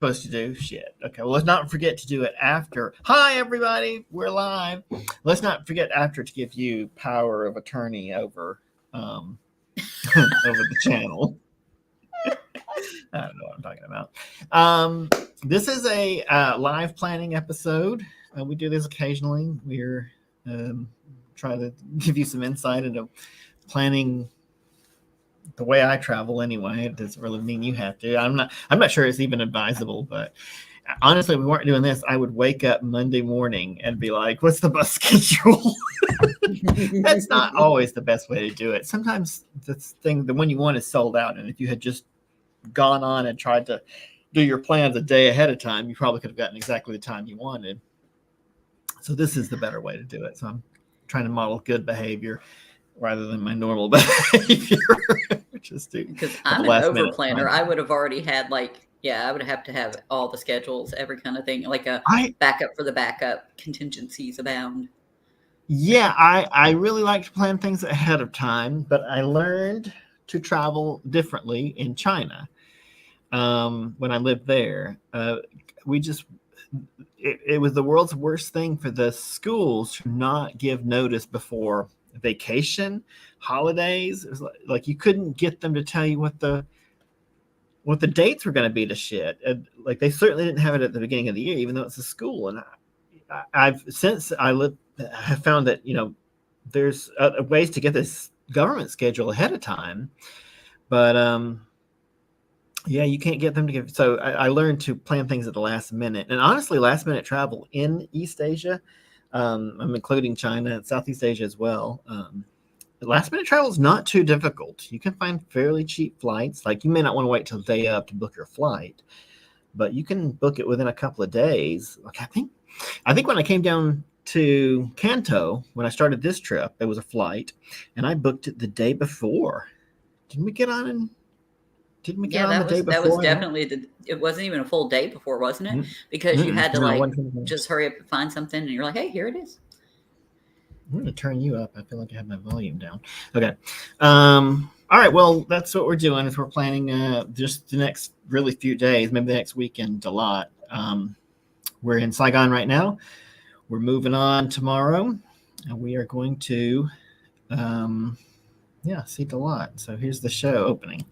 supposed to do? Shit. Okay, well, let's not forget to do it after. Hi, everybody. We're live. Let's not forget after to give you power of attorney over over the channel. I don't know what I'm talking about. This is a live planning episode. We do this occasionally. We're trying to give you some insight into planning the way I travel anyway. It doesn't really mean you have to. I'm not sure it's even advisable, but honestly, if we weren't doing this, I would wake up Monday morning and be like, what's the bus schedule? That's not always the best way to do it. Sometimes the one you want is sold out. And if you had just gone on and tried to do your plans a day ahead of time, you probably could have gotten exactly the time you wanted. So this is the better way to do it. So I'm trying to model good behavior rather than my normal behavior. Because I'm an over planner. I would have already had I would have to have all the schedules, every kind of thing, like a backup for the backup, contingencies abound. Yeah, I really like to plan things ahead of time, but I learned to travel differently in China when I lived there. It was the world's worst thing for the schools to not give notice before vacation, holidays. It was like you couldn't get them to tell you what the dates were going to be to shit. Like they certainly didn't have it at the beginning of the year, even though it's a school. And I've found that there's ways to get this government schedule ahead of time, but you can't get them to give. So I learned to plan things at the last minute, and honestly, last minute travel in East Asia. I'm including China and Southeast Asia as well. Last minute travel is not too difficult. You can find fairly cheap flights. Like you may not want to wait till the day up to book your flight, but you can book it within a couple of days. Like I think when I came down to Kanto, when I started this trip, there was a flight and I booked it the day before. Didn't we get on the day before? That was definitely it wasn't even a full day before, wasn't it? Because you had to just hurry up and find something, and you're like, hey, here it is. I'm going to turn you up. I feel like I have my volume down. Okay. All right. Well, that's what we're doing. Is we're planning just the next really few days, maybe the next weekend a lot. We're in Saigon right now. We're moving on tomorrow, and we are going to see the lot. So here's the show opening.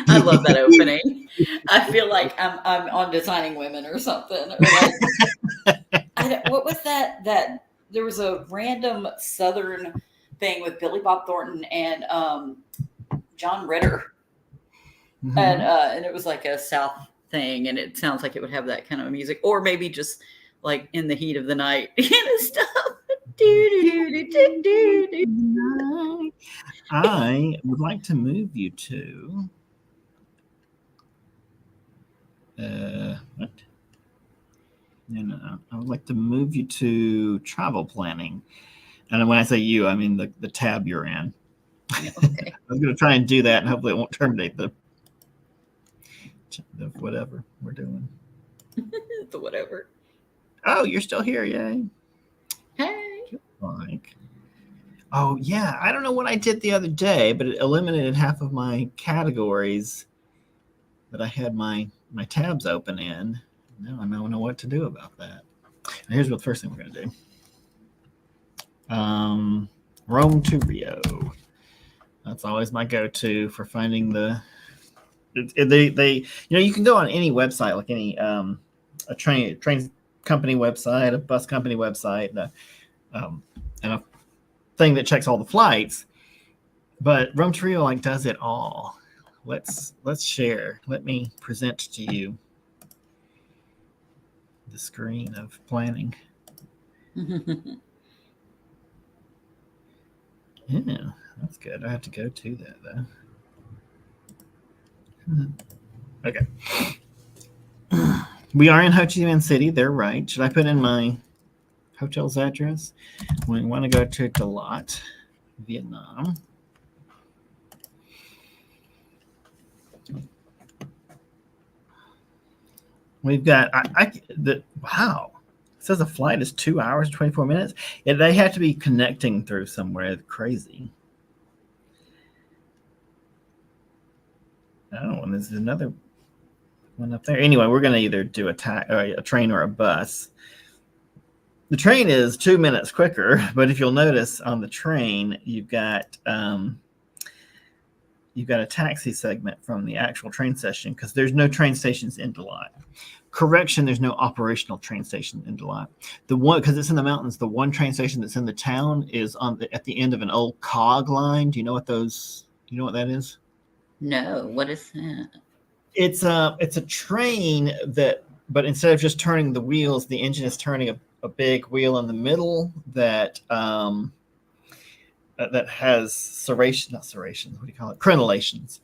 I love that opening. I feel like I'm on Designing Women or something. Or what was that? That there was a random Southern thing with Billy Bob Thornton and John Ritter, and it was like a South thing, and it sounds like it would have that kind of music, or maybe just like in the heat of the night kind of stuff. I would like to move you to. What? No. I would like to move you to travel planning. And when I say you, I mean the tab you're in. Okay. I was going to try and do that, and hopefully it won't terminate the whatever we're doing. The whatever. Oh, you're still here. Yay. Hey. Oh, yeah. I don't know what I did the other day, but it eliminated half of my categories that I had my tabs open in. Now I don't know what to do about that. Now here's what the first thing we're going to do. Rome to Rio. That's always my go-to for finding you can go on any website, like any a train company website, a bus company website, and a thing that checks all the flights. But Rome to Rio does it all. Let's share. Let me present to you the screen of planning. Yeah, that's good. I have to go to that though. Okay. We are in Ho Chi Minh City. They're right. Should I put in my hotel's address? We want to go to Dalat, Vietnam. We've got wow. It says a flight is 2 hours, 24 minutes. They have to be connecting through somewhere crazy. Oh, and there's another one up there. Anyway, we're going to either do a train or a bus. The train is 2 minutes quicker, but if you'll notice on the train, you've got a taxi segment from the actual train station because there's no train stations in Deloitte. Correction, there's no operational train station in Deloitte. The one, because it's in the mountains, the one train station that's in the town is at the end of an old cog line. Do you know what that is? No, what is that? It's a train but instead of just turning the wheels, the engine is turning a big wheel in the middle that has crenellations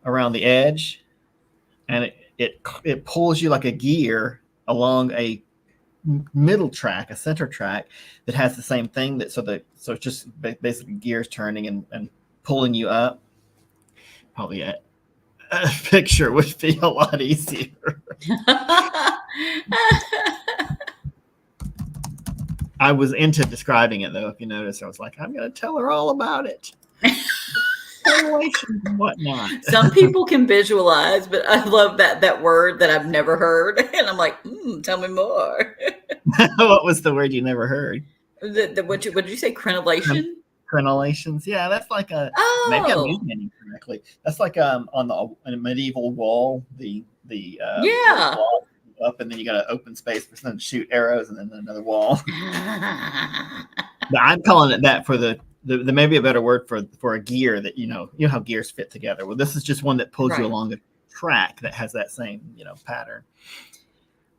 around the edge, and it pulls you like a gear along a middle track, a center track that has the same thing so it's just basically gears turning and pulling you up. Probably a picture would be a lot easier. I was into describing it though. If you notice, I was like, I'm going to tell her all about it. And whatnot. Some people can visualize, but I love that word that I've never heard, and I'm like, tell me more. What was the word you never heard? What did you say? Crenellation? Crenellations. Yeah, that's like maybe I'm using it incorrectly. That's like on a medieval wall, the wall up, and then you got an open space for someone to shoot arrows, and then another wall. But I'm calling it that for the maybe a better word for a gear that you know how gears fit together. Well, this is just one that pulls you along a track that has that same pattern.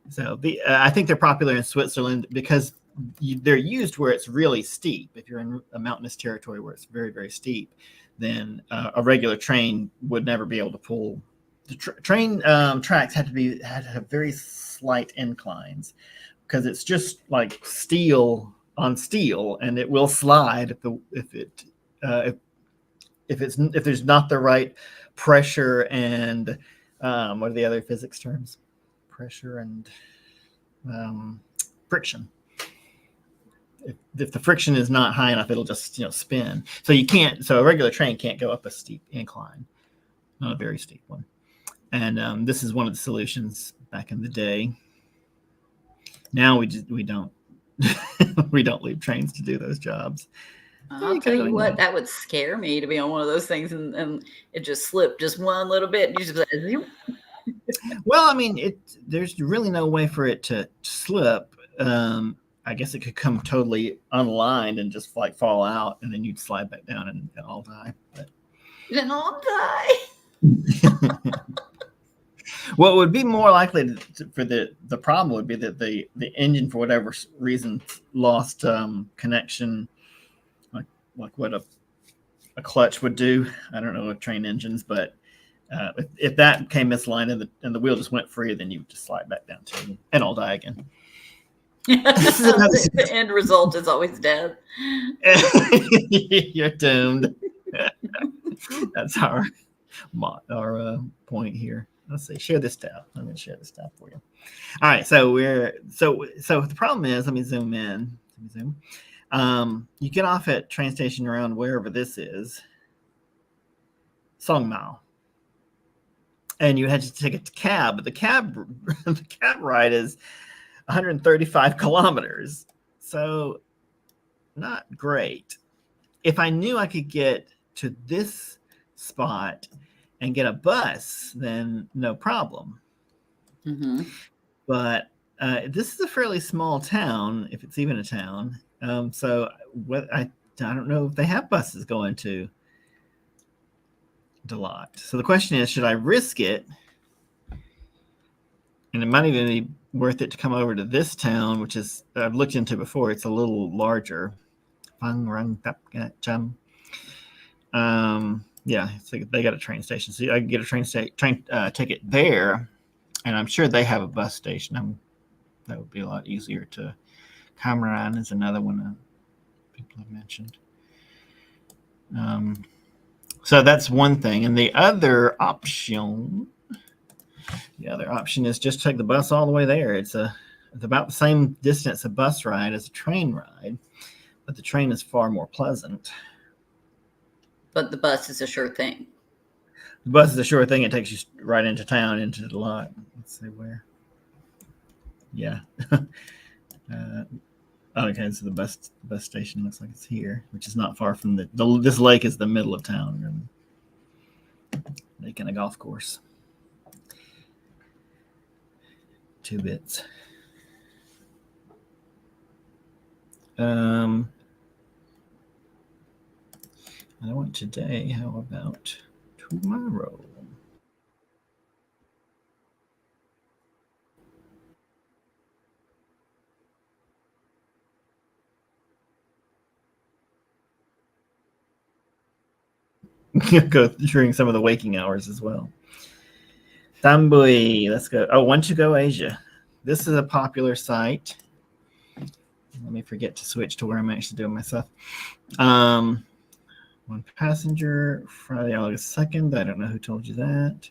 So I think they're popular in Switzerland because they're used where it's really steep. If you're in a mountainous territory where it's very, very steep, then a regular train would never be able to pull. The train tracks had to have very slight inclines because it's just like steel on steel, and it will slide if there's not the right pressure and what are the other physics terms? Pressure and friction. If the friction is not high enough, it'll just spin. So a regular train can't go up a steep incline, not a very steep one. And this is one of the solutions back in the day. Now we don't we don't leave trains to do those jobs. I'll tell you what, that would scare me to be on one of those things and it just slipped just one little bit and you just well, I mean, there's really no way for it to slip. I guess it could come totally unaligned and just like fall out, and then you'd slide back down and all die. Then I'll die. What would be more likely for the problem would be that the engine, for whatever reason, lost connection, like what a clutch would do. I don't know with train engines, but if that became misaligned and the wheel just went free, then you would just slide back down too, and I'll die again. The end result is always death. You're doomed. That's our point here. Let's see. Share this tab. I'm going to share this tab for you. All right. So the problem is, let me zoom in. You get off at train station around wherever this is, Songmao, and you had to take a cab. But the cab ride is 135 kilometers. So not great. If I knew I could get to this spot and get a bus, then no problem. Mm-hmm. But this is a fairly small town, if it's even a town. So I don't know if they have buses going to Deloitte. So the question is, should I risk it? And it might even be worth it to come over to this town, which is I've looked into before. It's a little larger. Yeah, so they got a train station, so I can get a train ticket there, and I'm sure they have a bus station. That would be a lot easier to come around. Is another one people have mentioned. So that's one thing, and the other option The other option is just take the bus all the way there. It's about the same distance a bus ride as a train ride, but the train is far more pleasant. But the bus is a sure thing. The bus is a sure thing. It takes you right into town, into the lot. Let's see where. Yeah. Okay, so the bus station looks like it's here, which is not far from this lake is the middle of town. Lake and a golf course. 2 bits. I went today. How about tomorrow? Go during some of the waking hours as well. Tambui, let's go. Oh, once you go Asia, this is a popular site. Let me forget to switch to where I'm actually doing my stuff. 1 passenger, Friday, August 2nd. I don't know who told you that.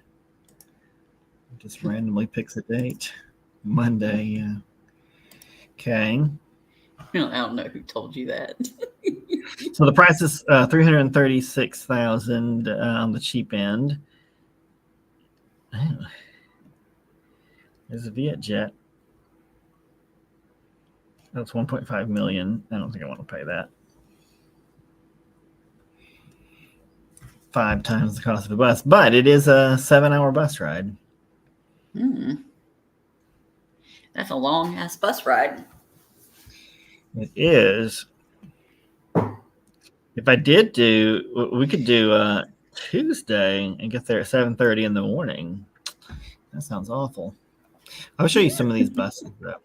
It just randomly picks a date. Monday, yeah. Okay. I don't know who told you that. So the price is $336,000 on the cheap end. Oh. There's a Vietjet. That's $1.5 million. I don't think I want to pay that. 5 times the cost of a bus, but it is a 7-hour bus ride. That's a long ass bus ride. It is. If I did we could do Tuesday and get there at 7:30 in the morning. That sounds awful. I'll show you some of these buses though.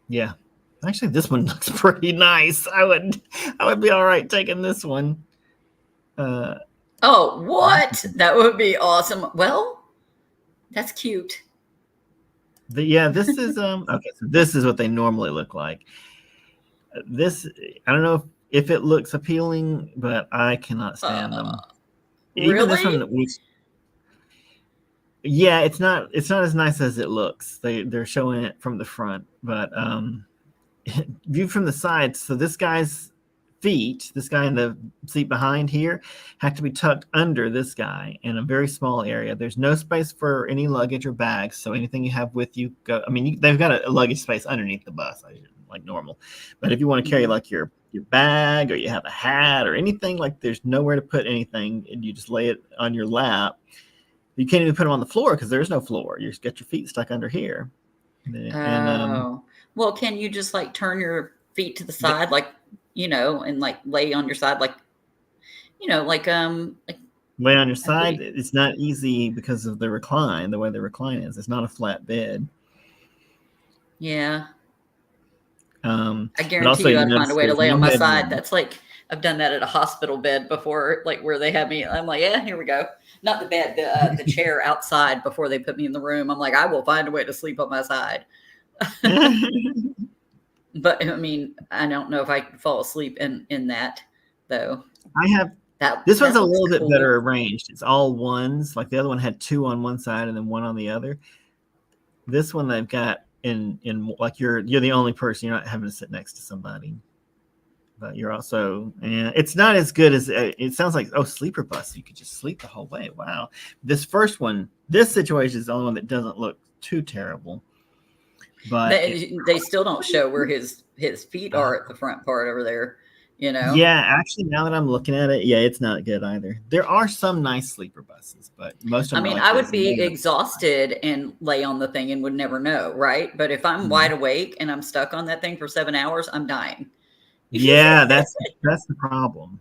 Yeah, actually, this one looks pretty nice. I would be all right taking this one. Oh, what? That would be awesome. Well, that's cute. This is okay. So this is what they normally look like. This, I don't know if it looks appealing, but I cannot stand them. Really? Even this one, yeah, it's not as nice as it looks. They're showing it from the front, but viewed from the side. So this guy's feet, this guy in the seat behind here, have to be tucked under this guy in a very small area. There's no space for any luggage or bags, so anything you have with you go. I mean, they've got a luggage space underneath the bus, like normal. But if you want to carry like your bag or you have a hat or anything, like there's nowhere to put anything, and you just lay it on your lap. You can't even put them on the floor because there's no floor. You just get your feet stuck under here. Well, can you just like turn your feet to the side, like, and like lay on your side, like, like lay on your side? It's not easy because of the way the recline is. It's not a flat bed. Yeah. I guarantee you I'd find a way to lay on my side. That's like, I've done that at a hospital bed before, like where they have me. I'm like, yeah, here we go. Not the bed, the chair outside before they put me in the room. I'm like, I will find a way to sleep on my side. But I mean, I don't know if I can fall asleep in that though. I have that. This one's a little bit better arranged. It's all ones. Like the other one had 2 on one side and then 1 on the other. This one they've got in like you're the only person. You're not having to sit next to somebody. But you're also, it's not as good as it sounds like. Oh, sleeper bus, you could just sleep the whole way. Wow. This first one, this situation is the only one that doesn't look too terrible. But they still don't show where his feet are at the front part over there. Yeah, actually, now that I'm looking at it, yeah, it's not good either. There are some nice sleeper buses, but most of them. I mean, I would be exhausted and lay on the thing and would never know, right? But if I'm wide awake and I'm stuck on that thing for 7 hours, I'm dying. Yeah, that's the problem.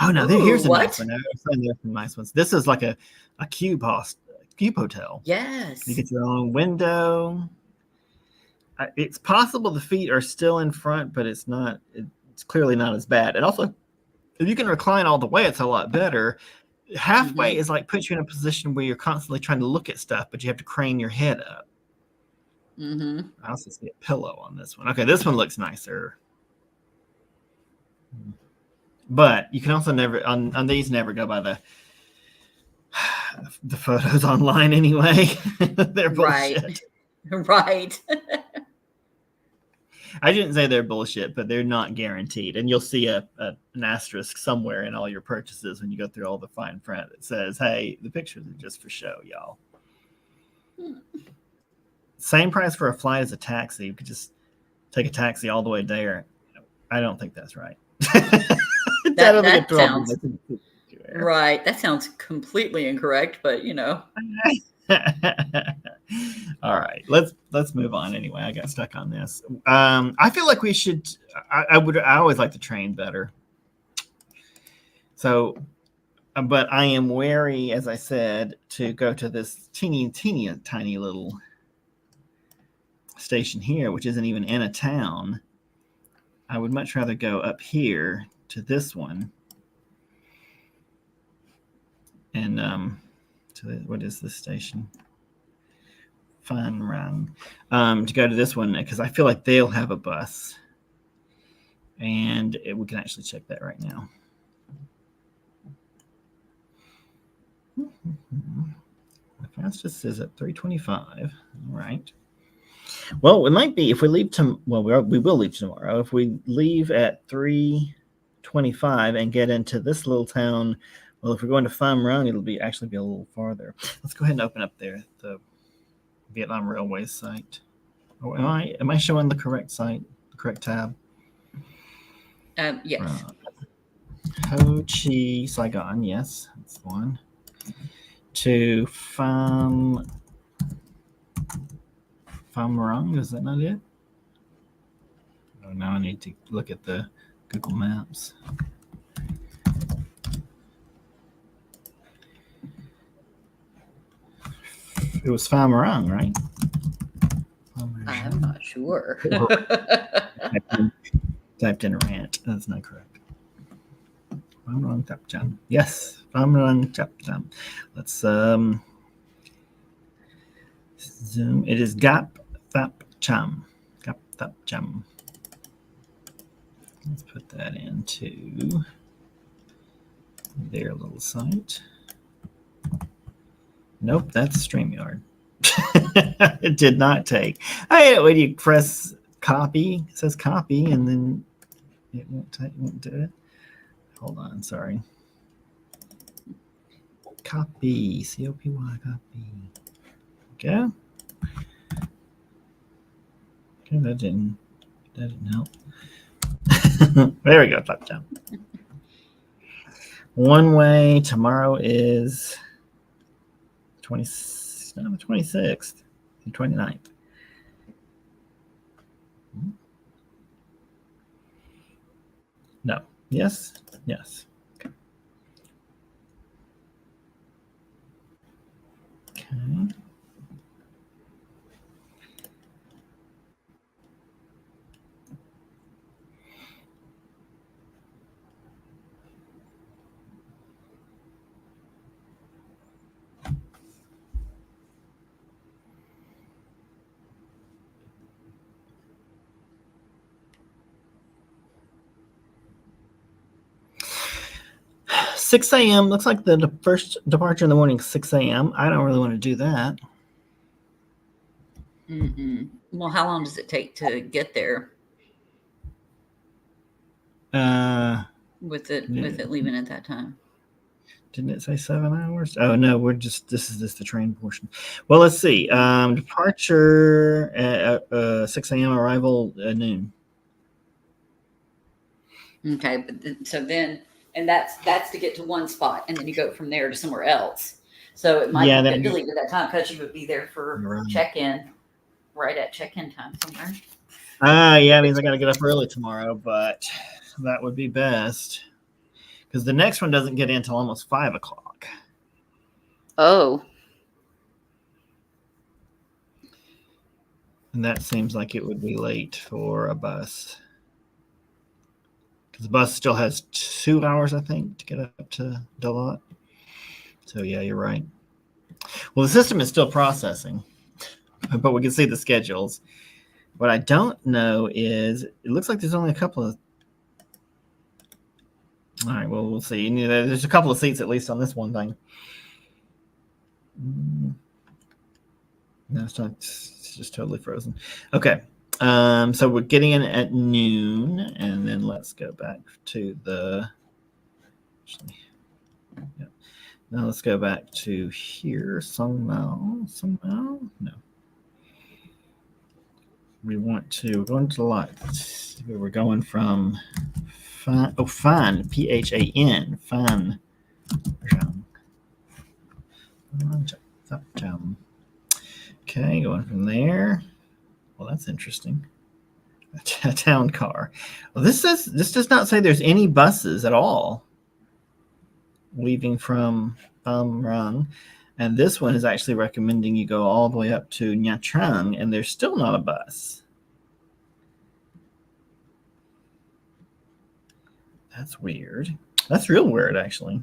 Oh no, here's a nice one. There's some nice ones. This is like a cube hotel. Yes, you get your own window. It's possible the feet are still in front, but it's not. It's clearly not as bad. And also, if you can recline all the way, it's a lot better. Halfway is like puts you in a position where you're constantly trying to look at stuff, but you have to crane your head up. I also see a pillow on this one. Okay, this one looks nicer. But you can also never on these never go by the photos online anyway. They're bullshit. Right. I didn't say they're bullshit, but they're not guaranteed. And you'll see an asterisk somewhere in all your purchases when you go through all the fine print that says, hey, the pictures are just for show, y'all. Same price for a flight as a taxi. You could just take a taxi all the way there. I don't think that's right. That sounds right. That sounds completely incorrect, but All right, let's move on. Anyway, I got stuck on this. I feel like we should. I always like the train better. So, but I am wary, as I said, to go to this teeny tiny little station here, which isn't even in a town. I would much rather go up here to this one. And what is this station? Fun Run. To go to this one because I feel like they'll have a bus. And we can actually check that right now. The fastest is at 3:25. All right. Well, it might be if we leave we will leave tomorrow. If we leave at 3:25 and get into this little town, well, if we're going to Pham Rang, it'll actually be a little farther. Let's go ahead and open up there the Vietnam Railways site. Oh, am I showing the correct site, the correct tab? Yes. Ho Chi Saigon, yes, that's one. To Pham Rang, is that not it? Oh, now I need to look at the Google Maps. It was Pham Rang, right? I'm not sure. Typed in a rant. That's not correct. Pham Rang Thap Cham. Yes, Pham Rang Thap Cham. Let's zoom. It is Gap Thap Cham. Gap Thap Cham. Let's put that into their little site. Nope, that's StreamYard. It did not take. I hate it when you press copy. It says copy, and then it won't do it. Hold on, sorry. Copy, C-O-P-Y, copy. Okay. Okay, that didn't help. There we go. Top down. One way tomorrow is the 26th, the 29th. No. Yes. Yes. Okay. 6 a.m. Looks like the first departure in the morning is 6 a.m. I don't really want to do that. Well, how long does it take to get there? With it leaving at that time. Didn't it say 7 hours? Oh no, this is just the train portion. Well, let's see. Departure at 6 a.m. arrival at noon. Okay, but so then, and that's to get to one spot, and then you go from there to somewhere else. So it might be good to leave at that time because you would be there for check-in, right at check-in time somewhere. Yeah, it means I got to get up early tomorrow, but that would be best because the next one doesn't get in until almost 5 o'clock. Oh. And that seems like it would be late for a bus. Because the bus still has 2 hours, I think, to get up to Dalot. So, yeah, you're right. Well, the system is still processing, but we can see the schedules. What I don't know is, it looks like there's only a couple of... All right, well, we'll see. There's a couple of seats, at least, on this one thing. No, it's not. It's just totally frozen. Okay. So we're getting in at noon, and then let's go back to the. Yeah. Now let's go back to here. Somehow. No. We want to. We're going to the lot. We're going from. Fan. Oh, Fan. PHAN. Fan. Okay, going from there. Well, that's interesting. A town car. Well, this does not say there's any buses at all leaving from Pham Rang, and this one is actually recommending you go all the way up to Nha Trang, and there's still not a bus. That's weird. That's real weird, actually.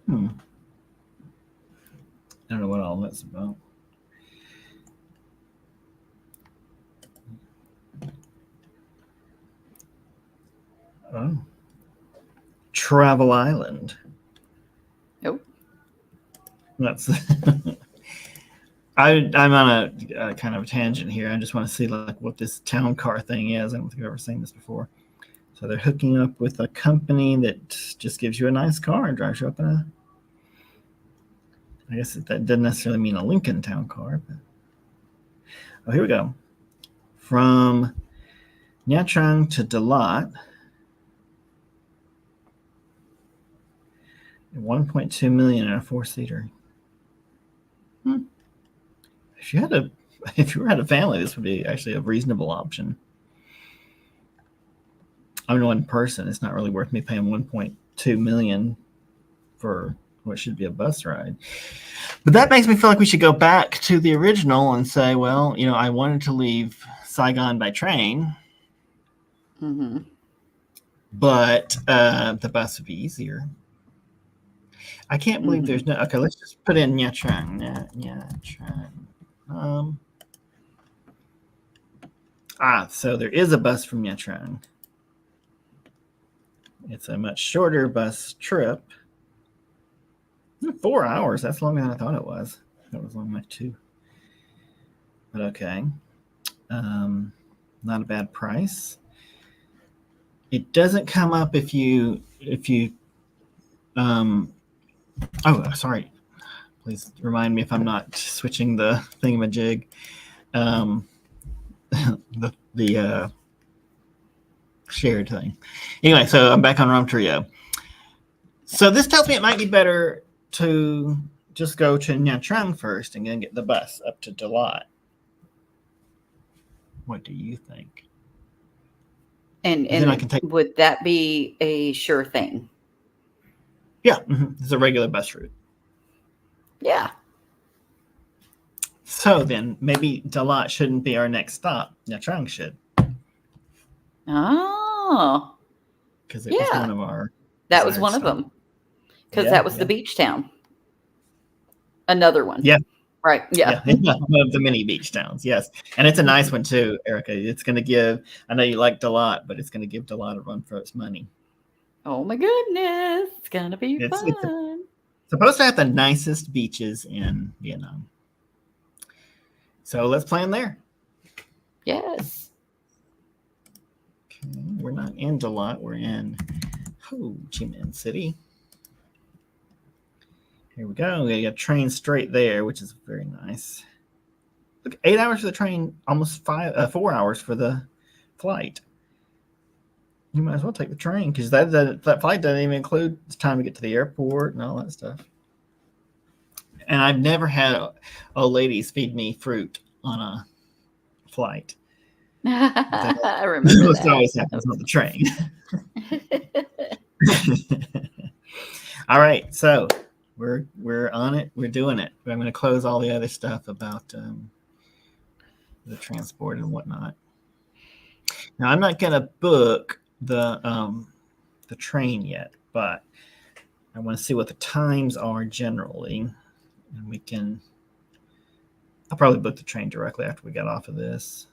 I don't know what all that's about. Oh. Travel Island. Nope. That's. I'm on a kind of a tangent here. I just want to see like what this town car thing is. I don't think I've ever seen this before. So they're hooking up with a company that just gives you a nice car and drives you up in a. I guess that doesn't necessarily mean a Lincoln town car. But... Oh, here we go. From Nha Trang to Dalat. 1.2 million in a 4-seater. If you had a family, this would be actually a reasonable option. I'm one person. It's not really worth me paying 1.2 million for what should be a bus ride. But that makes me feel like we should go back to the original and say, well, I wanted to leave Saigon by train, but the bus would be easier. I can't believe there's no. Okay, let's just put in Nha Trang. Nha Trang. So there is a bus from Nha Trang. It's a much shorter bus trip. 4 hours. That's longer than I thought it was. It was only like 2. But okay. Not a bad price. It doesn't come up if you oh, sorry. Please remind me if I'm not switching the thingamajig. The shared thing. Anyway, so I'm back on Armchair. So this tells me it might be better to just go to Nha Trang first and then get the bus up to Dalat. What do you think? And then I can take. Would that be a sure thing? Yeah, it's a regular bus route. Yeah. So then maybe Dalat shouldn't be our next stop. Nha Trang should. Oh. Because it was one of our. That was one of them. Because that was the beach town. Another one. Yeah. Right. Yeah. One of the mini beach towns. Yes. And it's a nice one too, Erica. It's going to give, I know you like Dalat, but it's going to give Dalat a run for its money. Oh my goodness. It's going to be fun. It's supposed to have the nicest beaches in Vietnam. So let's plan there. Yes. Okay. We're not in Dalat. We're in Ho Chi Minh City. Here we go. We got a train straight there, which is very nice. Look, 8 hours for the train, almost 4 hours for the flight. You might as well take the train because that flight doesn't even include the time to get to the airport and all that stuff. And I've never had old ladies feed me fruit on a flight. I remember that. Always happens on the train. All right, so we're on it. We're doing it. I'm going to close all the other stuff about the transport and whatnot. Now I'm not going to book the train yet, but I want to see what the times are generally, and we can. I'll probably book the train directly after we get off of this,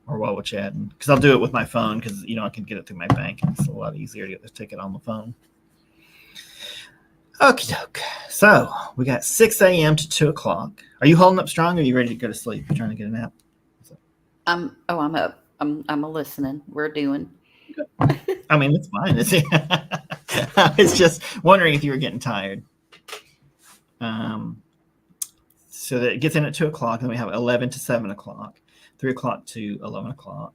or while we're chatting, because I'll do it with my phone, because I can get it through my bank. It's a lot easier to get the ticket on the phone. Okie doke. So we got 6 a.m. to 2 o'clock. Are you holding up strong, or are you ready to go to sleep? You're trying to get a nap? I'm up. I'm a listening. We're doing. I mean, it's fine. I was just wondering if you were getting tired. So that it gets in at 2 o'clock, and then we have 11 to 7 o'clock, 3 o'clock to 11 o'clock,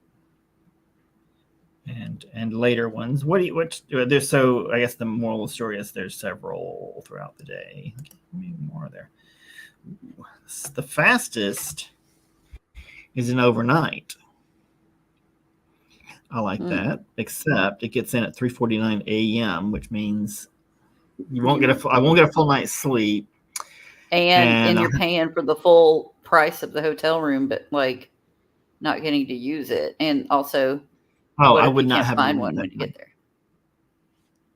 and later ones. There's, so I guess the moral of the story is there's several throughout the day. Maybe more there. The fastest is an overnight. I like that, except it gets in at 3:49 a.m., which means I won't get a full night's sleep. And you're paying for the full price of the hotel room, but like not getting to use it. And also, I would not have find one when you get there.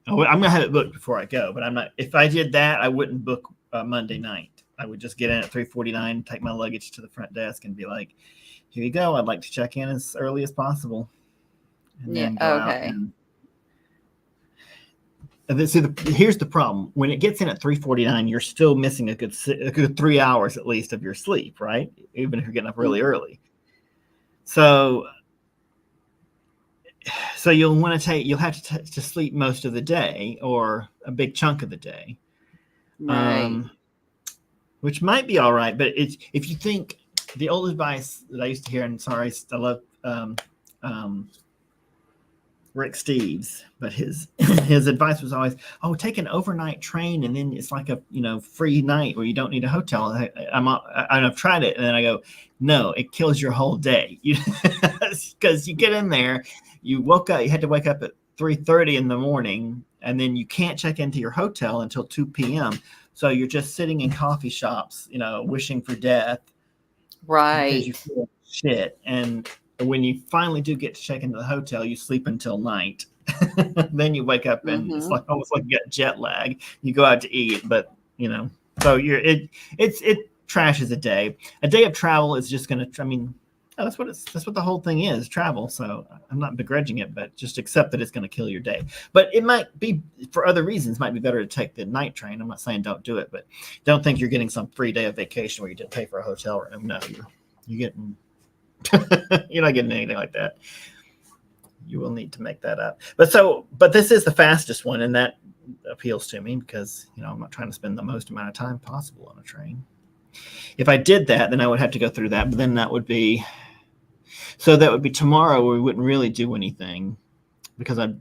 I'm gonna have it booked before I go, but I'm not. If I did that, I wouldn't book Monday night. I would just get in at 3:49, take my luggage to the front desk, and be like, "Here you go. I'd like to check in as early as possible." And then go out and then here's the problem. When it gets in at 3:49, you're still missing a good 3 hours at least of your sleep, right? Even if you're getting up really early. So you'll have to sleep most of the day, or a big chunk of the day, right? Which might be all right. But if you think, the old advice that I used to hear, and sorry, I love Rick Steves, but his advice was always, take an overnight train, and then it's like a free night where you don't need a hotel. I've tried it, and then I go, no, it kills your whole day, because you get in there, you had to wake up at 3:30 in the morning, and then you can't check into your hotel until 2 p.m. So you're just sitting in coffee shops, wishing for death, right? Because you feel shit. And when you finally do get to check into the hotel, you sleep until night. Then you wake up, and it's almost like you get jet lag. You go out to eat, but so it trashes a day. A day of travel is just gonna. I mean, that's what the whole thing is, travel. So I'm not begrudging it, but just accept that it's going to kill your day. But it might be, for other reasons, might be better to take the night train. I'm not saying don't do it, but don't think you're getting some free day of vacation where you didn't pay for a hotel room. No, you're getting. You're not getting anything like that. You will need to make that up. But this is the fastest one, and that appeals to me because I'm not trying to spend the most amount of time possible on a train. If I did that, then I would have to go through that. But then that would be tomorrow, where we wouldn't really do anything because I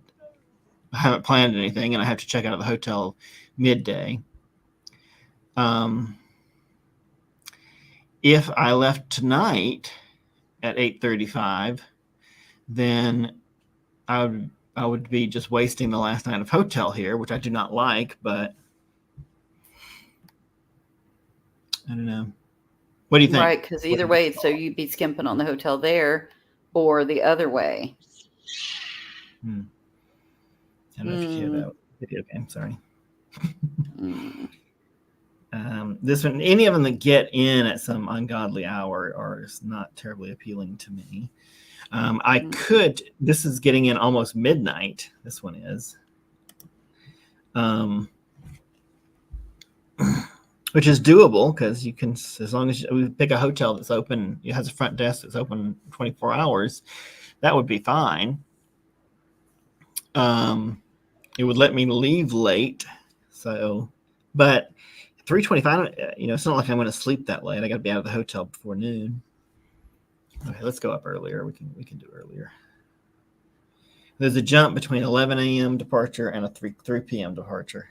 haven't planned anything, and I have to check out of the hotel midday. If I left tonight at 8:35, then I would be just wasting the last night of hotel here, which I do not like, but I don't know. What do you think? Right, because either way, so you'd be skimping on the hotel there, or the other way. I don't know if you hear that video game. Sorry. This one, any of them that get in at some ungodly hour are not terribly appealing to me. This is getting in almost midnight. This one is. Which is doable, because you can, as long as we pick a hotel that's open, it has a front desk that's open 24 hours, that would be fine. It would let me leave late. So, but 3:25, it's not like I'm going to sleep that late. I got to be out of the hotel before noon. Okay, let's go up earlier. We can do earlier. There's a jump between 11 a.m. departure and a 3 p.m. departure.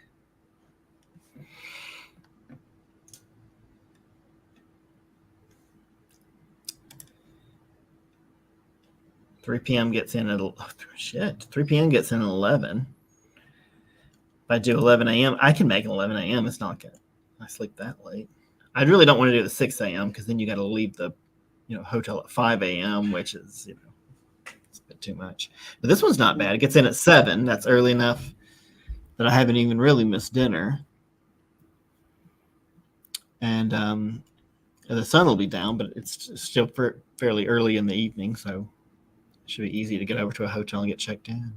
$3 p.m. gets in at 3 p.m. gets in at 11. If I do 11 a.m., I can make it 11 a.m. It's not good. I sleep that late. I really don't want to do the 6 a.m. because then you got to leave the hotel at 5 a.m., which is it's a bit too much. But this one's not bad. It gets in at 7. That's early enough that I haven't even really missed dinner. And The sun will be down, but it's still fairly early in the evening, so it should be easy to get over to a hotel and get checked in.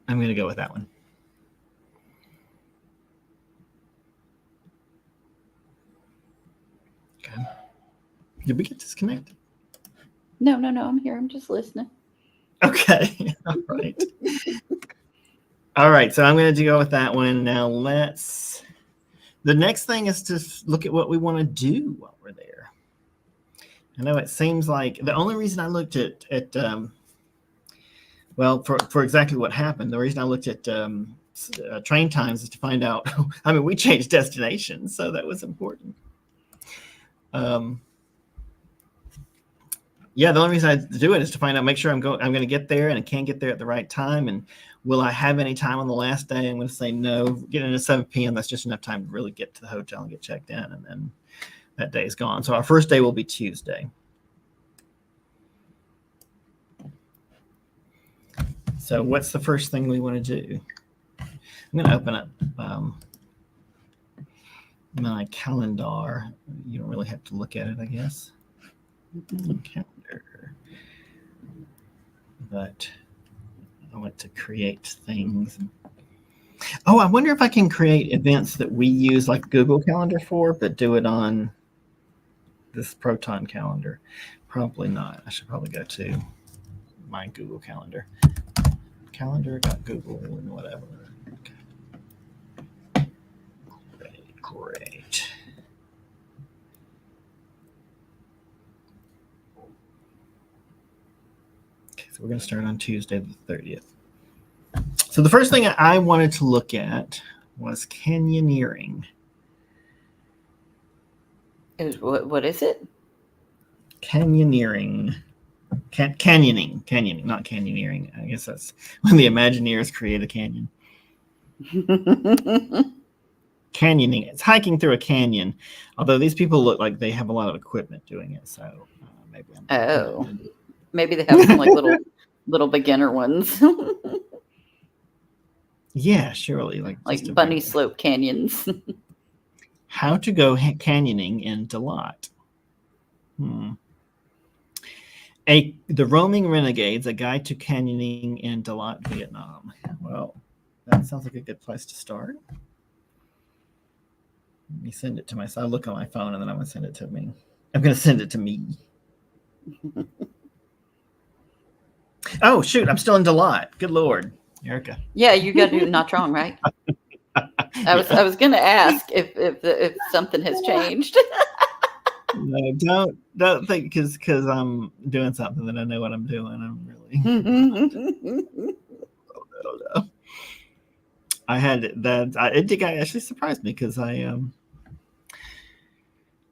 I'm going to go with that one. Okay. Did we get disconnected? No. I'm here. I'm just listening. Okay. All right. All right. So I'm going to go with that one. Now the next thing is to look at what we want to do while we're there. I know it seems like the only reason I looked at well, for exactly what happened, the reason I looked at train times is to find out, I mean, we changed destinations, so that was important. Yeah, the only reason I do it is to find out, make sure I'm going to get there and I can get there at the right time. And will I have any time on the last day? I'm going to say no. Getting at 7 p.m., that's just enough time to really get to the hotel and get checked in. And then that day is gone. So our first day will be Tuesday. So what's the first thing we want to do? I'm going to open up my calendar. You don't really have to look at it, I guess. Calendar. But I want to create things. Oh, I wonder if I can create events that we use like Google Calendar for, but do it on this Proton calendar. Probably not. I should probably go to my Google Calendar. Calendar.google and whatever. Okay. Great. Okay, so we're going to start on Tuesday the 30th. So the first thing I wanted to look at was canyoneering. What is it? Canyoneering. Canyoning, not canyoneering. I guess that's when the Imagineers create a canyon. Canyoning. It's hiking through a canyon, although these people look like they have a lot of equipment doing it. So maybe maybe they have some like little beginner ones. Yeah, surely, like bunny slope canyons. How to go canyoning in Dalat. The Roaming Renegades, a guide to canyoning in Dalat, Vietnam. Well, that sounds like a good place to start. Let me send it to myself. I'll look on my phone and then I'm going to send it to me. I'm going to send it to me. Oh, shoot. I'm still in Dalat. Good Lord. Erica. Yeah, you got to do Not Wrong, right? I was going to ask if something has changed. No, don't think because I'm doing something that I know what I'm doing. I'm really. No. I had that. It actually surprised me because I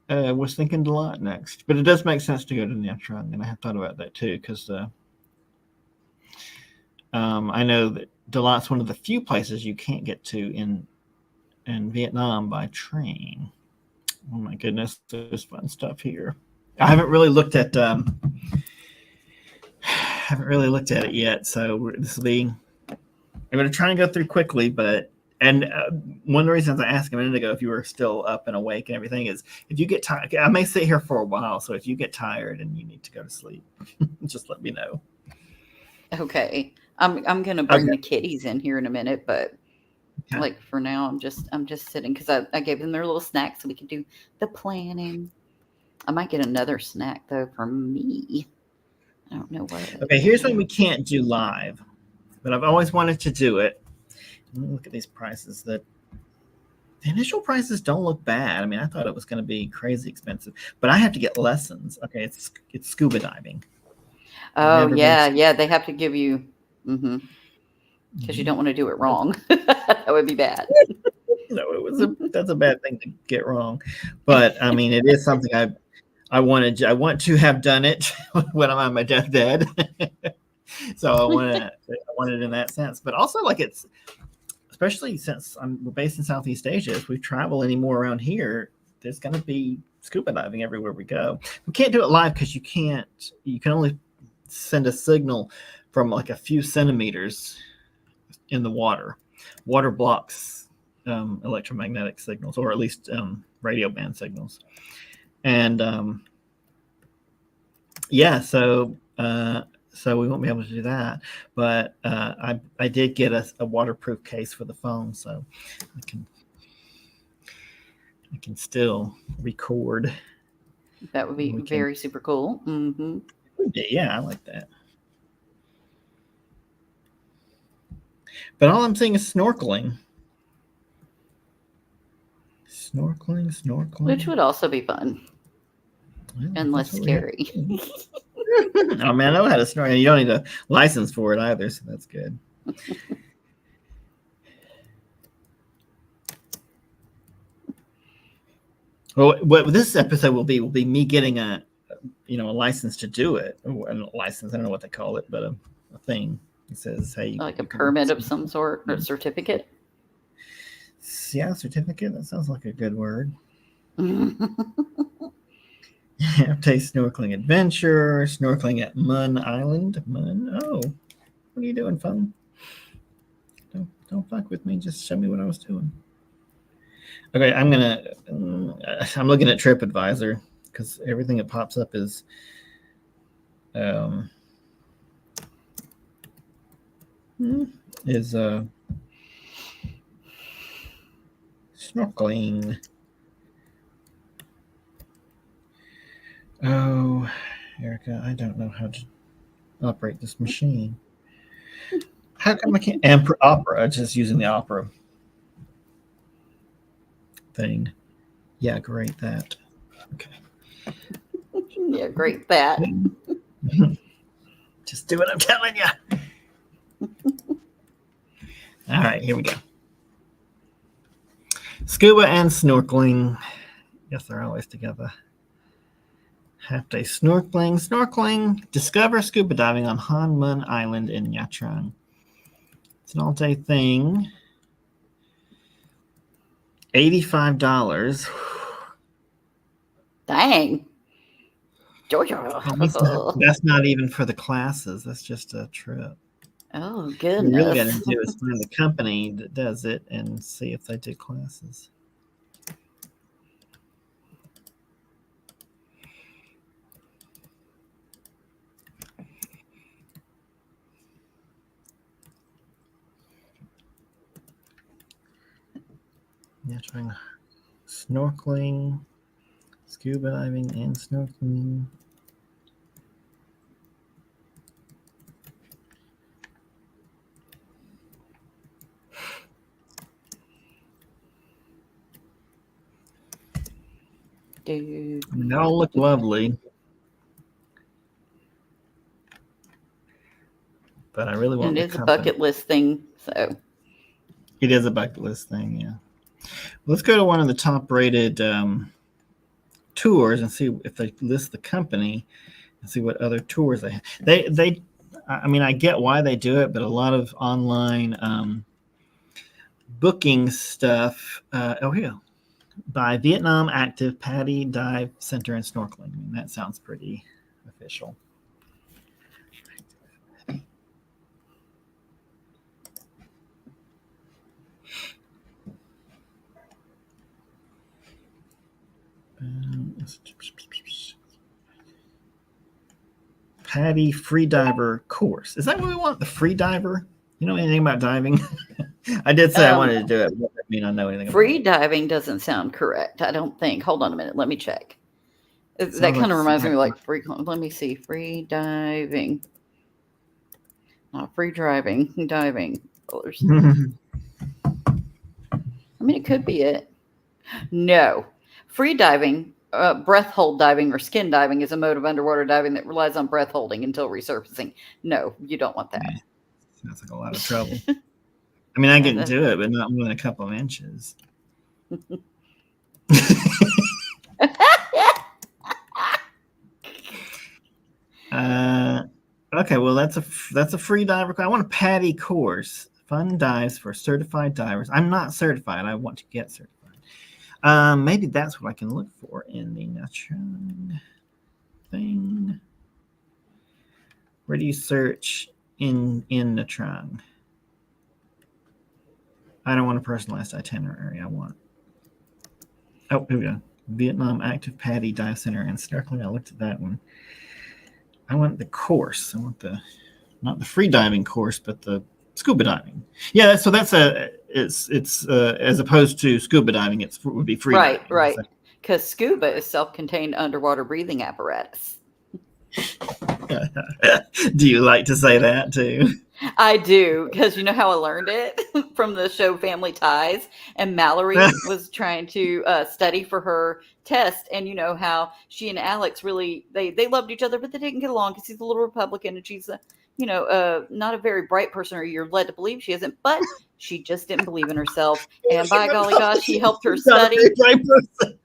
was thinking Dalat next, but it does make sense to go to Nha Trang, and I have thought about that too because I know that Dalat's one of the few places you can't get to in Vietnam by train. Oh my goodness, there's fun stuff here. I haven't really looked at it yet, so this will be. I'm going to try and go through quickly, one of the reasons I asked a minute ago if you were still up and awake and everything is if you get tired. I may sit here for a while, so if you get tired and you need to go to sleep, just let me know. Okay, I'm going to bring the kitties in here in a minute, but. Okay. Like for now, I'm just sitting because I gave them their little snack so we could do the planning. I might get another snack though for me. I don't know what. Okay, here's when we can't do live, but I've always wanted to do it. Let me look at these prices. The initial prices don't look bad. I mean, I thought it was going to be crazy expensive, but I have to get lessons. Okay, it's scuba diving. Oh yeah, they have to give you. Mm-hmm. Because you don't want to do it wrong. That would be bad. No, that's a bad thing to get wrong. But I mean, it is something I want to have done it when I'm on my deathbed. So I want it in that sense. But also, like it's especially since we're based in Southeast Asia, if we travel anymore around here, there's going to be scuba diving everywhere we go. We can't do it live because you can only send a signal from like a few centimeters in the water. Water blocks electromagnetic signals, or at least radio band signals. And yeah, so we won't be able to do that. But I did get a waterproof case for the phone, so I can still record. That would be very super cool. Mm-hmm. Yeah, I like that. But all I'm seeing is snorkeling. Snorkeling. Which would also be fun. Well, and less scary. Oh man, I know how to snorkel. You don't need a license for it either, so that's good. Well, what this episode will be me getting a license to do it. A license, I don't know what they call it, but a thing. It says, hey, like a permit of some sort, or certificate. Yeah, certificate. That sounds like a good word. Half-day snorkeling adventure. Snorkeling at Mun Island. Mun. Oh, what are you doing, phone? Don't fuck with me. Just show me what I was doing. Okay, I'm looking at TripAdvisor because everything that pops up is snorkeling. Oh, Erica, I don't know how to operate this machine. How come I can't? Opera, just using the Opera thing. Yeah, great that. Okay. Yeah, great that. Just do what I'm telling you. All right, here we go. Scuba and snorkeling. Yes, they're always together. Half-day snorkeling. Discover scuba diving on Han Mun Island in Nha Trang. It's an all-day thing. $85. Dang. Georgia. That's not even for the classes. That's just a trip. Oh, goodness. What you really got to do is find the company that does it and see if they do classes. Yeah, trying snorkeling, scuba diving, and snorkeling. Dude. I mean, they all look lovely. But I really want it is a bucket list thing, so. It is a bucket list thing, yeah. Let's go to one of the top-rated tours and see if they list the company and see what other tours they have. They I mean, I get why they do it, but a lot of online booking stuff. Here, by Vietnam Active Paddy Dive Center and Snorkeling. I mean, that sounds pretty official. Paddy Freediver course. Is that what we want? The Freediver? You know anything about diving? I did say I wanted to do it. But I mean, I know anything about free diving doesn't sound correct. I don't think. Hold on a minute. Let me check. That kind of reminds me like free. Let me see. Free diving. Not free driving. Diving. I mean, it could be it. No. Free diving, breath hold diving, or skin diving is a mode of underwater diving that relies on breath holding until resurfacing. No, you don't want that. Sounds like a lot of trouble. I mean, I can do it, but not more than a couple of inches. Okay, well, that's a free diver. I want a Paddy course. Fun dives for certified divers. I'm not certified. I want to get certified. Maybe that's what I can look for in the Nha Trang thing. Where do you search in Nha Trang? I don't want a personalized itinerary. I want. Oh, here we go. Vietnam Active Paddy Dive Center and Snorkeling. I looked at that one. I want the course. I want the not the free diving course, but the scuba diving. Yeah, so that's it's as opposed to scuba diving, it would be free Right, diving. right. So, Because scuba is self-contained underwater breathing apparatus. do you like to say that too? I do, because you know how I learned it from the show Family Ties, and Mallory was trying to study for her test, and you know how she and Alex really they loved each other, but they didn't get along because he's a little Republican and she's a not a very bright person, or you're led to believe she isn't, but she just didn't believe in herself, and by golly gosh, he helped her She's not a very study. bright person.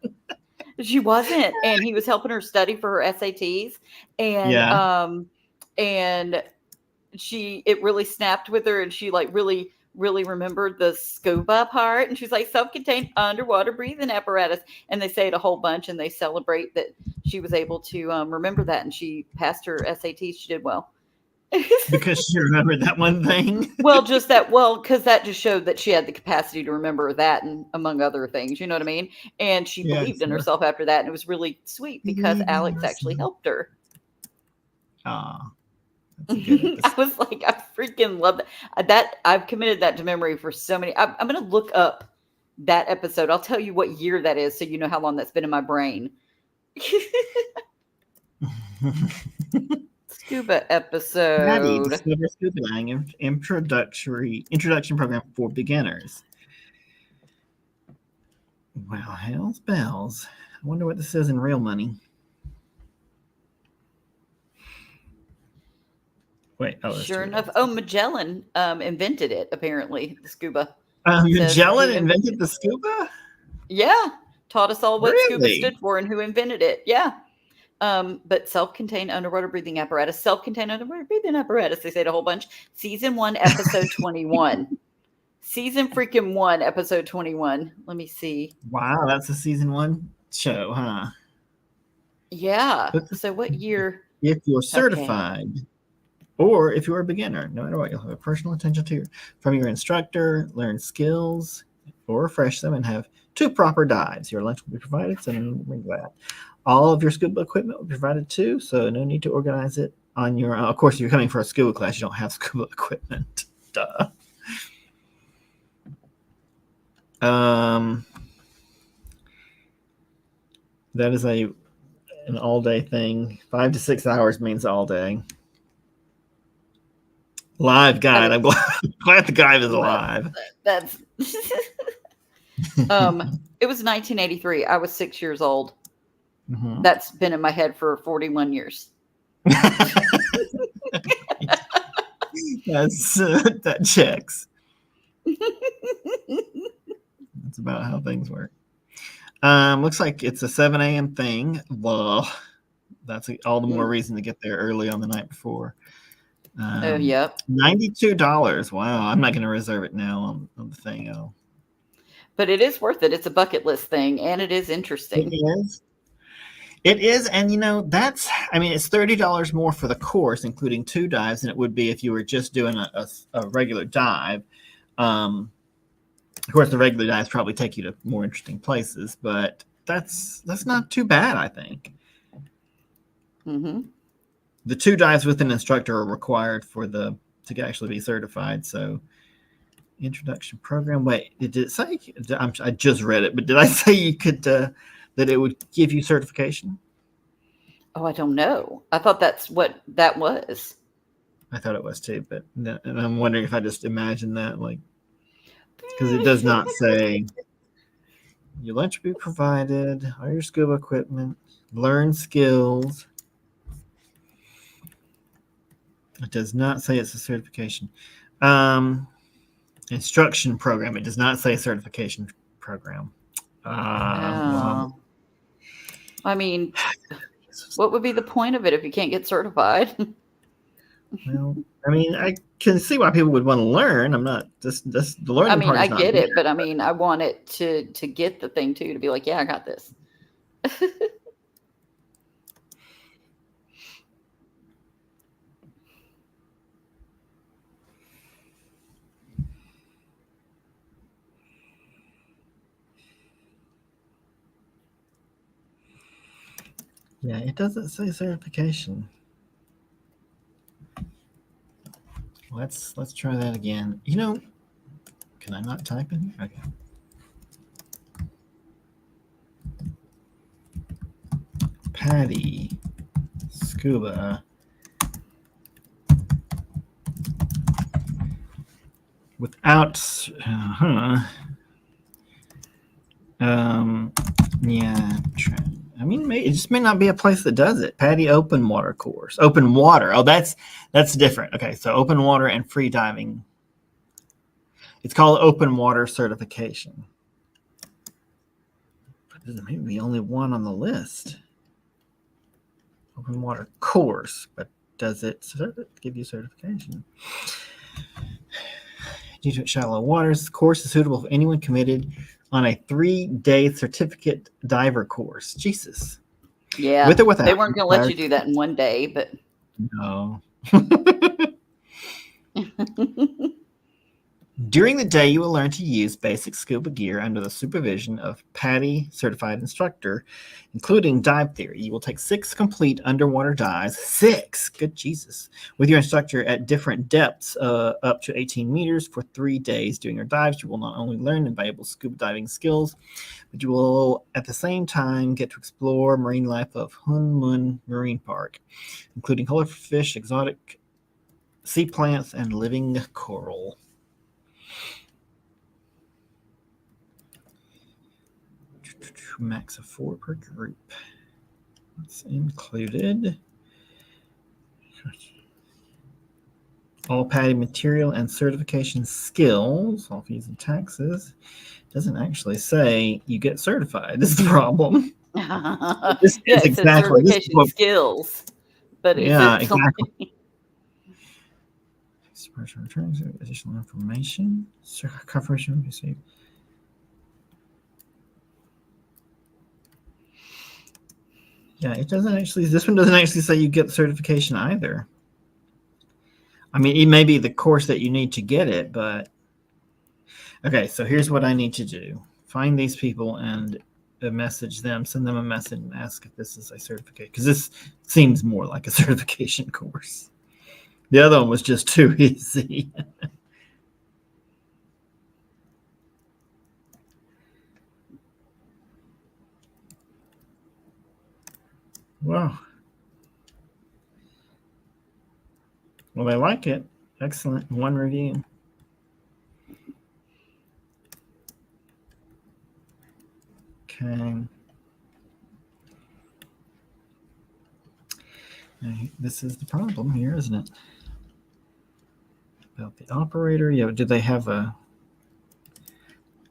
She wasn't, and he was helping her study for her SATs, and Yeah, and it really snapped with her, and she like really remembered the scuba part, and she's like self-contained underwater breathing apparatus, and they say it a whole bunch, and they celebrate that she was able to remember that, and she passed her SATs. She did well. because she remembered that one thing. Well, just that, well, because that just showed that she had the capacity to remember that, and among other things, you know what I mean? And she Yeah, believed in so herself after that, and it was really sweet because believe in Alex actually yourself. helped her. Ah, that's a good I episode. was like, I freaking love that. That I've committed that to memory for so many. I'm going to look up that episode. I'll tell you what year that is, so you know how long that's been in my brain. Scuba Maddie, episode. Discover Scuba Diving introduction program for beginners. Well, hell's bells. I wonder what this says in real money. Wait, oh, there's Sure two enough. of Oh, them. Magellan invented it, apparently, the scuba. Says Magellan who invented the scuba? yeah, taught us all what scuba Really? stood for and who invented it. Yeah. But self-contained underwater breathing apparatus, self-contained underwater breathing apparatus. They said a whole bunch. Season 1, episode 21. Season freaking 1, episode 21. Let me see. Wow, that's a season one show, huh? Yeah. But So what year? if you're Okay. certified, or if you're a beginner, no matter what, you'll have a personal attention to from your instructor, learn skills or refresh them, and have 2 proper dives. Your lunch will be provided, so we're glad. All of your scuba equipment will be provided too, so no need to organize it on your own. Of course, if you're coming for a scuba class, you don't have scuba equipment. Duh. Um, that is an all day thing. 5 to 6 hours means all day. Live I guide. mean, I'm glad the guide is well, alive. that's it was 1983. I was 6 years old. Mhm. That's been in my head for 41 years. That's that checks. That's about how things work. Looks like it's a 7 a.m. thing. Well, that's all the more reason to get there early on the night before. Oh, yep. $92. Wow, I'm not going to reserve it now on the thing. Oh, But it is worth it. It's a bucket list thing, and it is it interesting. is. It is, and that's. I mean, it's $30 more for the course, including 2 dives, than it would be if you were just doing a regular dive. Of course, the regular dives probably take you to more interesting places, but that's not too bad, I think. Mm-hmm. The 2 dives with an instructor are required to actually be certified. So, introduction program. Wait, did it say? I just read it, but did I say you could that it would give you certification? Oh, I don't know. I thought that's what that was. I thought it was too, but and I'm wondering if I just imagined that, like, because it does not say your lunch will be provided, all your scuba equipment, learn skills. It does not say it's a certification. Instruction program. It does not say certification program. Well, Oh. I mean, what would be the point of it if you can't get certified? well, I mean, I can see why people would want to learn. I'm not this the I learning mean, part I is not get there. it, but I mean, I want it to get the thing too, to be like, yeah, I got this. Yeah, it doesn't say certification. Let's try that again. You know, can I not type in here? Okay. Patty Scuba without yeah, I mean, it just may not be a place that does it. Patty open water course, open water. Oh, that's different. Okay, so open water and free diving. It's called open water certification. But this may be the only one on the list. Open water course, but does it give you certification? Due to shallow waters, the course is suitable for anyone committed on a 3-day certificate diver course. Jesus. Yeah, With or without. they weren't going to let you do that in one day, but No. During the day, you will learn to use basic scuba gear under the supervision of PADI certified instructor, including dive theory. You will take 6 complete underwater dives, 6, good Jesus, with your instructor at different depths, up to 18 meters for 3 days. During your dives, you will not only learn invaluable scuba diving skills, but you will at the same time get to explore marine life of Hun Mun Marine Park, including colorful fish, exotic sea plants, and living coral. Max of 4 per group. That's included. All PADI material and certification skills, all fees and taxes. Doesn't actually say you get certified. This is the problem. This is exactly certification what, skills, but yeah, is it exactly. Additional information. Confirmation received. Yeah, it doesn't actually. This one doesn't actually say you get certification either. I mean, it may be the course that you need to get it, but okay. So here's what I need to do: find these people and message them, send them a message, and ask if this is a certificate, because this seems more like a certification course. The other one was just too easy. Wow. Well, I like it. Excellent. 1 review. Okay. This is the problem here, isn't it? About the operator. Yeah, do they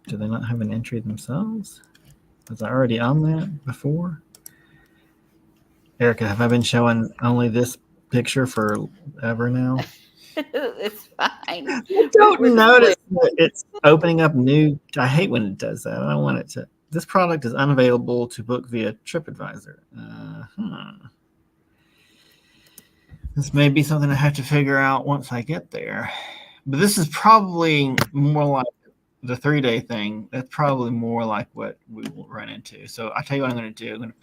not have an entry themselves? Was I already on that before? Erica, have I been showing only this picture forever now? It's fine. I don't notice that it's opening up new. I hate when it does that. I don't want it to. This product is unavailable to book via TripAdvisor. This may be something I have to figure out once I get there. But this is probably more like the 3-day thing. That's probably more like what we will run into. So I tell you what I'm going to do. I'm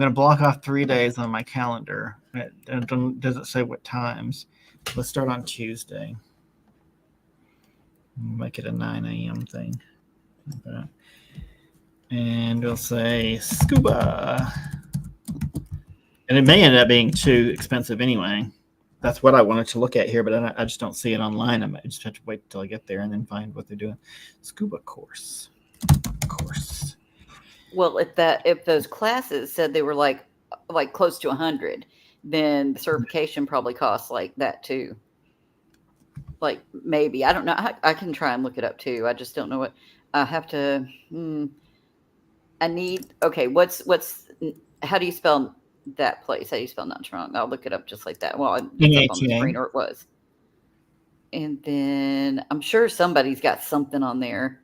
going to block off 3 days on my calendar. It doesn't say what times. Let's start on Tuesday. Make it a 9 a.m. thing. Like that. And we'll say scuba. And it may end up being too expensive anyway. That's what I wanted to look at here, but I just don't see it online. I just have to wait until I get there and then find what they're doing. Scuba course. Well, if those classes said they were like close to 100, then the certification probably costs like that too. Like maybe, I don't know. I can try and look it up too. I just don't know what I have to. I need. Okay, how do you spell that place? How do you spell Nha Trang? I'll look it up just like that. Well, it's up on the screen, or it was. And then I'm sure somebody's got something on there,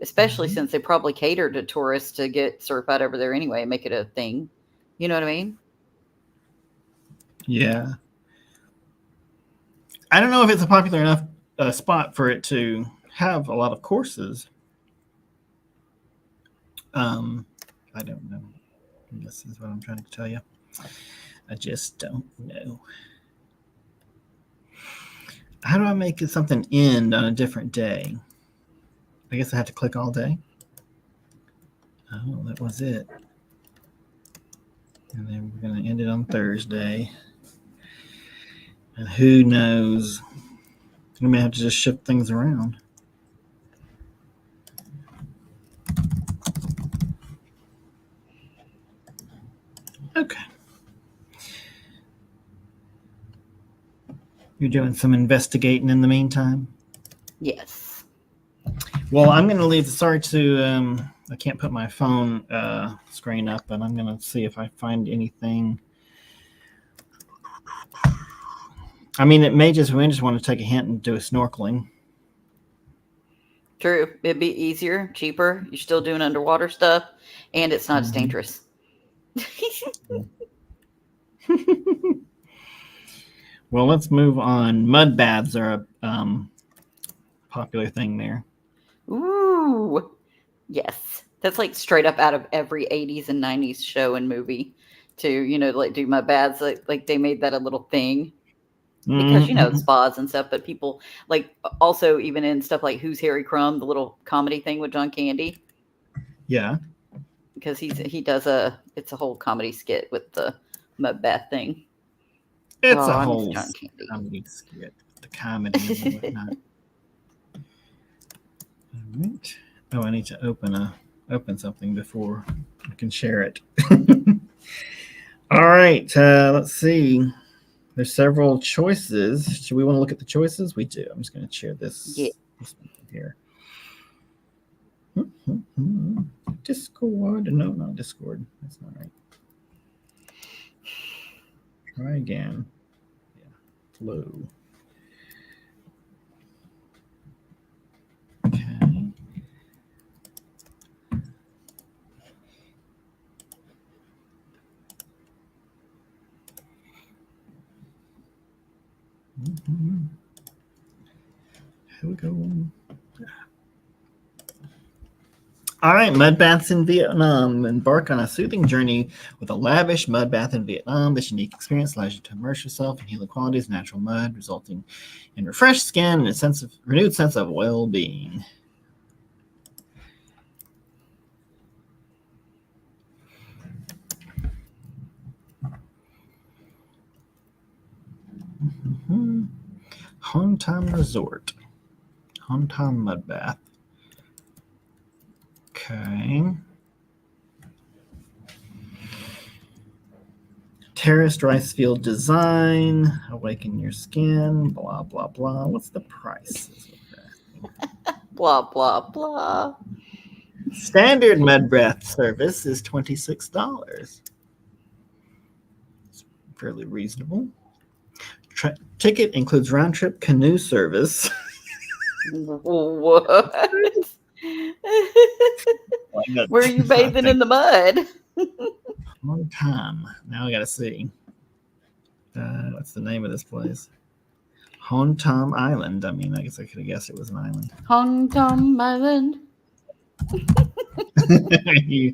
especially since they probably cater to tourists to get certified over there anyway and make it a thing. You know what I mean? Yeah. I don't know if it's a popular enough spot for it to have a lot of courses. I don't know. This is what I'm trying to tell you. I just don't know. How do I make it something end on a different day? I guess I have to click all day. Oh, that was it. And then we're going to end it on Thursday. And who knows? We may have to just shift things around. Okay. You're doing some investigating in the meantime? Yes. Well, I'm going to leave. Sorry to, I can't put my phone screen up, but I'm going to see if I find anything. I mean, we just want to take a hint and do a snorkeling. True. It'd be easier, cheaper. You're still doing underwater stuff, and it's not as dangerous. Well, let's move on. Mud baths are a popular thing there. Ooh. Yes. That's like straight up out of every 80s and 90s show and movie to, like do mud baths. Like they made that a little thing. Because spas and stuff, but people like also even in stuff like Who's Harry Crumb, the little comedy thing with John Candy. Yeah, because he does it's a whole comedy skit with the mud bath thing. It's a whole comedy skit, the comedy and whatnot. All right. Oh, I need to open something before I can share it. All right, let's see. There's several choices. Should we want to look at the choices? We do. I'm just going to share this, this here. Discord. No, not Discord. That's not right. Try again. Yeah. Flow. Okay. Here we go. All right, mud baths in Vietnam. Embark on a soothing journey with a lavish mud bath in Vietnam. This unique experience allows you to immerse yourself in healing qualities of natural mud, resulting in refreshed skin and a renewed sense of well-being. Hon Tam Resort. Hon Tam Mud Bath. Okay. Terraced rice field design. Awaken your skin. Blah, blah, blah. What's the price? Blah, blah, blah. Standard mud bath service is $26. It's fairly reasonable. Ticket includes round-trip canoe service. What? Where are you bathing in the mud? Long time. Now I gotta see. What's the name of this place? Hon Tom Island. I mean, I guess I could have guessed it was an island. Hon Tom Island. Are you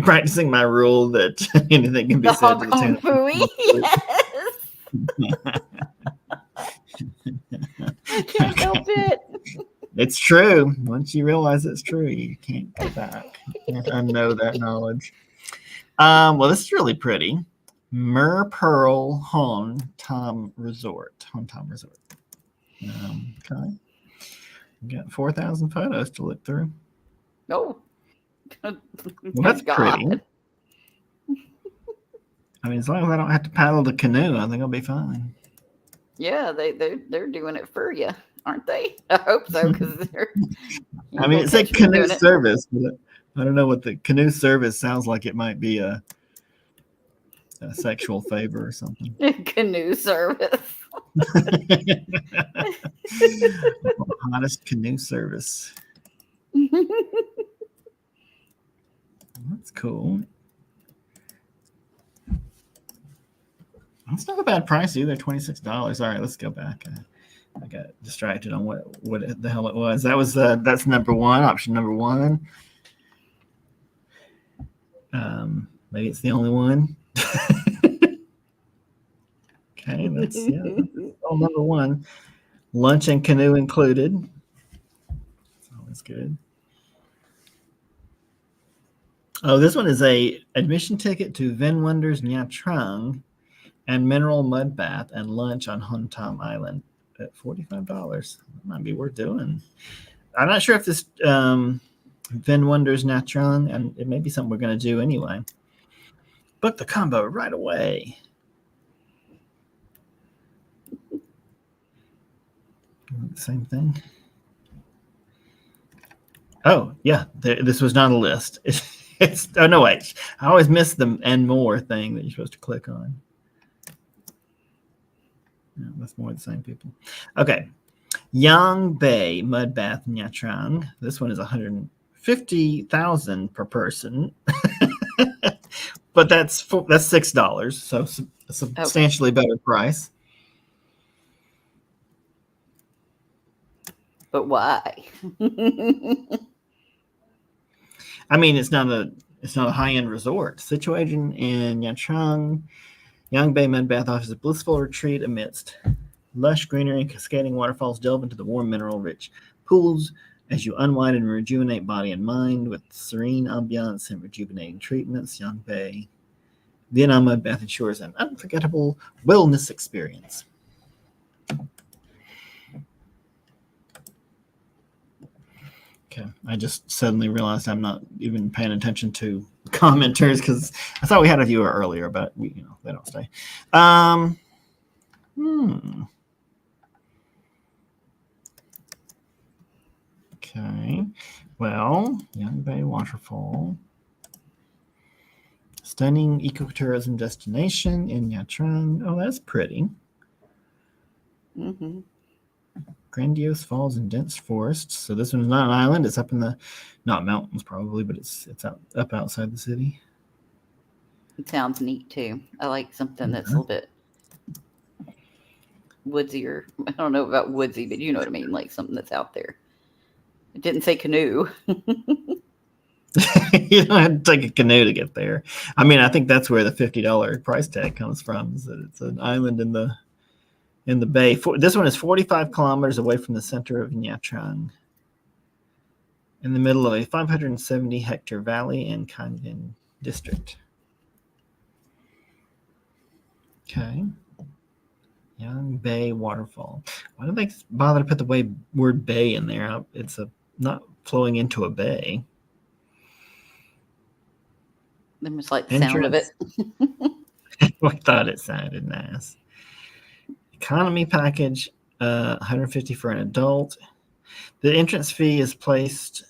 practicing my rule that anything can be said to the tune of yes. I can't help it. It's true. Once you realize it's true, you can't go back. You can't unknow that knowledge. Well, this is really pretty. Mer Pearl Hon Tom Resort. Hon Tom Resort. Okay. We got 4,000 photos to look through. Oh. Well, that's pretty. I mean, as long as I don't have to paddle the canoe, I think I'll be fine. Yeah, they're doing it for you, aren't they? I hope so, because they're. I mean, it's a canoe service, but I don't know what the canoe service sounds like. It might be a sexual favor or something. Canoe service. Hottest canoe service. That's cool. That's not a bad price either. $26. All right, let's go back. I got distracted on what the hell it was. That's number one. Option number one. Maybe it's the only one. Okay, that's number one. Lunch and canoe included. That's always good. Oh, this one is a admission ticket to Ven Wonders Nha Trang and mineral mud bath and lunch on Hon Tom Island at $45. That might be worth doing. I'm not sure if this Ven Wonders Nha Trang, and it may be something we're going to do anyway. Book the combo right away. Same thing. Oh, yeah. This was not a list. Oh, no, wait. I always miss the and more thing that you're supposed to click on. No, that's more the same people. Okay. Yang Bay Mud Bath Nha Trang. This one is $150,000 per person. But that's $6, so a substantially better price. But why? I mean, it's not a high-end resort. Situated in Nha Trang, Yang Bay Mud Bath offers a blissful retreat amidst lush greenery and cascading waterfalls. Delve into the warm, mineral-rich pools as you unwind and rejuvenate body and mind with serene ambiance and rejuvenating treatments. Yang Bay Vietnam Mud Bath ensures an unforgettable wellness experience. Okay, I just suddenly realized I'm not even paying attention to commenters because I thought we had a viewer earlier, but they don't stay. Okay, well, Yang Bay Waterfall. Stunning ecotourism destination in Nha Trang. Oh, that's pretty. Mm-hmm. Grandiose falls and dense forests. So this one's not an island. It's up in the, not mountains probably, but it's up outside the city. It sounds neat too. I like something that's a little bit woodsier. I don't know about woodsy, but you know what I mean. Like something that's out there. It didn't say canoe. You don't have to take a canoe to get there. I mean, I think that's where the $50 price tag comes from. Is that it's an island in the bay. This one is 45 kilometers away from the center of Nha Trang, in the middle of a 570-hectare valley in Can Yin district. Okay. Yang Bay Waterfall. Why don't they bother to put the word bay in there? It's not flowing into a bay. It was like the sound of it. I thought it sounded nice. Economy package, $150 for an adult. The entrance fee is placed.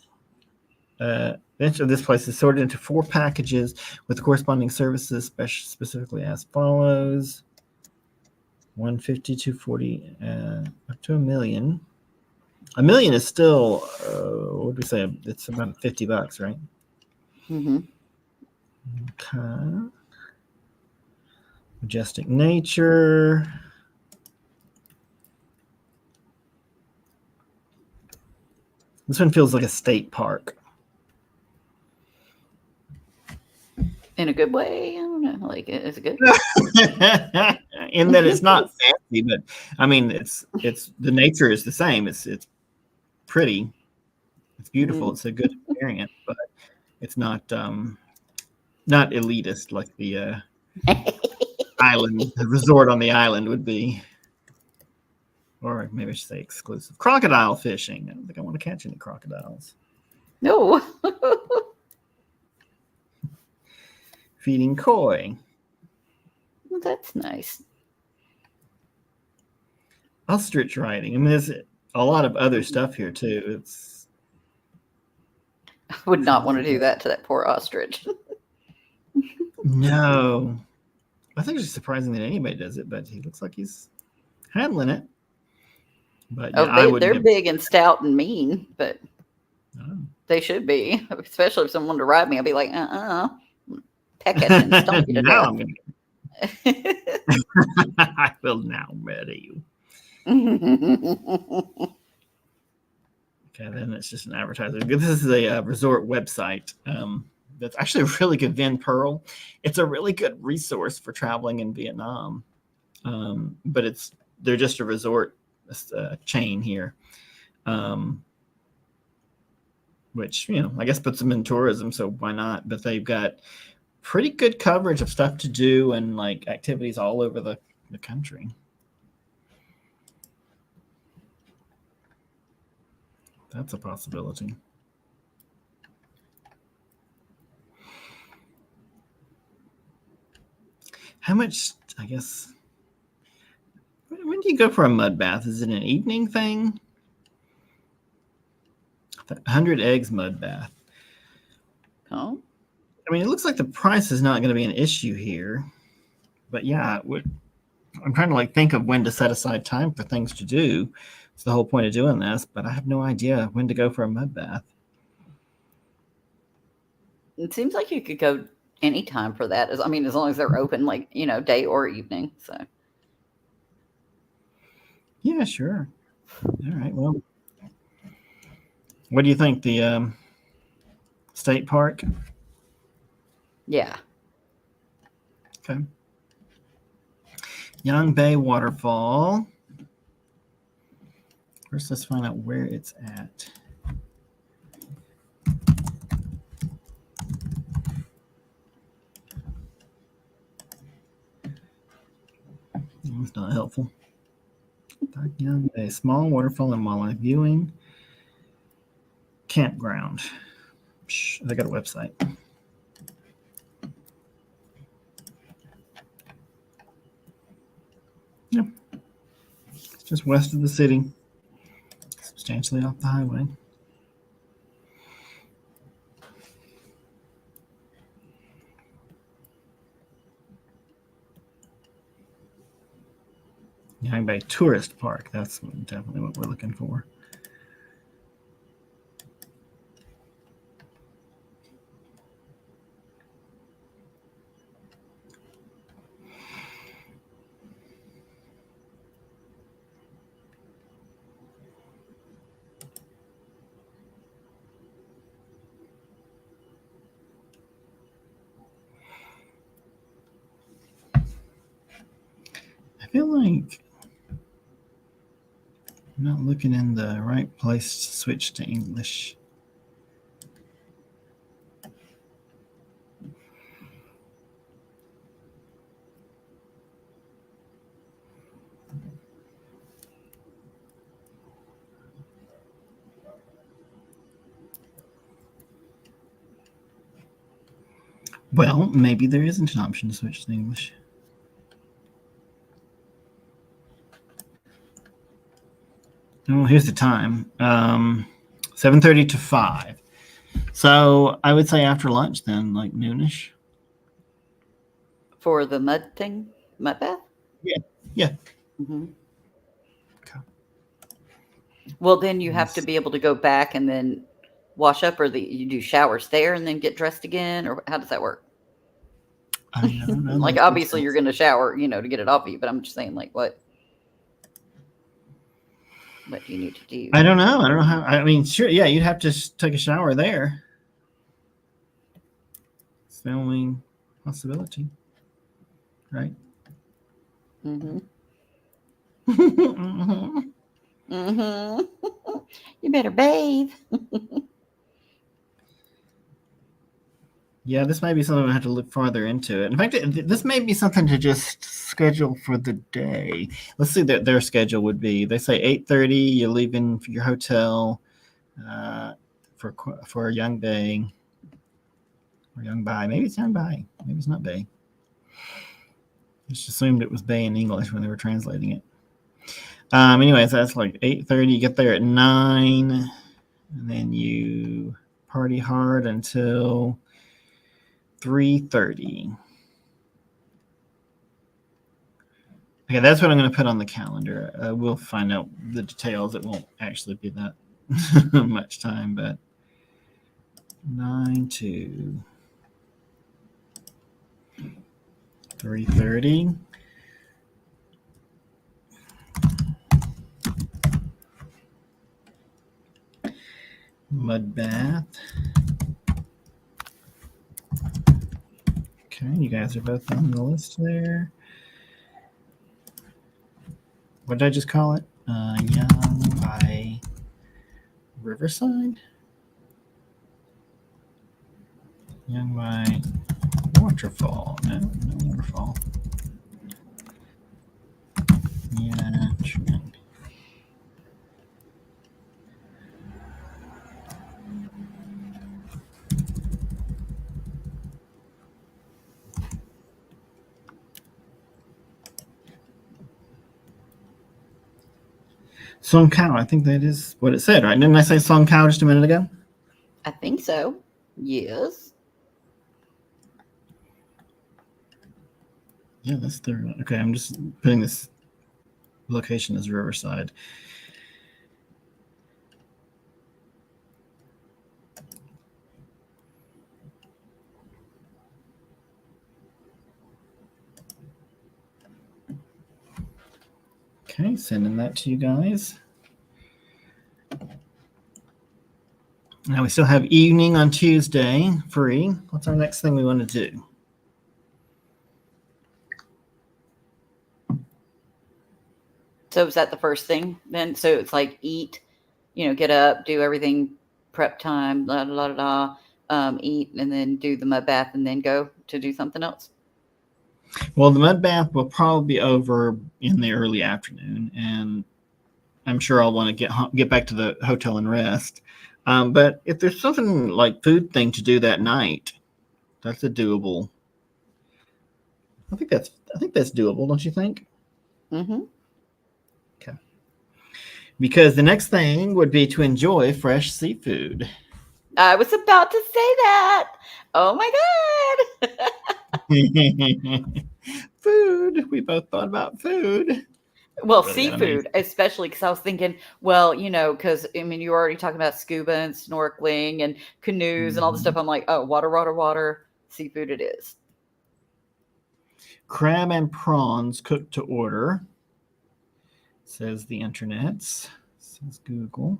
This place is sorted into 4 packages with corresponding services, specifically as follows: $150, $240, up to $1 million. $1 million is still, what do we say? It's about $50, right? Mm-hmm. Okay. Majestic nature. This one feels like a state park. In a good way? I don't know. Like, is it good? In that it's not fancy, but I mean, it's the nature is the same. It's pretty. It's beautiful. Mm-hmm. It's a good experience, but it's not elitist like the island, the resort on the island would be. Or maybe I should say exclusive. Crocodile fishing. I don't think I want to catch any crocodiles. No. Feeding koi. Well, that's nice. Ostrich riding. I mean, there's a lot of other stuff here too. I would not want to do that to that poor ostrich. No. I think it's surprising that anybody does it, but he looks like he's handling it. But yeah, they're big and stout and mean, but they should be. Especially if someone to ride me, I'd be like, peck at you and stomp you to death. I will now murder you. Okay, then it's just an advertisement. This is a resort website. that's actually a really good Vin Pearl. It's a really good resource for traveling in Vietnam, but they're just a resort chain here, which I guess puts them in tourism, so why not? But they've got pretty good coverage of stuff to do and like activities all over the country. That's a possibility. How much, I guess, when do you go for a mud bath? Is it an evening thing? 100 eggs mud bath. Oh. I mean, it looks like the price is not going to be an issue here. But yeah, I'm trying to like think of when to set aside time for things to do. It's the whole point of doing this, but I have no idea when to go for a mud bath. It seems like you could go anytime for that. As long as they're open, like, day or evening. So. Yeah, sure. All right. Well, what do you think? The state park? Yeah. Okay. Young Bay Waterfall. First, let's find out where it's at. That's not helpful. Young Bay, small waterfall and wildlife viewing. Campground. They got a website. Yep. It's just west of the city. Substantially off the highway. Young Bay Tourist Park. That's definitely what we're looking for. I feel like I'm not looking in the right place to switch to English. Well, maybe there isn't an option to switch to English. Oh, here's the time. 7:30 to 5. So I would say after lunch then, like noonish. For the mud bath? Yeah. Mm-hmm. Okay. Well, then you have to be able to go back and then wash up, or you do showers there and then get dressed again, or how does that work? I don't know. Like, obviously you're going to shower, to get it off you, but I'm just saying, like, what do you need to do? I don't know. I don't know how. I mean, sure. Yeah, you'd have to take a shower there. It's the only possibility, right? Mm-hmm. Mm-hmm. Mm-hmm. You better bathe. Yeah, this might be something I have to look farther into it. In fact, this may be something to just schedule for the day. Let's see what their schedule would be. They say 8:30. You're leaving your hotel for Young Bay or Young Bay. Maybe it's Young Bay. Maybe it's not Bay. Just assumed it was Bay in English when they were translating it. Anyways, that's like 8:30. You get there at 9, and then you party hard until 3:30. Okay, that's what I'm going to put on the calendar. We'll find out the details. It won't actually be that much time, but 9 to 3:30. Mud bath. Okay, you guys are both on the list there. What did I just call it? Young by Riverside? Young by Waterfall. No waterfall. Yeah, true. Song Cow, I think that is what it said, right? Didn't I say Song Cow just a minute ago? I think so. Yes. Yeah, that's the okay. I'm just putting this location as Riverside. Okay, sending that to you guys. Now we still have evening on Tuesday free. What's our next thing we want to do? So is that the first thing then? So it's like eat, get up, do everything, prep time, la da da da, eat, and then do the mud bath, and then go to do something else. Well, the mud bath will probably be over in the early afternoon, and I'm sure I'll want to get back to the hotel and rest. But if there's something like food thing to do that night, that's a doable. I think that's doable, don't you think? Mm-hmm. Okay. Because the next thing would be to enjoy fresh seafood. I was about to say that. Oh my god. Food. We both thought about food. Well, Really seafood, especially because I was thinking, well, because I mean, you were already talking about scuba and snorkeling and canoes and all this stuff. I'm like, oh, water, water, water, seafood it is. Crab and prawns cooked to order, says the internet. Says Google.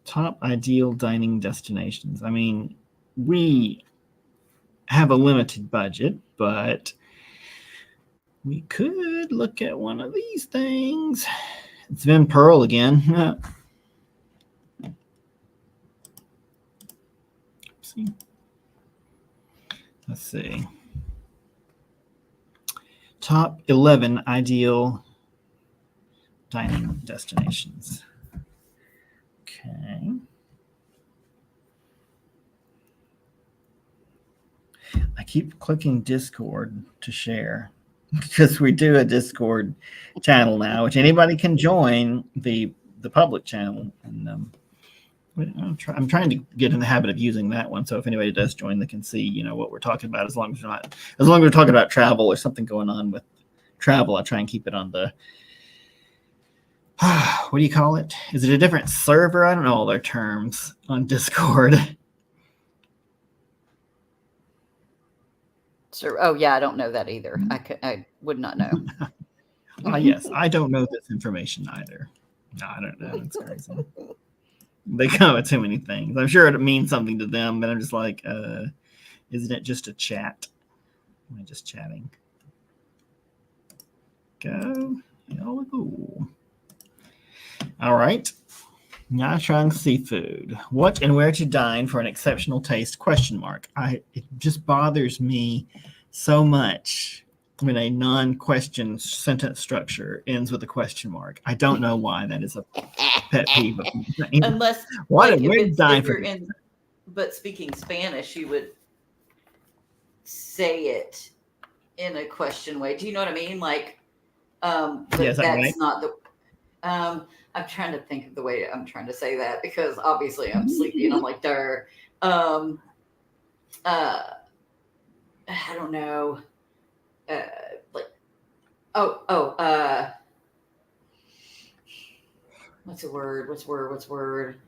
Top ideal dining destinations. I mean, we have a limited budget, but we could look at one of these things. It's Vin Pearl again. Let's see. Top 11 ideal dining destinations. Okay. I keep clicking Discord to share because we do a Discord channel now, which anybody can join the public channel. And I'm trying to get in the habit of using that one. So if anybody does join, they can see, what we're talking about. As long as we're talking about travel or something going on with travel, I try and keep it on the what do you call it? Is it a different server? I don't know all their terms on Discord. So, oh yeah, I don't know that either. I would not know. Yes, I don't know this information either. No, I don't know. It's crazy. They come with too many things. I'm sure it means something to them, but I'm just like, isn't it just a chat? Am I just chatting? Go. All right. Nha Trang seafood. What and where to dine for an exceptional taste? ? It just bothers me so much when a non-question sentence structure ends with a question mark. I don't know why that is a pet peeve of mine. Unless, what like, and where to dine if for? you're in, but speaking Spanish, you would say it in a question way. Do you know what I mean? Like, but Yes, that's right? not the. I'm trying to think of the way I'm trying to say that because obviously I'm sleepy and I'm like, "Durr." I don't know. Like, what's a word? What's word?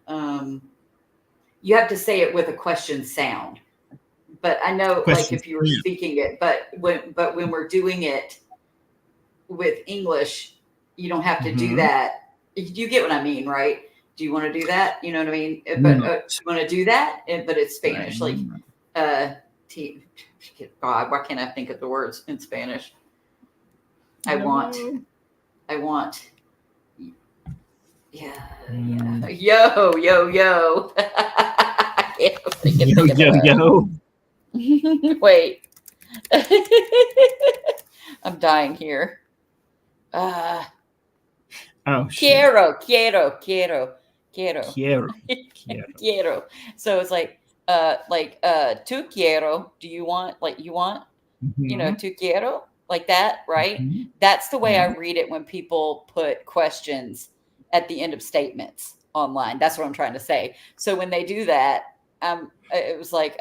You have to say it with a question sound. But I know, like, if you were speaking it, but when we're doing it with English, you don't have to do that. You get what I mean, right? Do you want to do that? You know what I mean? But No. you want to do that, but it's Spanish. Like, Right. uh, God, why can't I think of the words in Spanish? I want, yeah, Mm. yo, yo, yo. I can't freaking Yo, think of yo, yo. it. Wait. I'm dying here. Oh, shit. Quiero. Quiero. Quiero. Quiero. So it's like, tu quiero. Do you want, like, you want, Mm-hmm. tu quiero, like that, right? Mm-hmm. That's the way Yeah. I read it when people put questions at the end of statements online. That's what I'm trying to say. So when they do that, it was like,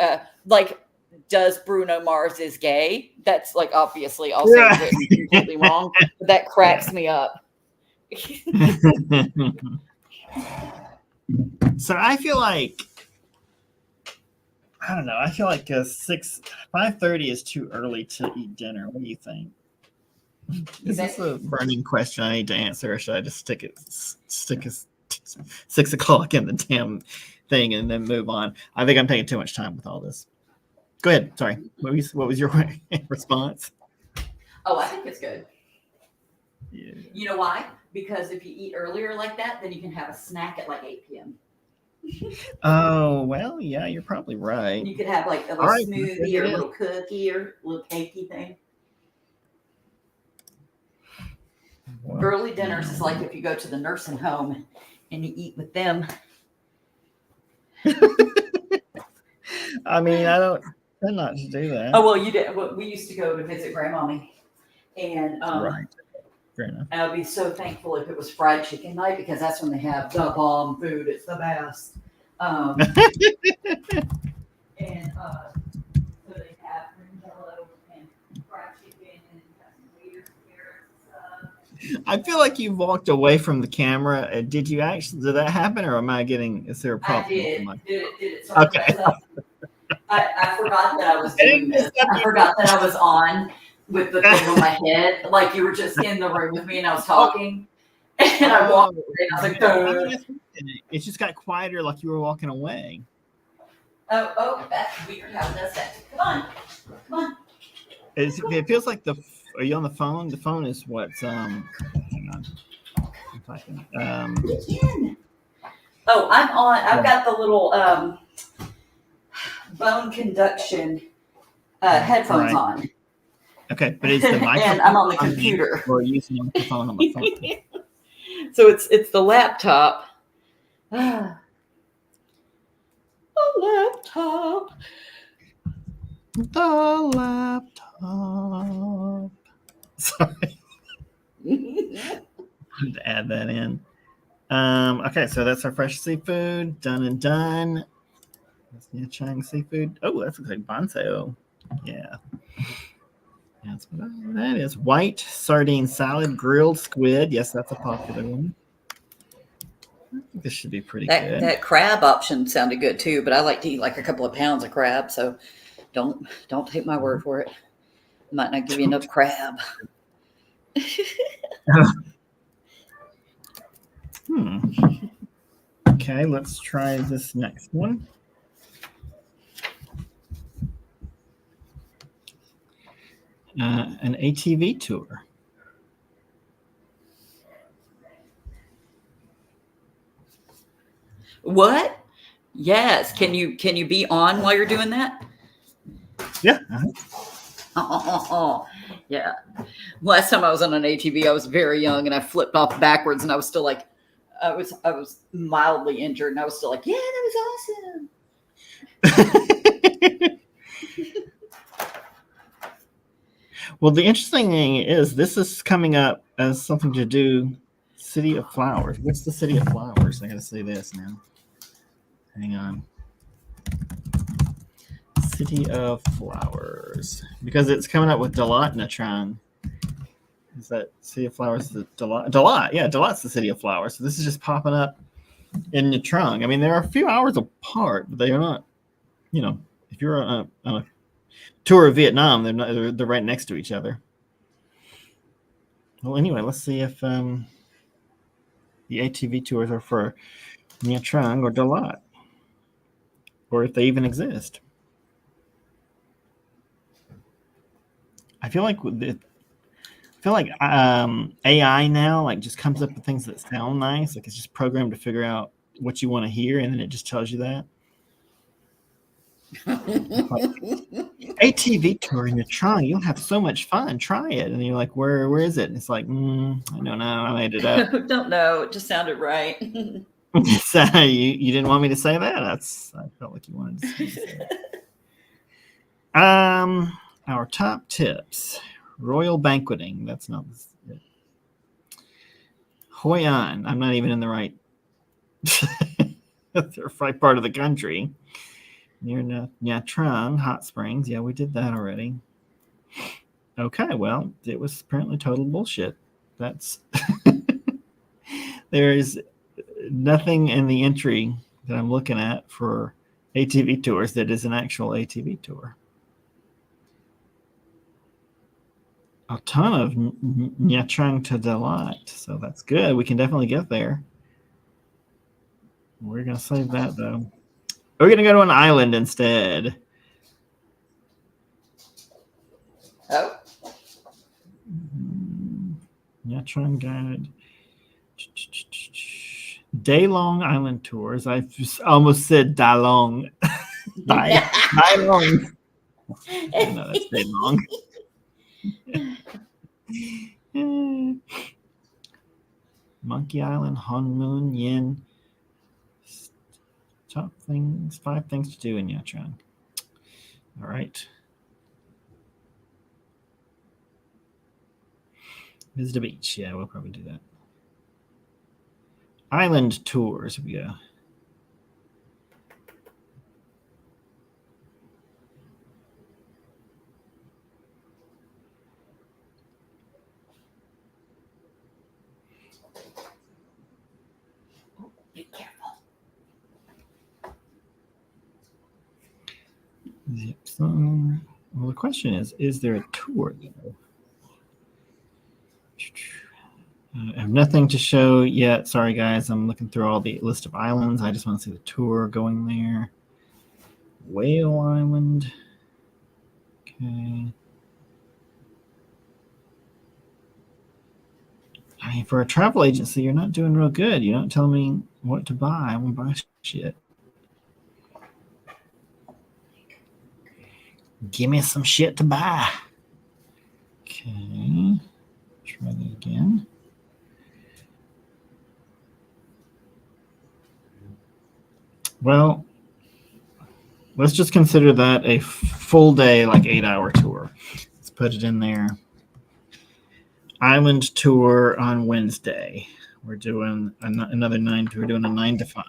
does Bruno Mars is gay? That's like obviously also Yeah. written completely wrong, but that cracks me up. So I feel like I don't know. I feel like 5:30 is too early to eat dinner. What do you think? Is this a burning question I need to answer, or should I just stick it 6 o'clock in the damn thing and then move on? I think I'm taking too much time with all this. Go ahead. Sorry. What was your response? Oh, I think it's good. Yeah. You know why? Because if you eat earlier like that, then you can have a snack at like 8 p.m. Oh, well, yeah, you're probably right. You could have like a little smoothie or a little cookie or a little cakey thing. Well, early dinners is like if you go to the nursing home and you eat with them. I mean, I don't tend not to do that. Oh, well, you did. Well, we used to go to visit Grandmommy. And right. Fair enough. I would be so thankful if it was fried chicken night because that's when they have the bomb food. It's the best. And so they have jello and fried chicken and some weird carrots. I feel like you walked away from the camera. Did that happen, or is there a problem? I did. Did it sort of mess up? I forgot that I was doing this. I forgot that I was on with the thing on my head. Like you were just in the room with me and I was talking. And I walked away and I was like, it just got quieter like you were walking away. Oh, that's weird how it does that. Come on. It feels like are you on the phone? The phone is what's hang on. I'm typing. Oh, I'm on. I've got the little bone conduction headphones on. Okay, but is the microphone and I'm on the computer. Or using the phone on the phone? So it's the laptop. The laptop. Sorry. I had to add that in. Okay, so that's our fresh seafood. Done and done. That's Nha Trang seafood. Oh, that looks like bonsai. Yeah. That's what that is. White sardine salad, grilled squid. Yes, that's a popular one. I think this should be pretty good. That crab option sounded good too, but I like to eat like a couple of pounds of crab, so don't take my word for it. Might not give you enough crab. Okay, let's try this next one. An ATV tour. What? Yes. Can you be on while you're doing that? Yeah. Yeah. Last time I was on an ATV, I was very young and I flipped off backwards and I was still like, I was mildly injured and I was still like, yeah, that was awesome. Well, the interesting thing is this is coming up as something to do. City of Flowers. What's the City of Flowers? I gotta say this now. Hang on. City of Flowers. Because it's coming up with Dalat Nha Trang. Is that City of Flowers the Dalat? Yeah, Dalat's the City of Flowers. So this is just popping up in Nha Trang. I mean, they're a few hours apart, but they are not, if you're on a tour of Vietnam, they're right next to each other. Well, anyway, let's see if The ATV tours are for Nha Trang or Dalat, or if they even exist. I feel like AI now like just comes up with things that sound nice. Like it's just programmed to figure out what you want to hear, and then it just tells you that. Like, ATV tour in Nha Trang, you'll have so much fun. Try it, and you're like, where is it? And it's like, I don't know. I made it up. Don't know. It just sounded right. So you didn't want me to say that. I felt like you wanted me to say it. Our top tips: royal banqueting. That's not it. Hoi An. I'm not even in the right part of the country. Near Nha Trang, hot springs. Yeah, we did that already. Okay, well, it was apparently total bullshit. That's there is nothing in the entry that I'm looking at for ATV tours that is an actual ATV tour. A ton of Nha Trang to Dalat, so that's good. We can definitely get there. We're gonna save that though. We're gonna go to an island instead. Oh. Nha Trang guide. Day-long island tours. I almost said day-long. Day-long. No, that's day-long. Monkey Island, Honmoon, Yin. Top things, 5 things to do in Nha Trang. All right. Visit a beach. Yeah, we'll probably do that. Island tours. Here we go. Be careful. Zip. Well, the question is there a tour though? I have nothing to show yet. Sorry, guys. I'm looking through all the list of islands. I just want to see the tour going there. Whale Island. Okay. I mean, for a travel agency, you're not doing real good. You don't tell me what to buy. I won't buy shit. Give me some shit to buy. Okay. Try that again. Well, let's just consider that a full day, like 8-hour tour. Let's put it in there. Island tour on Wednesday. We're doing another 9. We're doing a 9 to 5.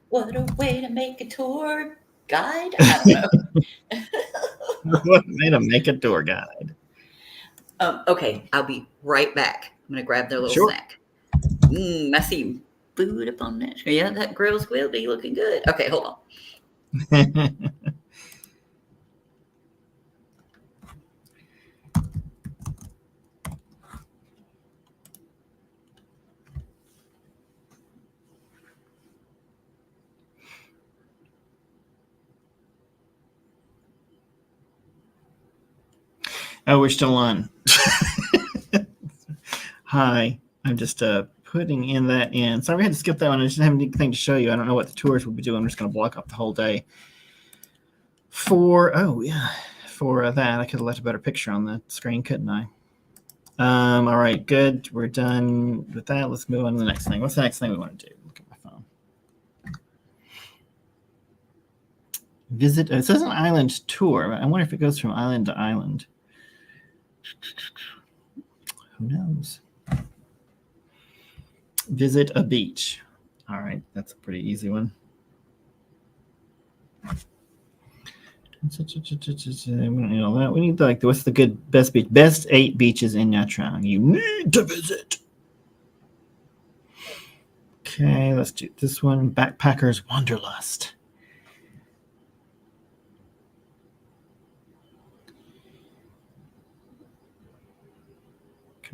What a way to make a tour guide. I don't know. What way to make a tour guide? Okay, I'll be right back. I'm gonna grab their little snack. I see food up on that. Yeah, that grill's will be looking good. Okay, hold on. Oh, we're still on. Hi, I'm just putting in that in. Sorry, we had to skip that one. I just didn't have anything to show you. I don't know what the tours will be doing. I'm just going to block up the whole day. For that, I could have left a better picture on the screen, couldn't I? All right, good. We're done with that. Let's move on to the next thing. What's the next thing we want to do? Look at my phone. Visit. It says an island tour, but I wonder if it goes from island to island. Who knows? Visit a beach. All right, that's a pretty easy one. We don't need all that. We need like what's the best beach? Best 8 beaches in Nha Trang you need to visit. Okay, let's do this one. Backpackers Wanderlust.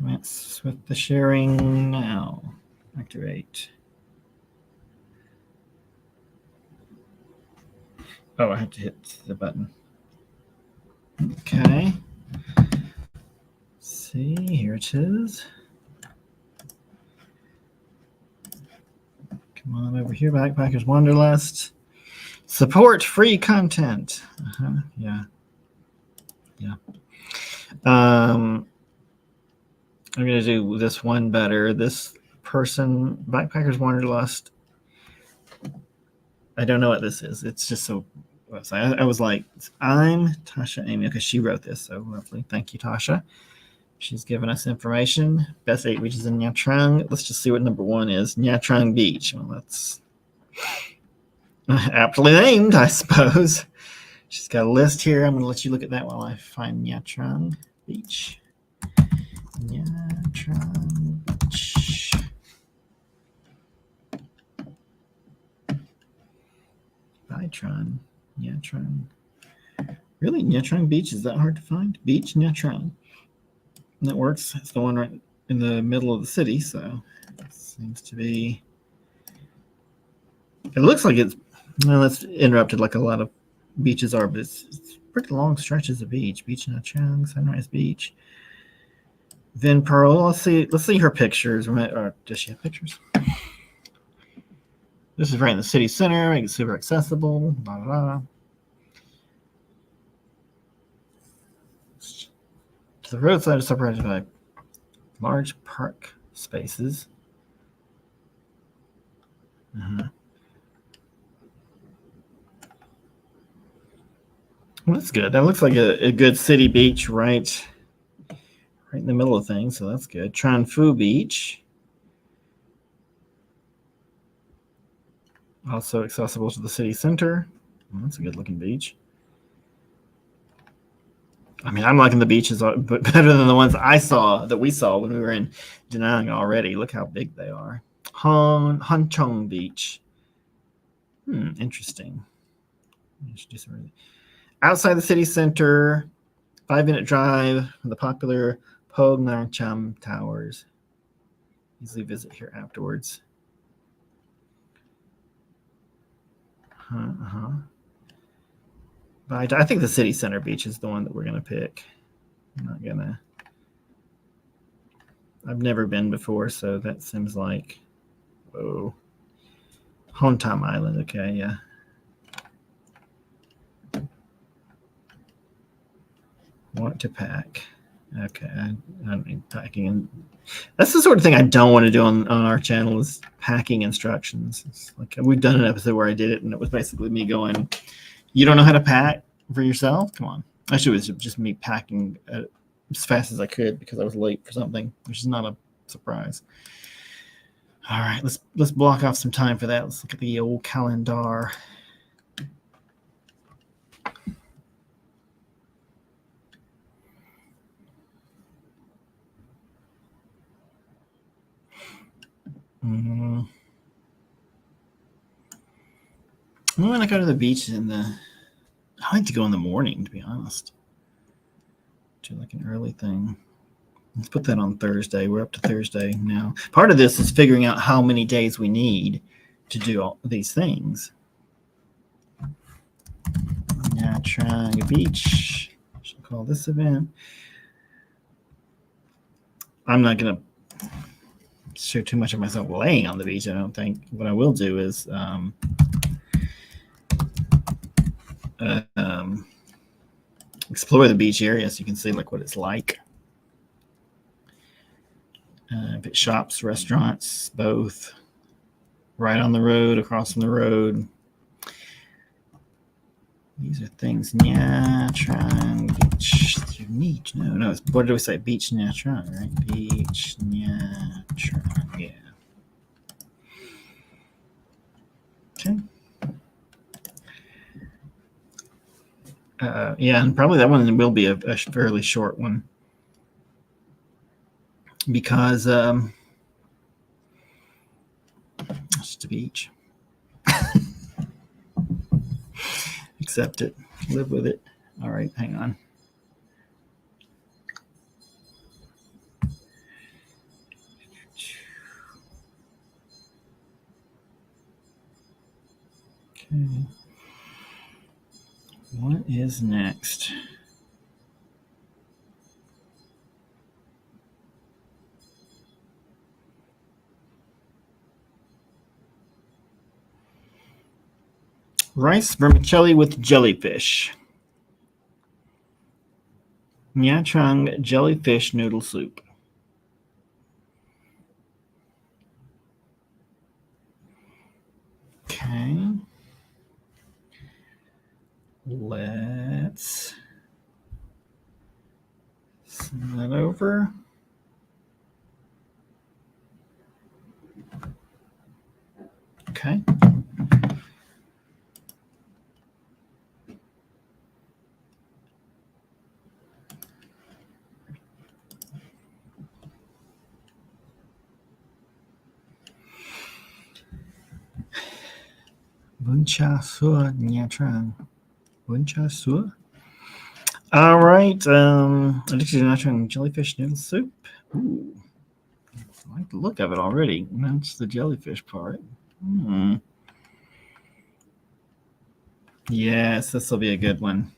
Commence with the sharing now. Activate. Oh, I have to hit the button. Okay. See, here it is. Come on over here, Backpackers Wanderlust. Support free content. Yeah. I'm gonna do this one better. This person, Backpackers Wanderlust. I don't know what this is. It's just so. I was like, I'm Tasha Amy. Okay, she wrote this, so lovely. Thank you, Tasha. She's given us information. Best 8 beaches in Nha Trang. Let's just see what number 1 is. Nha Trang Beach. Well, that's aptly named, I suppose. She's got a list here. I'm going to let you look at that while I find Nha Trang Beach. Nha Trang Beach. Nha Trang. Really? Nha Trang Beach? Is that hard to find? Beach, Nha Trang. That works. It's the one right in the middle of the city, so it seems to be. It looks like it's. Well, it's interrupted like a lot of beaches are, but it's pretty long stretches of beach. Beach Nha Trang, Sunrise Beach. Vin Pearl. Let's see her pictures. Or does she have pictures? This is right in the city center. Make it super accessible. Blah, blah, blah. The roadside is separated by large park spaces. Well, that's good. That looks like a good city beach right in the middle of things, so that's good. Tran Phu Beach. Also accessible to the city center. Well, that's a good looking beach. I mean, I'm liking the beaches better than the ones that we saw when we were in Da Nang already. Look how big they are. Han Chong Beach. Interesting. Outside the city center, 5-minute drive from the popular Pog Nang Cham Towers. Easily visit here afterwards. But I think the city center beach is the one that we're going to pick. I've never been before, so that seems like, whoa. Hontam Island, okay, yeah. Want to pack. Okay, I don't need packing. And that's the sort of thing I don't want to do on our channel is packing instructions. It's like we've done an episode where I did it, and it was basically me going, you don't know how to pack for yourself? Come on. Actually, it was just me packing as fast as I could because I was late for something, which is not a surprise. All right, let's block off some time for that. Let's look at the old calendar. I'm going to go to the beach I like to go in the morning, to be honest. Do like an early thing. Let's put that on Thursday. We're up to Thursday now. Part of this is figuring out how many days we need to do all these things. Nha Trang Beach. I should call this event. I'm not going to show too much of myself laying on the beach, I don't think. What I will do is explore the beach area so you can see like what it's like. If it shops, restaurants, both. Right on the road, across from the road. These are things Nha Trang Beach. You need to know. No, what did we say? Beach Nha Trang, right? Beach Nha Trang, yeah. Okay. Yeah, and probably that one will be a fairly short one because it's just a beach. Accept it. Live with it. All right, hang on. Okay. What is next? Rice vermicelli with jellyfish. Nha Trang jellyfish noodle soup. Okay. Let's send that over. Okay. Bún chả sữa Nha Trang. Bún chả sữa. All right. Addicted to Nha Trang jellyfish noodle soup. Ooh. I like the look of it already. That's the jellyfish part. Yes, this will be a good one.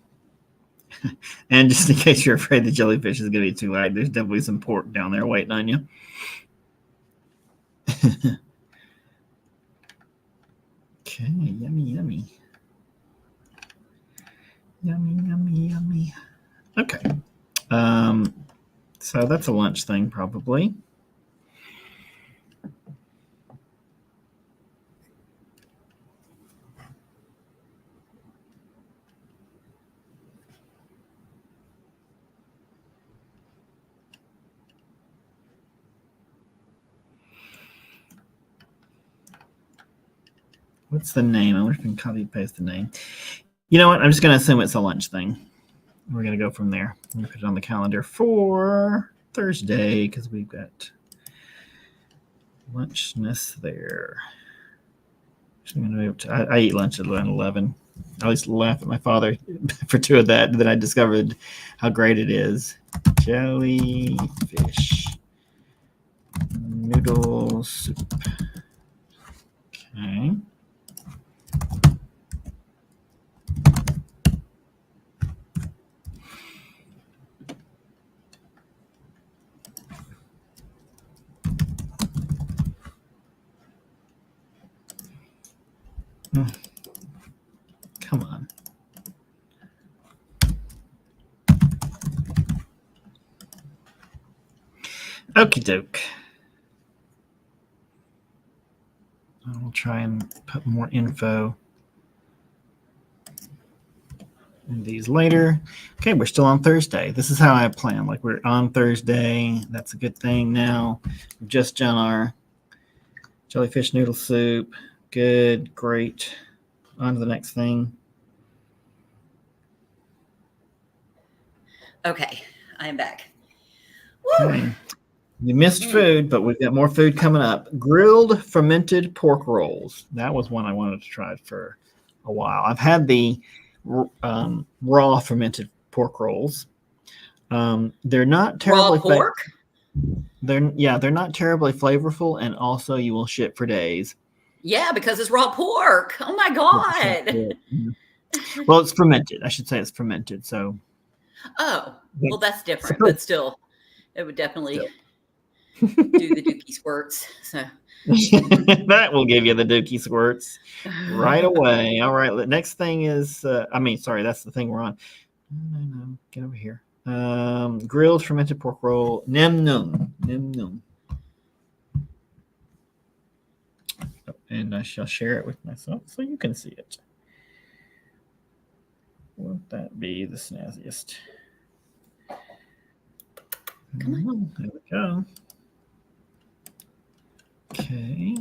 And just in case you're afraid the jellyfish is going to be too light, there's definitely some pork down there waiting on you. Okay, yummy, yummy. Yummy, yummy, yummy. Okay. So that's a lunch thing, probably. What's the name? I wonder if I can copy and paste the name. You know what? I'm just going to assume it's a lunch thing. We're going to go from there. I'm going to put it on the calendar for Thursday because we've got lunchness there. I eat lunch at around 11. I always laugh at my father for two of that. Then I discovered how great it is. Jellyfish noodle soup. Okay. Come on. Okie doke. I'll try and put more info in these later. Okay, we're still on Thursday. This is how I plan. Like, we're on Thursday. That's a good thing now. We've just done our jellyfish noodle soup. Good, great. On to the next thing. Okay, I am back. Okay. You missed food, but we've got more food coming up. Grilled fermented pork rolls. That was one I wanted to try for a while. I've had the raw fermented pork rolls. They're not terribly Raw pork? they're not terribly flavorful, and also you will shit for days. Yeah, because it's raw pork. Oh my god. Well, it's fermented. I should say it's fermented. So. Oh, well, that's different, but still, it would definitely do the dookie squirts. So that will give you the dookie squirts right away. All right. The next thing is, that's the thing we're on. No, get over here. Grilled fermented pork roll. Nem num. And I shall share it with myself so you can see it. Won't that be the snazziest? Come on. There we go. Okay.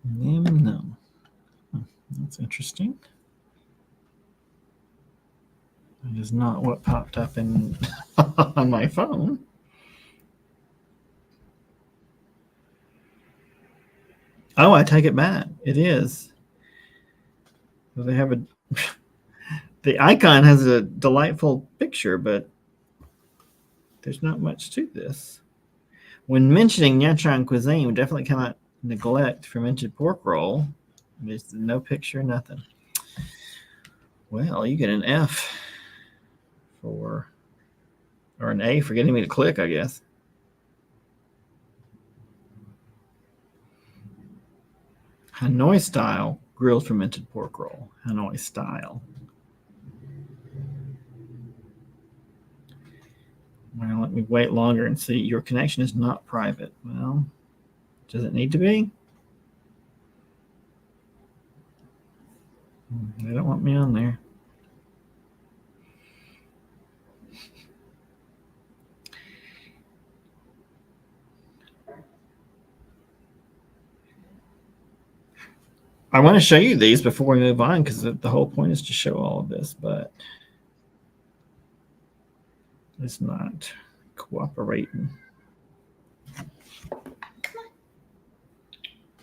Num. That's interesting. That is not what popped up in on my phone. Oh, I take it back. It is. So they have the icon has a delightful picture, but there's not much to this. When mentioning Nha Trang cuisine, we definitely cannot neglect fermented pork roll. There's no picture, nothing. Well, you get an F or an A for getting me to click, I guess. Hanoi style grilled fermented pork roll. Hanoi style. Well, let me wait longer and see. Your connection is not private. Well, does it need to be? They don't want me on there. I want to show you these before we move on because the whole point is to show all of this, but it's not cooperating.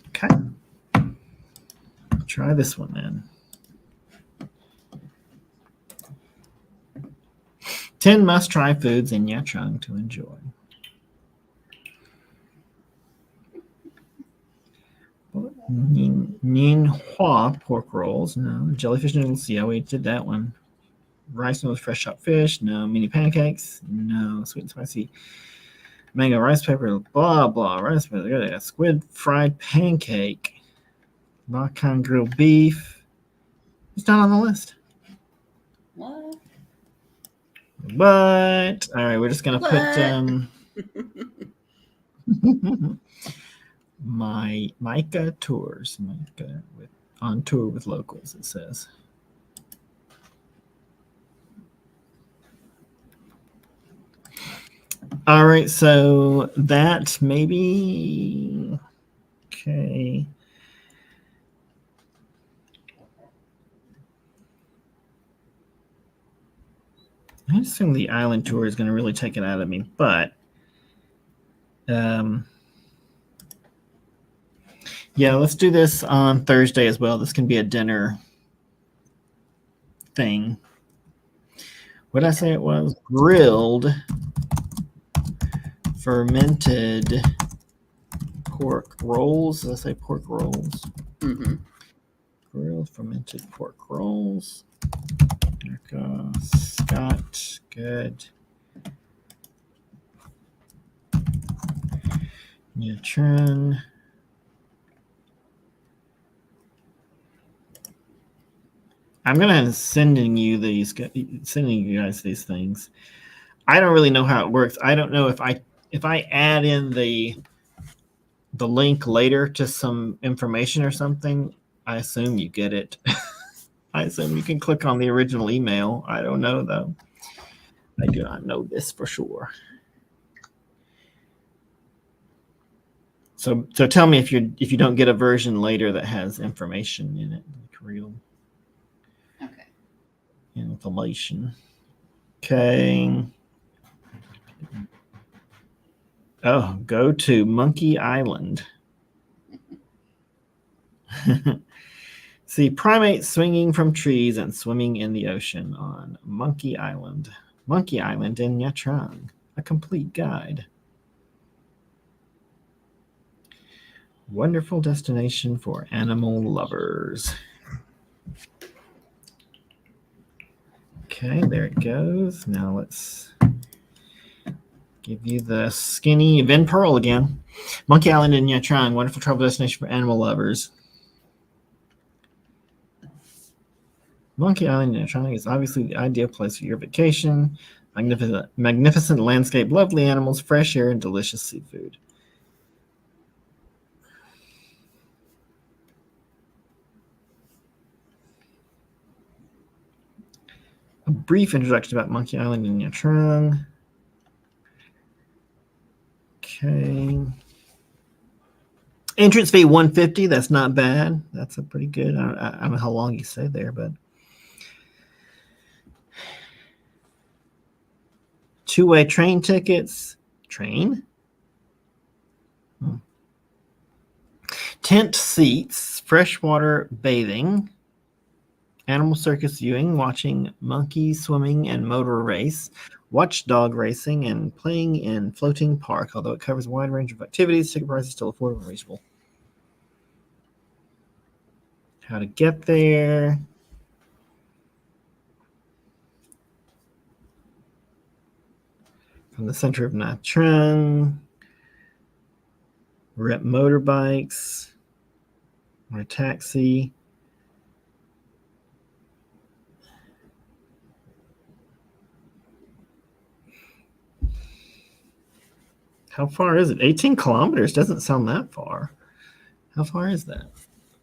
Okay. Try this one then. 10 must-try foods in Nha Trang to enjoy. Nien Hua pork rolls. No. Jellyfish noodles. Yeah, we did that one. Rice noodles, fresh chopped fish. No. Mini pancakes. No. Sweet and spicy. Mango rice pepper. Blah, blah. Rice pepper. Squid fried pancake. Makan grilled beef. It's not on the list. What? But, all right, we're just going to put Micah Tours. Micah on tour with locals, it says. All right, so that maybe, okay. I assume the island tour is going to really take it out of me, but yeah, let's do this on Thursday as well. This can be a dinner thing. What did I say it was? Grilled fermented pork rolls. Did I say pork rolls? Mm-hmm. Grilled fermented pork rolls. Scott, good. Nha Trang. I'm gonna sending you guys these things. I don't really know how it works. I don't know if I add in the link later to some information or something. I assume you get it. I assume you can click on the original email. I don't know though. I do not know this for sure. So tell me if you don't get a version later that has information in it, like real information. Okay. Oh, go to Monkey Island. See primates swinging from trees and swimming in the ocean on Monkey Island. Monkey Island in Nha Trang. A complete guide. Wonderful destination for animal lovers. Okay, there it goes. Now let's give you the skinny Vin Pearl again. Monkey Island in Nha Trang, wonderful travel destination for animal lovers. Monkey Island in Nha Trang is obviously the ideal place for your vacation. Magnificent landscape, lovely animals, fresh air, and delicious seafood. A brief introduction about Monkey Island in Nha Trang. Okay. Entrance fee $150. That's not bad. That's a pretty good. I don't know how long you stay there, but two-way train tickets. Train? Tent seats, freshwater bathing, animal circus viewing, watching monkey swimming and motor race, watchdog racing, and playing in floating park. Although it covers a wide range of activities, ticket prices still affordable and reasonable. how to get there. From the center of Nha Trang. Rent motorbikes or a taxi. How far is it? 18 kilometers doesn't sound that far. How far is that?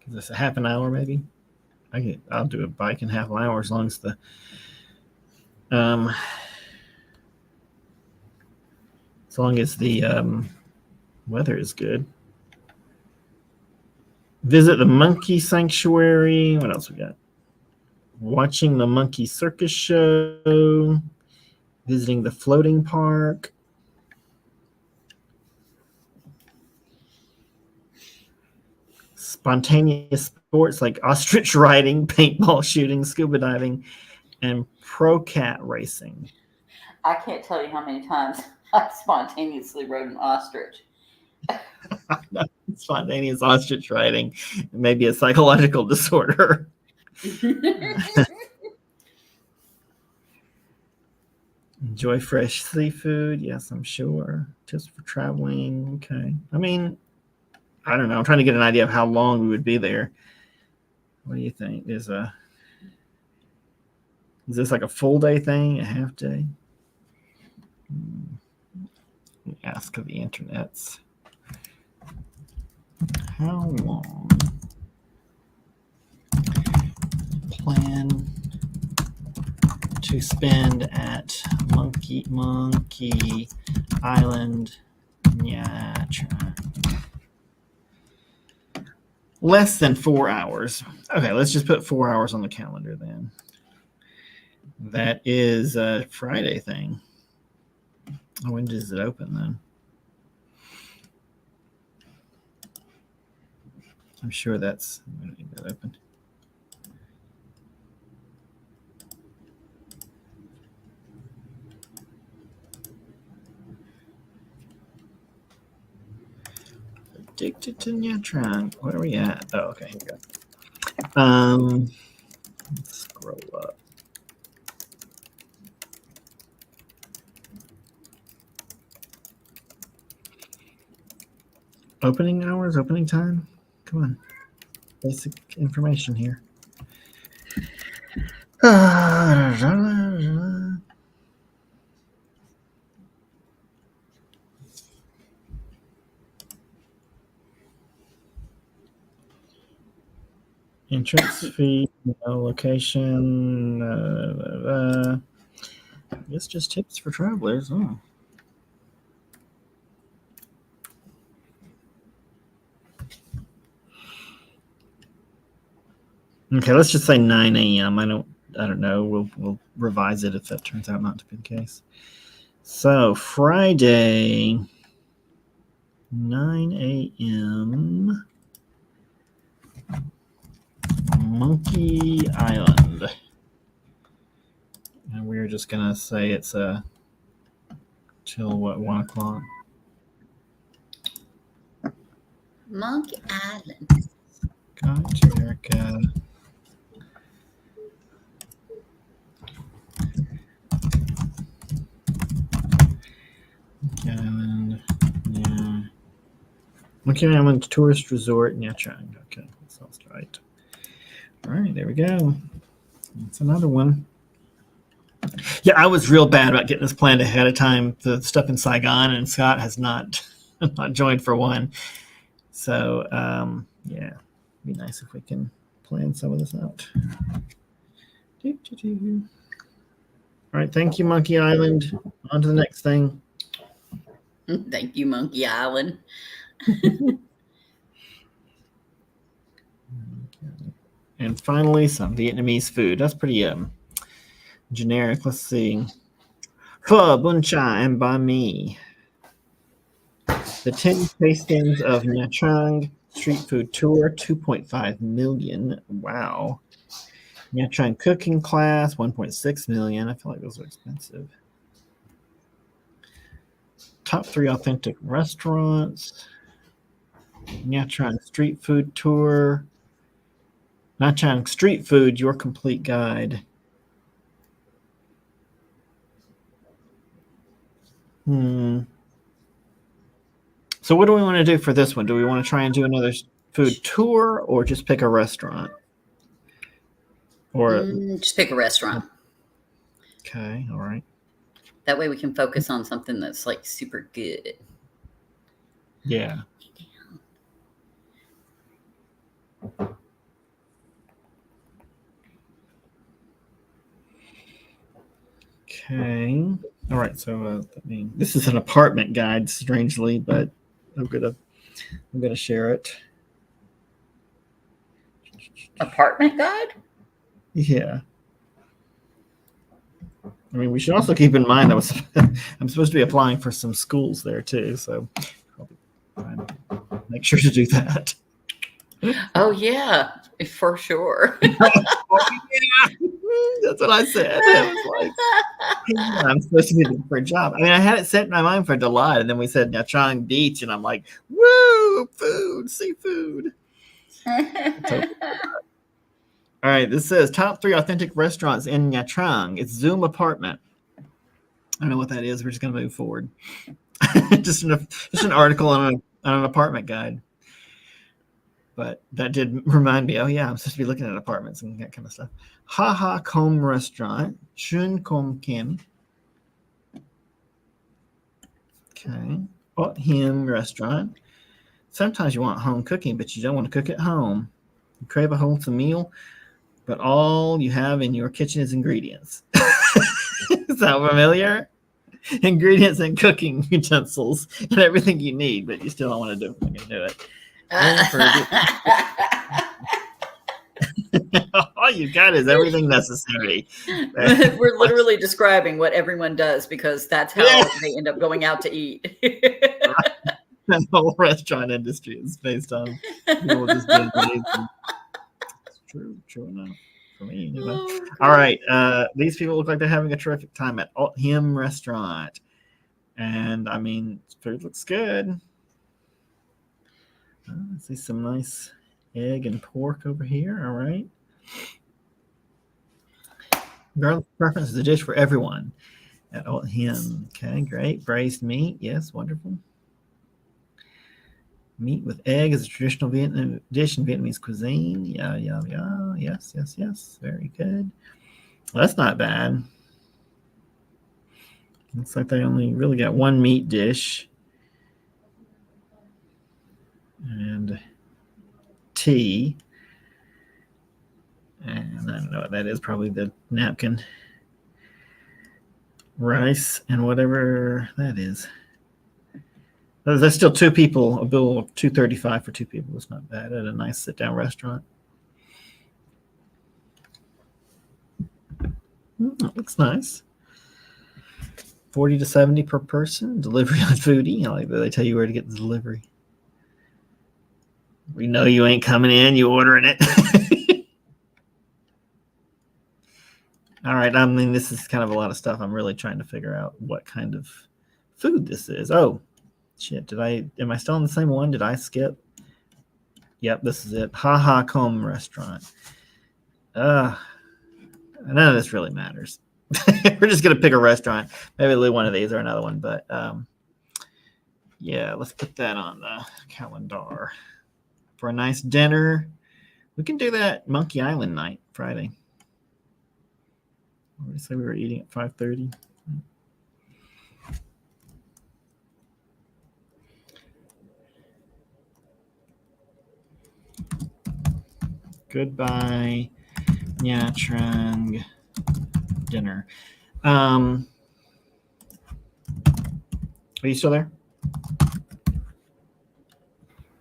Is this a half an hour maybe? I'll do a bike in half an hour as long as the weather is good. Visit the monkey sanctuary. What else we got? Watching the monkey circus show. Visiting the floating park. Spontaneous sports like ostrich riding, paintball shooting, scuba diving, and pro cat racing. I can't tell you how many times I spontaneously rode an ostrich. Spontaneous ostrich riding, maybe a psychological disorder. Enjoy fresh seafood. Yes, I'm sure. Tips for traveling. Okay. I mean, I don't know. I'm trying to get an idea of how long we would be there. What do you think? Is this like a full day thing? A half day? Ask the internets. How long plan to spend at Monkey Island, Nha Trang? Less than 4 hours. Okay, let's just put 4 hours on the calendar then. That is a Friday thing. When does it open then? I'm sure that's open. Addicted to Nha Trang. Where are we at? Oh, okay, here we go. Let's scroll up. Opening hours, opening time. Come on, basic information here. Entrance fee, no location. I guess just tips for travelers. Oh. Okay, let's just say 9 a.m. I don't know. We'll revise it if that turns out not to be the case. So Friday, 9 a.m. Monkey Island. And we're just gonna say it's till what, 1 o'clock? Monkey Island. Gotcha, Erica. Monkey Island, yeah. Monkey Island Tourist Resort, Nha Trang. Okay, that sounds right. All right, there we go. That's another one. Yeah, I was real bad about getting this planned ahead of time. The stuff in Saigon, and Scott has not joined for one. So yeah, it'd be nice if we can plan some of this out. All right, thank you, Monkey Island. On to the next thing. Thank you, Monkey Island. And finally, some Vietnamese food. That's pretty generic. Let's see. Pho, bun cha, and banh mi. The 10 tastings of Nha Trang street food tour, 2.5 million. Wow. Nha Trang cooking class, 1.6 million. I feel like those are expensive. Top 3 authentic restaurants. Nha Trang street food tour. Nha Trang street food, your complete guide. So what do we want to do for this one? Do we want to try and do another food tour or just pick a restaurant? Or just pick a restaurant. Okay, all right. That way we can focus on something that's like super good. Yeah. Okay. All right. So this is an apartment guide, strangely, but I'm gonna share it. Apartment guide? Yeah. I mean, we should also keep in mind that I'm supposed to be applying for some schools there too, so I'll make sure to do that. Oh yeah, for sure. Yeah, that's what I said. I was like, yeah, I'm supposed to be looking for a job. I mean, I had it set in my mind for July, and then we said Nha Trang Beach, and I'm like, woo, food, seafood. All right, this says top 3 authentic restaurants in Nha Trang. It's Zoom Apartment. I don't know what that is. We're just going to move forward. just an article on an apartment guide. But that did remind me, oh yeah, I'm supposed to be looking at apartments and that kind of stuff. Ha Ha Kom Restaurant, Shun Kom Kim. Okay. Ot Him Restaurant. Sometimes you want home cooking, but you don't want to cook at home. You crave a wholesome meal, but all you have in your kitchen is ingredients. Sound familiar? Ingredients and cooking utensils and everything you need, but you still don't want to do it. All you got is everything necessary. We're literally describing what everyone does because that's how they end up going out to eat. The whole restaurant industry is based on people just doing things. It's true enough for me. Anyway. All right, these people look like they're having a terrific time at Ot Him Restaurant, and I mean, food looks good. I see some nice egg and pork over here. All right. Garlic preference is a dish for everyone at Ot Him. Okay, great. Braised meat. Yes, wonderful. Meat with egg is a traditional Vietnam dish in Vietnamese cuisine. Yeah. Yes. Very good. Well, that's not bad. Looks like they only really got one meat dish. And tea. And I don't know what that is. Probably the napkin. Rice and whatever that is. There's still 2 people. A bill of $2.35 for 2 people. It's not bad at a nice sit-down restaurant. That looks nice. 40 to 70 per person. Delivery on Foodie. I like that they tell you where to get the delivery. We know you ain't coming in. You ordering it. All right. I mean, this is kind of a lot of stuff. I'm really trying to figure out what kind of food this is. Oh, shit. Am I still on the same one? Did I skip? Yep, this is it. Ha Ha Kom Restaurant. None of this really matters. We're just going to pick a restaurant. Maybe one of these or another one. But yeah, let's put that on the calendar for a nice dinner. We can do that Monkey Island night, Friday. We said we were eating at 5:30. Goodbye, Nha Trang dinner. Are you still there?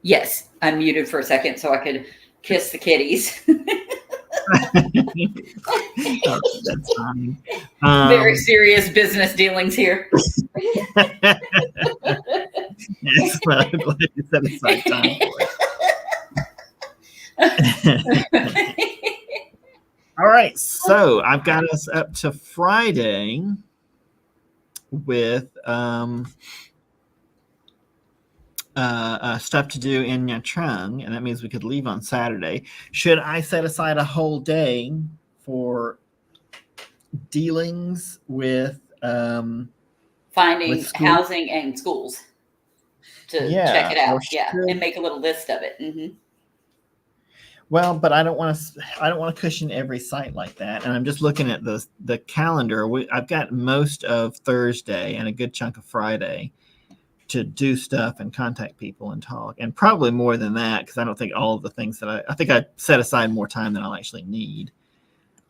Yes, I'm muted for a second so I could kiss the kitties. Oh, that's fine. Very serious business dealings here. Yes, well, I'm glad you set aside time for it. All right, so I've got us up to Friday with stuff to do in Nha Trang, and that means we could leave on Saturday. Should I set aside a whole day for dealings with Finding school? housing and schools to check Yeah, it or out. Yeah, and should make a little list of it. well, but I don't want to. I don't want to cushion every site like that. And I'm just looking at the calendar. I've got most of Thursday and a good chunk of Friday to do stuff and contact people and talk, and probably more than that because I don't think all of the things that I think I set aside more time than I'll actually need.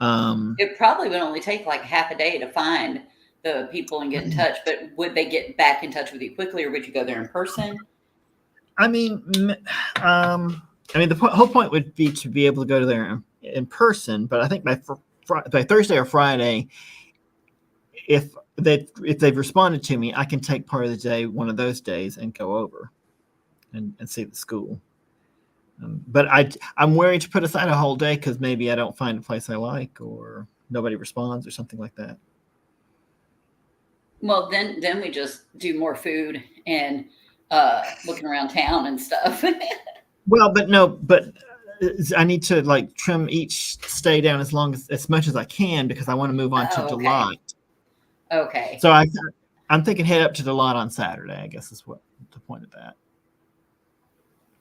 It probably would only take like half a day to find the people and get in touch, but would they get back in touch with you quickly, or would you go there in person? I mean, the whole point would be to be able to go to there in person. But I think by Thursday or Friday, if they've responded to me, I can take part of the day one of those days and go over and see the school. But I'm worried to put aside a whole day because maybe I don't find a place I like or nobody responds or something like that. Well, then we just do more food and looking around town and stuff. Well, but I need to like trim each stay down as much as I can because I want to move on to Oh, okay. Delight. Okay. So I'm thinking head up to Delight on Saturday, I guess is what the point of that.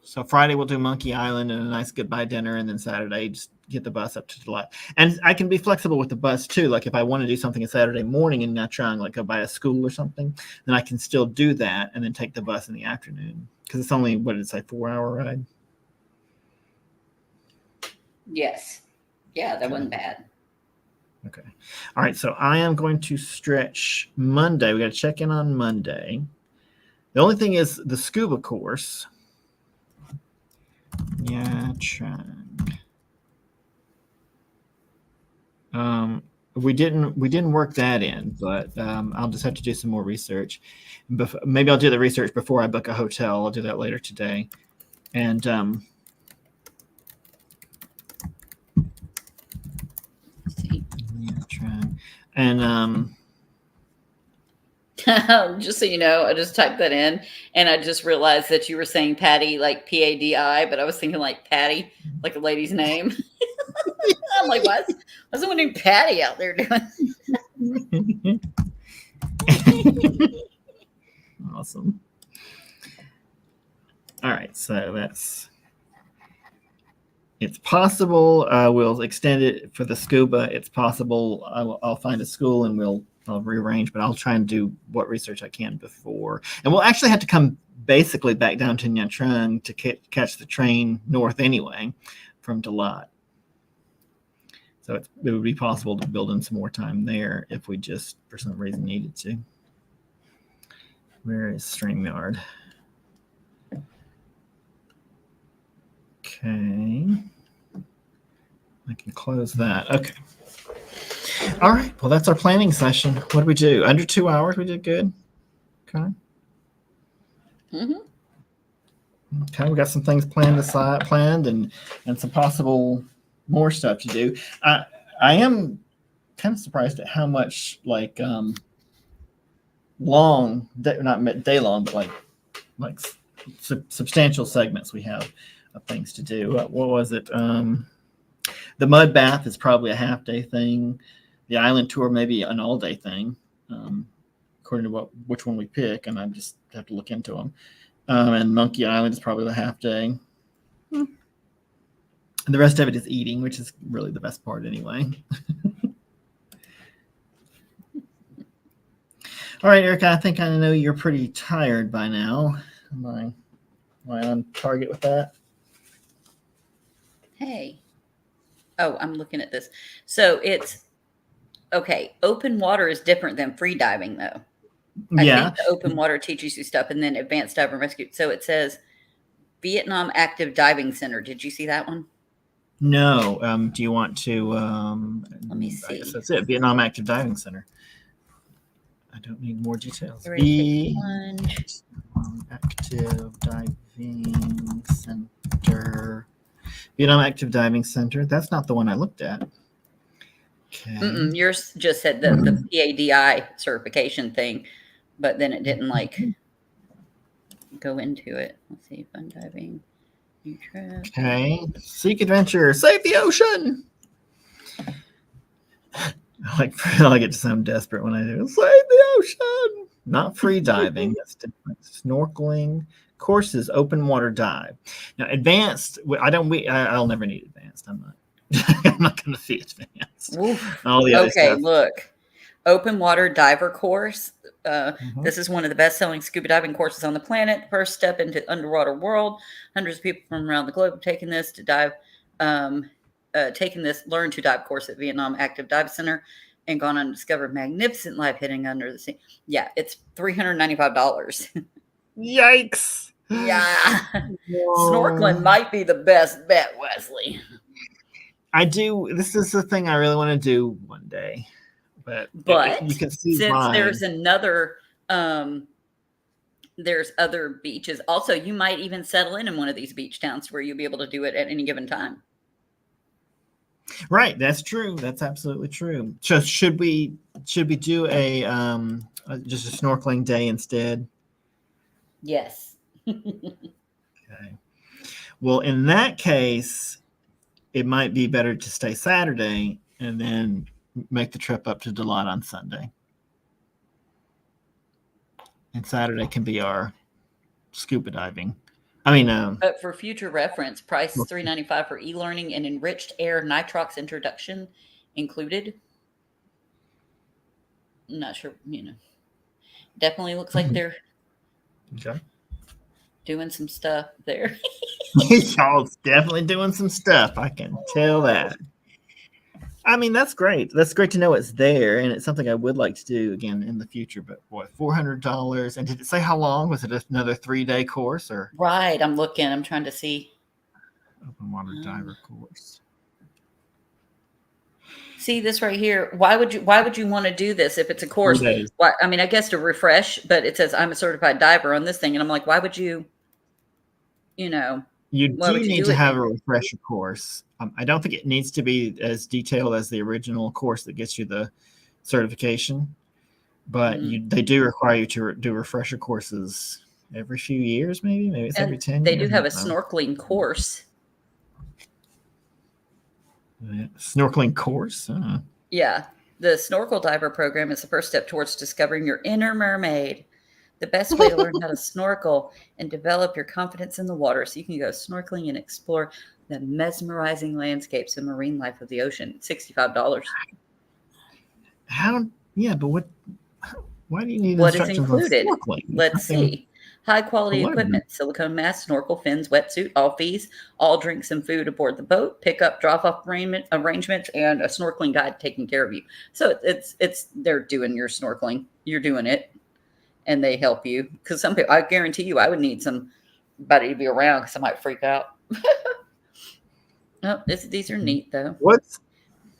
So Friday we'll do Monkey Island and a nice goodbye dinner, and then Saturday just get the bus up to Delight. And I can be flexible with the bus too. Like if I want to do something a Saturday morning in Nha Trang, like go by a school or something, then I can still do that and then take the bus in the afternoon because it's only what did it say 4-hour ride. Yes. Yeah, that wasn't bad. Okay. All right. So I am going to stretch Monday. We got to check in on Monday. The only thing is the scuba course. Yeah, Trang. We didn't work that in, but I'll just have to do some more research. Maybe I'll do the research before I book a hotel. I'll do that later today. And and just so you know, I just typed that in and I just realized that you were saying Patty like Padi, but I was thinking like Patty, like a lady's name. I'm like, what's someone named Patty out there doing? Awesome. All right, so it's possible we'll extend it for the scuba. It's possible I'll find a school and I'll rearrange, but I'll try and do what research I can before. And we'll actually have to come basically back down to Nha Trang to catch the train north anyway from Delight. So it would be possible to build in some more time there if we just, for some reason, needed to. Where is StreamYard? Okay. I can close that. Okay. All right. Well, that's our planning session. What did we do? Under 2 hours, we did good. Okay. Okay, we got some things planned and some possible more stuff to do. I am kind of surprised at how much like long, not day long, but like substantial segments we have of things to do. What was it? The mud bath is probably a half-day thing. The island tour maybe an all-day thing, according to which one we pick, and I just have to look into them. And Monkey Island is probably the half-day. And the rest of it is eating, which is really the best part anyway. All right, Erica, I think I know you're pretty tired by now. Am I on target with that? Hey. Oh, I'm looking at this. So it's okay. Open water is different than free diving, though. I think the open water teaches you stuff, and then advanced dive and rescue. So it says Vietnam Active Diving Center. Did you see that one? No. Do you want to? Let me see. I guess that's it. Vietnam Active Diving Center. I don't need more details. Vietnam Active Diving Center. Vietnam Active Diving Center. That's not the one I looked at. Okay. Yours just said the PADI certification thing, but then it didn't go into it. Let's see, fun diving, new trip. Okay. Seek adventure. Save the ocean. I like it to sound desperate when I do. Save the ocean. Not free diving. That's different. Snorkeling. Courses, open water dive. Now, advanced. I'll never need advanced. I'm not going to see advanced. All the other Okay, stuff. look. Open water diver course. This is one of the best-selling scuba diving courses on the planet. First step into underwater world. Hundreds of people from around the globe have taken this to dive. Learn to dive course at Vietnam Active Dive Center, and gone on to discover magnificent life hidden under the sea. Yeah, it's $395. Yikes! Yeah, snorkeling might be the best bet, Wesley. I do. This is the thing I really want to do one day. But you can see since why. There's another there's other beaches. Also, you might even settle in one of these beach towns where you'll be able to do it at any given time. Right, that's true. That's absolutely true. So should we do a just a snorkeling day instead? Yes. Okay. Well, in that case, it might be better to stay Saturday and then make the trip up to Deloitte on Sunday. And Saturday can be our scuba diving. But for future reference, price is $395 for e-learning and enriched air nitrox introduction included. I'm not sure, Definitely looks like they're doing some stuff there. Y'all's definitely doing some stuff. I can tell that. That's great. That's great to know it's there, and it's something I would like to do again in the future. But boy, $400. And did it say how long? Was it another 3-day course or? Right. I'm looking. I'm trying to see. Open water diver course. See this right here. Why would you want to do this if it's a course? Why, I guess to refresh, but it says I'm a certified diver on this thing, and I'm like, why would you? You do need to have a refresher course. I don't think it needs to be as detailed as the original course that gets you the certification, but they do require you to do refresher courses every few years, maybe it's every 10 years. They do have a snorkeling course. Snorkeling course? Yeah. The snorkel diver program is the first step towards discovering your inner mermaid. The best way to learn how to snorkel and develop your confidence in the water, so you can go snorkeling and explore the mesmerizing landscapes and marine life of the ocean. $65. But why do you need what is instructions included? on snorkeling? Let's see. High quality equipment, silicone mask, snorkel, fins, wetsuit, all fees, all drinks and food aboard the boat, pick up, drop off arrangements, and a snorkeling guide taking care of you. So they're doing your snorkeling. You're doing it. And they help you, because some people, I guarantee you, I would need somebody to be around because I might freak out. These are neat though. What's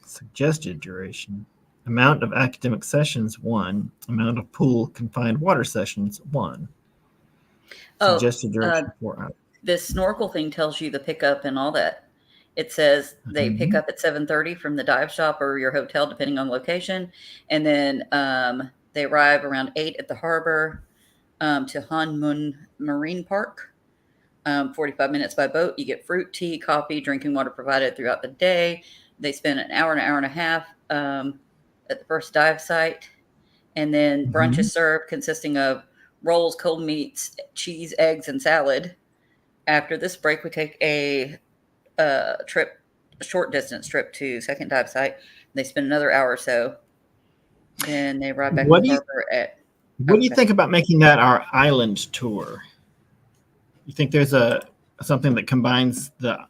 suggested duration? Amount of academic sessions 1. Amount of pool confined water sessions 1. Suggested duration 4 hours. This snorkel thing tells you the pickup and all that. It says they pick up at 7:30 from the dive shop or your hotel, depending on location, and then they arrive around 8 at the harbor to Han Mun Marine Park. 45 minutes by boat. You get fruit, tea, coffee, drinking water provided throughout the day. They spend an hour and a half at the first dive site. And then brunch is served, consisting of rolls, cold meats, cheese, eggs, and salad. After this break, we take a short distance trip to second dive site. They spend another hour or so. Then they ride back to the harbor at. What do you think about making that our island tour? You think there's something that combines a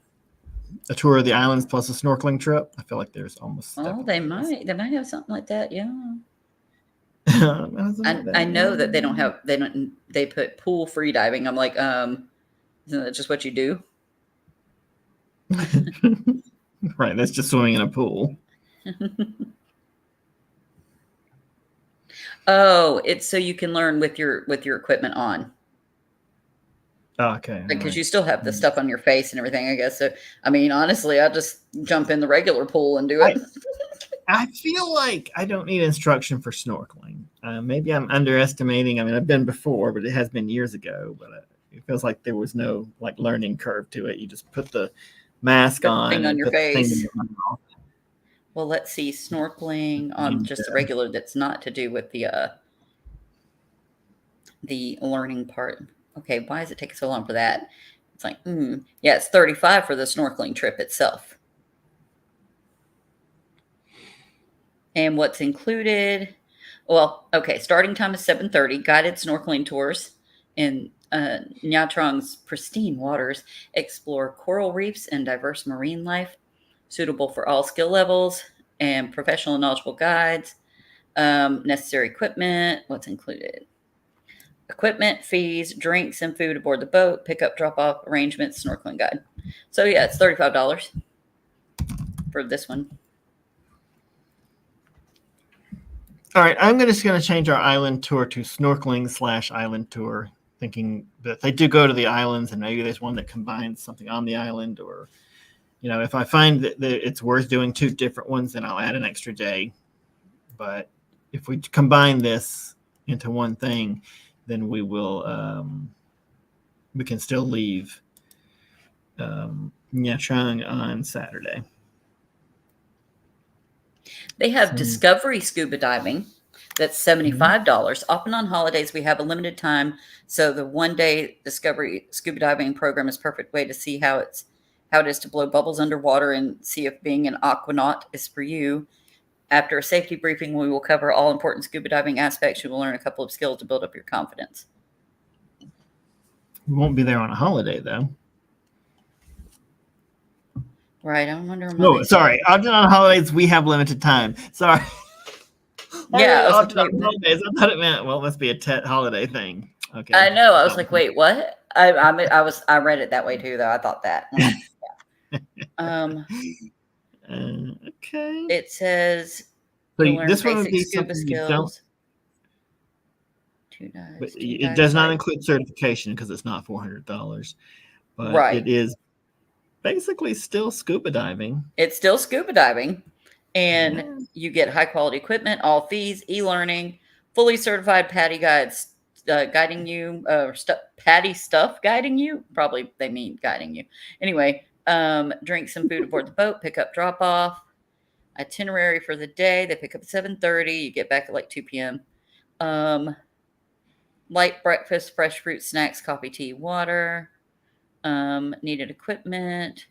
tour of the islands plus a snorkeling trip? I feel like there's almost. Oh, they might have something like that. Yeah. I know that they put pool free diving. I'm like, isn't that just what you do? Right. That's just swimming in a pool. Oh, it's so you can learn with your equipment on. Oh, okay. Because you still have the stuff on your face and everything, I guess. So, honestly, I'll just jump in the regular pool and do it. I feel like I don't need instruction for snorkeling. Maybe I'm underestimating. I've been before, but it has been years ago. But it feels like there was no like learning curve to it. You just put the mask Put the on thing on and your put the thing in face. your mouth. Well, let's see. Snorkeling on And, just the regular that's not to do with the learning part. Okay, why does it take so long for that? It's like, yeah, it's 35 for the snorkeling trip itself. And what's included? Well, okay, starting time is 7:30. Guided snorkeling tours in Nha Trang's pristine waters explore coral reefs and diverse marine life, suitable for all skill levels and professional and knowledgeable guides. Necessary equipment. What's included? Equipment, fees, drinks, and food aboard the boat, pickup, drop off, arrangements, snorkeling guide. So, yeah, it's $35 for this one. All right, I'm just going to change our island tour to snorkeling/island tour, thinking that they do go to the islands and maybe there's one that combines something on the island, or, if I find that it's worth doing two different ones, then I'll add an extra day. But if we combine this into one thing, then we can still leave Nha Trang on Saturday. They have Discovery Scuba Diving. That's $75. Often on holidays, we have a limited time. So the one-day Discovery Scuba Diving program is a perfect way to see how it is to blow bubbles underwater and see if being an aquanaut is for you. After a safety briefing, we will cover all important scuba diving aspects. You will learn a couple of skills to build up your confidence. We won't be there on a holiday, though. Right, I wonder. No, sorry. Often on holidays, we have limited time. Sorry. Yeah, often on holidays. I thought it meant, well, it must be a holiday thing. Okay. I know. I was like, wait, what? I read it that way too, though. I thought that. Okay. It says this one would be something you don't. It does not include certification because it's not $400, but right. It is basically still scuba diving. It's still scuba diving, and you get high quality equipment, all fees, e-learning, fully certified PADI guides guiding you, PADI stuff guiding you. Probably they mean guiding you. Anyway, drinks and food aboard the boat, pick up, drop off, itinerary for the day. They pick up at 7:30. You get back at like 2 p.m. Light breakfast, fresh fruit, snacks, coffee, tea, water. Needed equipment.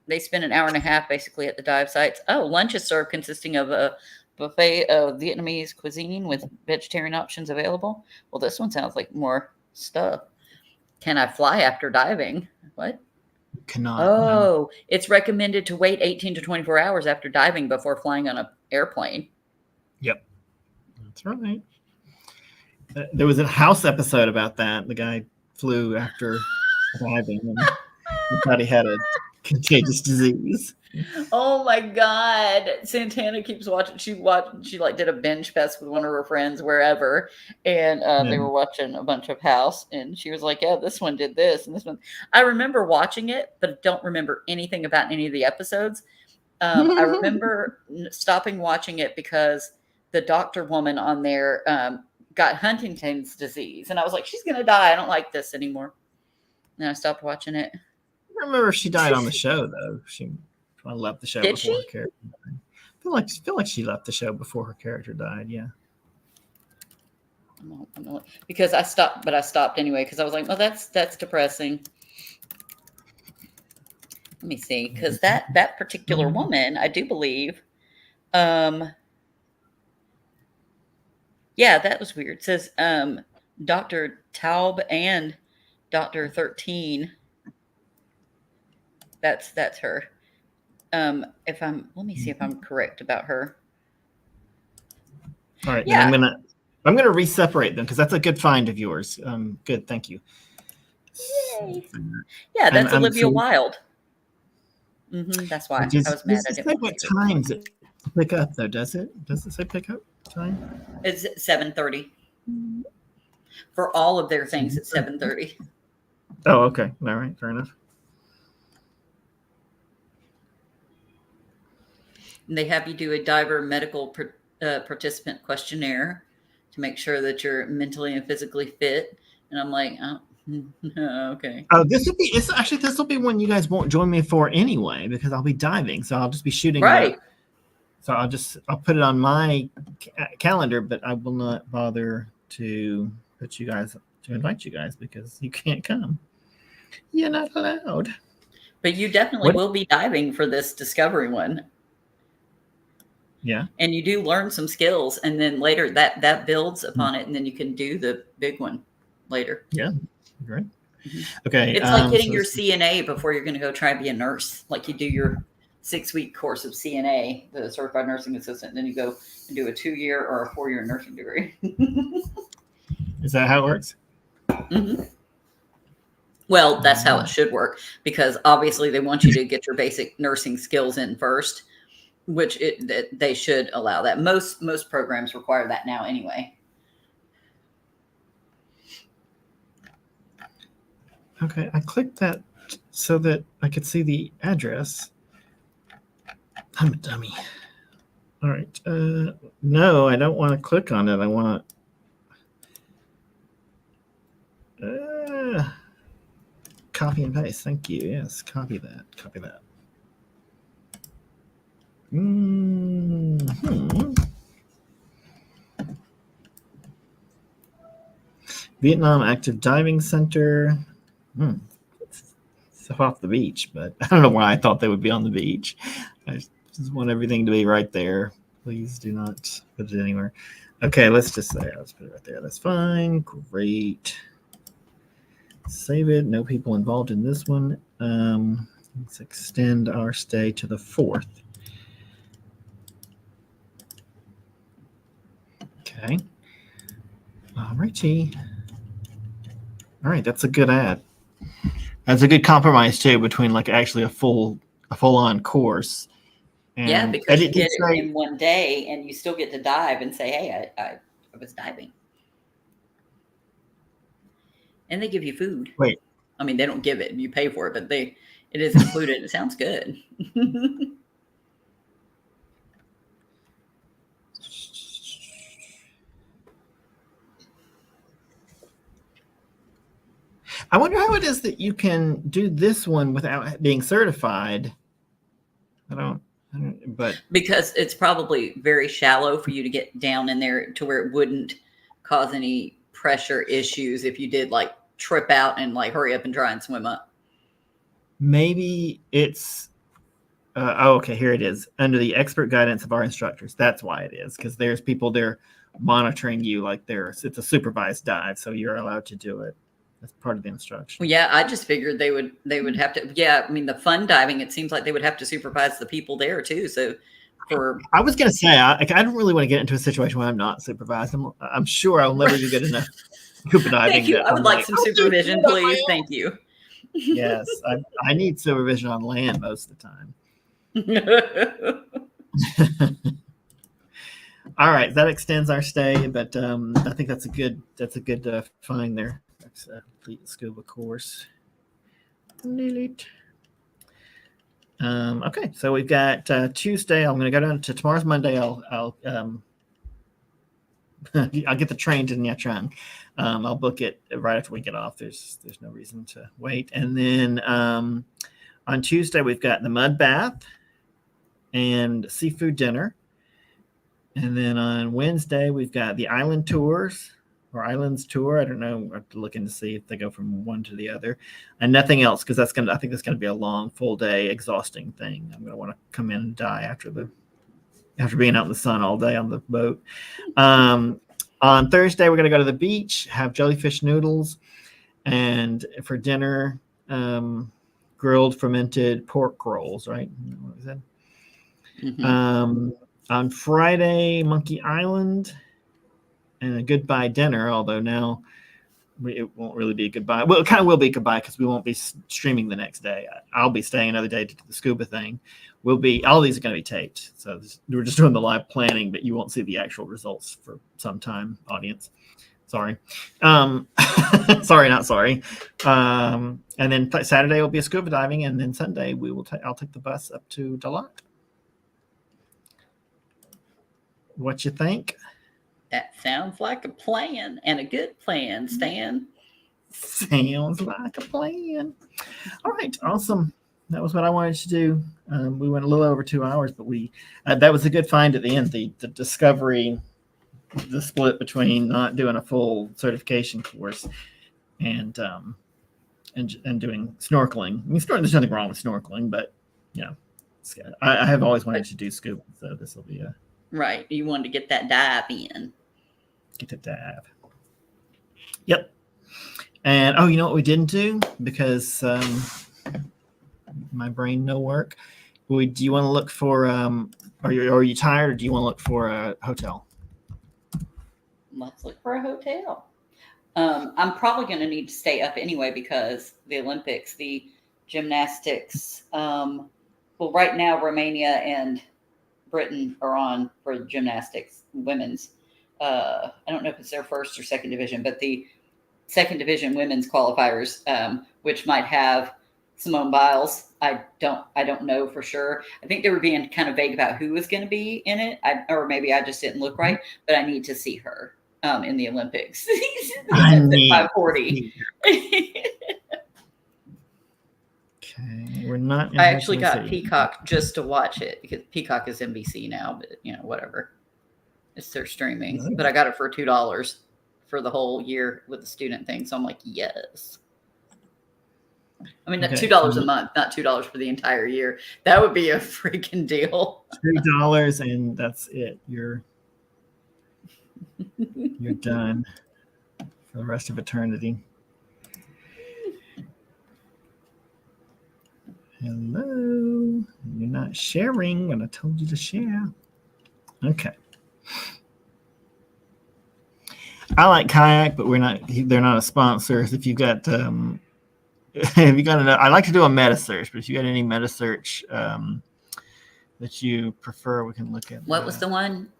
They spend an hour and a half basically at the dive sites. Oh, lunch is served consisting of a buffet of Vietnamese cuisine with vegetarian options available. Well, this one sounds like more stuff. Can I fly after diving? What? Cannot. Oh, it's recommended to wait 18 to 24 hours after diving before flying on an airplane. Yep. That's right. There was a House episode about that. The guy flew after diving and he thought he had a contagious disease. Oh my God. Santana keeps watching. She like did a binge fest with one of her friends wherever. And they were watching a bunch of House. And she was like, yeah, this one did this and this one. I remember watching it, but I don't remember anything about any of the episodes. I remember stopping watching it because the doctor woman on there got Huntington's disease. And I was like, she's going to die. I don't like this anymore. And I stopped watching it. I remember she died on the show, though. I left the show before her character died. I feel like she left the show before her character died. Yeah. Because I stopped anyway because I was like, well, that's depressing. Let me see, because that particular woman, I do believe, yeah, that was weird. It says Dr. Taub and Dr. 13. That's her. Let me see if I'm correct about her. All right. Yeah. I'm gonna re-separate them because that's a good find of yours. Good. Thank you. Yay. Yeah, that's Olivia Wilde. That's why I was mad. I didn't say what times it pick up though. Does it say pick up time? It's 7:30. For all of their things, it's 7:30. Oh, okay. All right. Fair enough. And they have you do a diver medical participant questionnaire to make sure that you're mentally and physically fit. And I'm like, oh, Okay. This will be one you guys won't join me for anyway, because I'll be diving. So I'll just be shooting Right. So I'll put it on my calendar, but I will not bother to invite you guys because you can't come. You're not allowed. But you definitely will be diving for this discovery one. Yeah. And you do learn some skills, and then later that builds upon it, and then you can do the big one later. Yeah. Great. Mm-hmm. Okay. It's like getting your CNA before you're going to go try to be a nurse. Like you do your 6-week course of CNA, the certified nursing assistant, and then you go and do a 2-year or a 4-year nursing degree. Is that how it works? Mm-hmm. Well, that's how it should work, because obviously they want you to get your basic nursing skills in first, which they should allow that. Most programs require that now anyway. Okay, I clicked that so that I could see the address. I'm a dummy. All right. No, I don't want to click on it. I want to copy and paste. Thank you. Yes, copy that. Copy that. Mm-hmm. Vietnam Active Diving Center. It's off the beach, but I don't know why I thought they would be on the beach. I just want everything to be right there. Please do not put it anywhere. Okay, let's put it right there. That's fine. Great. Save it. No people involved in this one. Let's extend our stay to the 4th. Okay. All righty. All right, that's a good ad. That's a good compromise too between like actually a full on course. And yeah, because you get it in one day, and you still get to dive and say, "Hey, I was diving," and they give you food. Wait, I mean, they don't give it; you pay for it, but it is included. It sounds good. I wonder how it is that you can do this one without being certified. I don't, but because it's probably very shallow for you to get down in there to where it wouldn't cause any pressure issues if you did like trip out and like hurry up and try and swim up. Maybe it's okay, here it is. Under the expert guidance of our instructors. That's why it is, because there's people there monitoring you like it's a supervised dive, so you're allowed to do it. That's part of the instruction. Well, yeah, I just figured they would have to. Yeah, I mean, the fun diving, it seems like they would have to supervise the people there too. So I was going to say, I don't really want to get into a situation where I'm not supervised. I'm sure I'll never be good enough scuba diving. Thank you. I would like some supervision, please. Thank you. Yes, I need supervision on land most of the time. All right, that extends our stay, but I think that's a good find there. That's a complete scuba course. Delete. Okay, so we've got Tuesday. I'm going to go down to tomorrow's Monday. I'll get the train to Nha Trang. I'll book it right after we get off. There's no reason to wait. And then on Tuesday we've got the mud bath and seafood dinner. And then on Wednesday we've got the island tours or islands tour. I don't know. I have to look in to see if they go from one to the other, and nothing else, because I think that's gonna be a long, full day, exhausting thing. I'm gonna want to come in and die after being out in the sun all day on the boat. On Thursday we're gonna go to the beach, have jellyfish noodles, and for dinner, grilled fermented pork rolls. Right? What was that? Mm-hmm. On Friday, Monkey Island. And a goodbye dinner, although now it won't really be a goodbye. Well, it kind of will be a goodbye because we won't be streaming the next day. I'll be staying another day to do the scuba thing. All these are going to be taped. So we're just doing the live planning, but you won't see the actual results for some time, audience. Sorry. Sorry, not sorry. And then Saturday will be a scuba diving, and then Sunday I'll take the bus up to Dalat. What you think? That sounds like a plan, and a good plan, Stan. Sounds like a plan. All right, awesome. That was what I wanted to do. We went a little over 2 hours, but we that was a good find at the end. The discovery, the split between not doing a full certification course and doing snorkeling. I mean, there's nothing wrong with snorkeling, but you know, I have always wanted to do scuba, so this will be a right. You wanted to get that dive in. get the dive. Yep. And you know what we didn't do because my brain no work. Do you want to look for? Are you tired, or do you want to look for a hotel? Let's look for a hotel. I'm probably going to need to stay up anyway because the Olympics, the gymnastics. Well, right now Romania and Britain are on for gymnastics, women's. I don't know if it's their first or second division, but the second division women's qualifiers, which might have Simone Biles. I don't know for sure. I think they were being kind of vague about who was going to be in it, or maybe I just didn't look right. But I need to see her in the Olympics. I At need 540. Okay, we're not. I actually got Peacock just to watch it because Peacock is NBC now, but whatever. It's their streaming. But I got it for $2 for the whole year with the student thing. So I'm like, yes. I mean, $2 a month, not $2 for the entire year. That would be a freaking deal. $2 and that's it. You're done for the rest of eternity. Hello. You're not sharing when I told you to share. Okay. I like kayak, but they're not a sponsor. If you've got I like to do a meta search, but if you got any meta search that you prefer, we can look at. What was the one?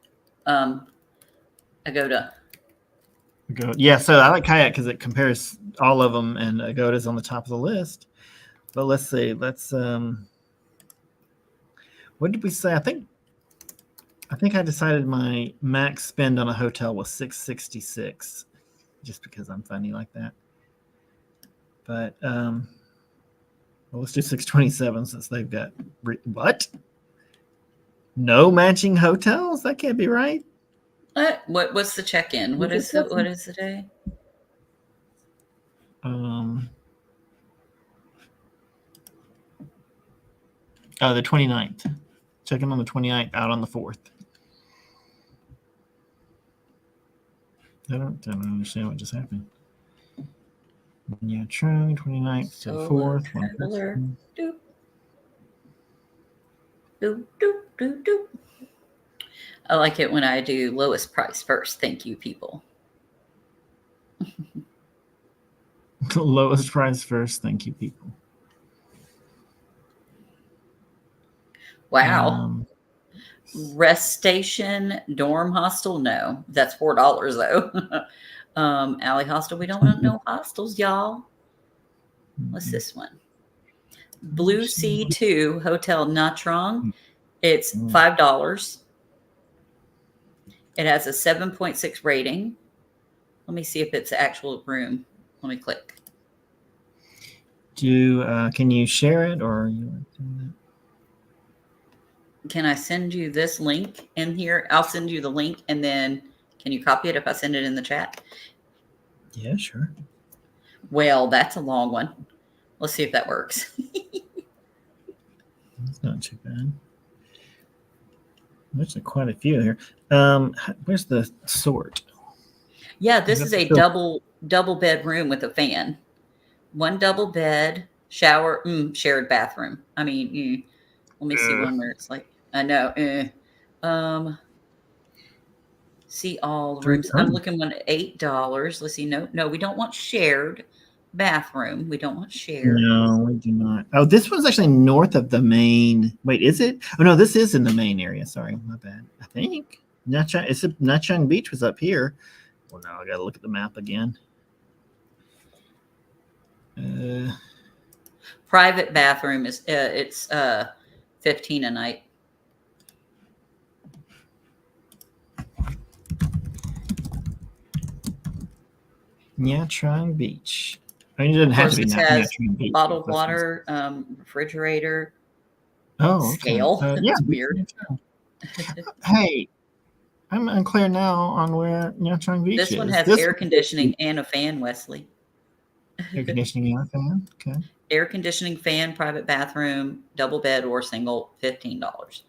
Agoda. Yeah, so I like kayak because it compares all of them, and Agoda's on the top of the list. But let's see. What did we say? I think I decided my max spend on a hotel was $666, just because I'm funny like that. But well, let's do 627 since they've got what? No matching hotels? That can't be right. What's the check-in? What is the day? The 29th. Check-in on the 29th, out on the 4th. I don't understand what just happened. Nha Trang, 29th to the 4th. Doop. Doop, doop, doop, doop. I like it when I do lowest price first. Thank you, people. Lowest price first. Thank you, people. Wow. Rest station, dorm hostel. No, that's $4 though. Alley hostel. We don't want no hostels, y'all. What's this one? Blue Sea 2 Hotel Nha Trang. It's $5. It has a 7.6 rating. Let me see if it's an actual room. Let me click. Can you share it, or you? Can I send you this link in here? I'll send you the link, and then can you copy it if I send it in the chat? Yeah, sure. Well, that's a long one. Let's see if that works. That's not too bad. There's quite a few here. Where's the sort? Yeah, this is a double bed room with a fan. One double bed, shower, shared bathroom. I mean, let me see one where it's like, I know. See all the rooms. I'm looking at $8. Let's see. No, we don't want shared bathroom. We don't want shared. No, we do not. Oh, this one's actually north of the main. Wait, is it? Oh no, this is in the main area. Sorry, my bad. I think Nha Trang Beach was up here. Well, now I got to look at the map again. Private bathroom is it's $15 a night. Nha Trang Beach. I mean, it doesn't Of have course, to be this Nha has Trang Beach. bottled That's nice. water, refrigerator, Oh, okay. scale. Yeah, It's Beach weird. Nha Trang. Hey, I'm unclear now on where Nha Trang Beach This one is. has This air one says conditioning and a fan, Wesley. air conditioning and a fan. Okay. Air conditioning, fan, private bathroom, double bed or single, $15.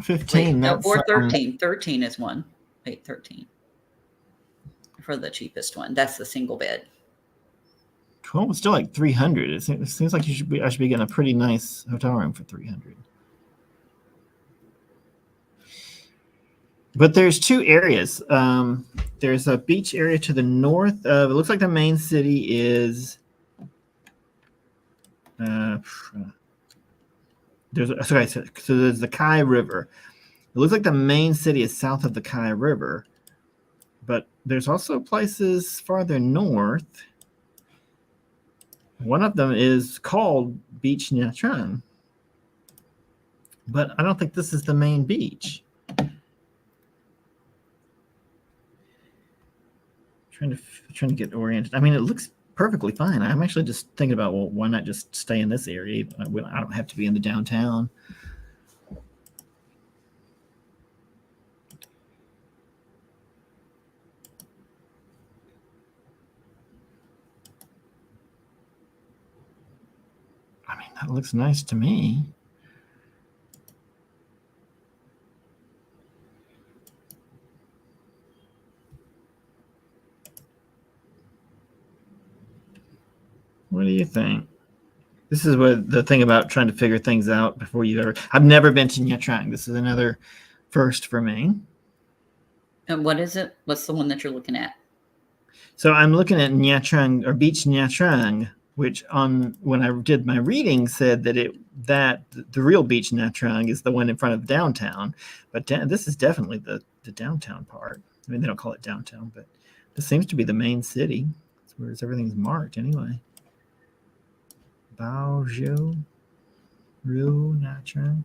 15. Wait, no, That's or 13. 13 is one. Wait, 13 for the cheapest one. That's the single bed. well, it's still like 300. It seems like I should be getting a pretty nice hotel room for 300. But there's two areas. There's a beach area to the north of. It looks like the main city is. So there's the Kai River. It looks like the main city is south of the Kai River, but there's also places farther north. One of them is called Beach Nha Trang, but I don't think this is the main beach. Trying to get oriented. I mean, it looks perfectly fine. I'm actually just thinking about, well, why not just stay in this area? I don't have to be in the downtown. I mean, that looks nice to me. What do you think? This is what the thing about trying to figure things out before you ever. I've never been to Nha Trang. This is another first for me. And what is it? What's the one that you're looking at? So I'm looking at Nha Trang or Beach Nha Trang, which when I did my reading said that the real Beach Nha Trang is the one in front of downtown, but this is definitely the downtown part. I mean, they don't call it downtown, but this seems to be the main city. It's where everything's marked anyway. Bao Zhou, Ru Nha Trang.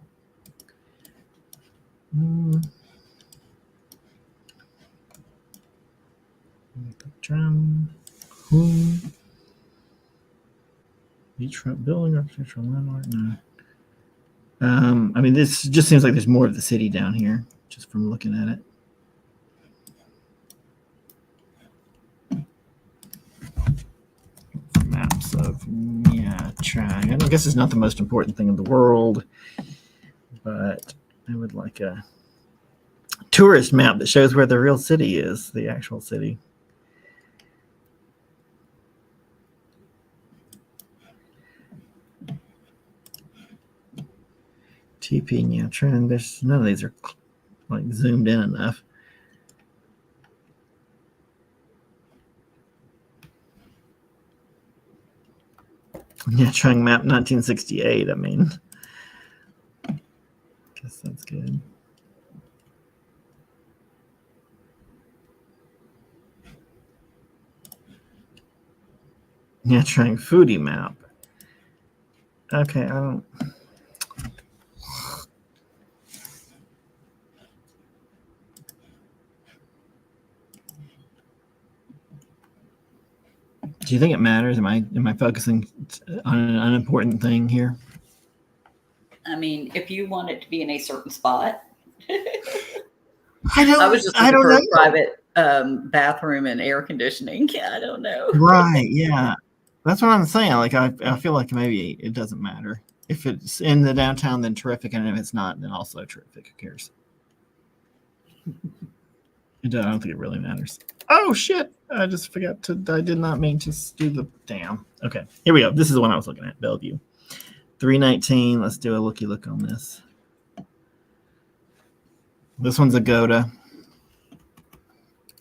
Beachfront building, architectural landmark. No. I mean, this just seems like there's more of the city down here, just from looking at it. Maps of Nha Trang. I guess it's not the most important thing in the world, but I would like a tourist map that shows where the real city is, the actual city. TP Nha Trang. There's none of these are like zoomed in enough. Nha Trang map 1968. I mean, guess that's good. Nha Trang foodie map. Okay, I don't. Do you think it matters? Am I focusing on an unimportant thing here? I mean, if you want it to be in a certain spot. I was just looking don't for know. a private bathroom and air conditioning. I don't know. Right, yeah. That's what I'm saying. Like I feel like maybe it doesn't matter. If it's in the downtown, then terrific, and if it's not, then also terrific. Who cares? I don't think it really matters. Oh shit! I just forgot to. I did not mean to do the damn. Okay, here we go. This is the one I was looking at. Bellevue, 319. Let's do a looky look on this. This one's Agoda.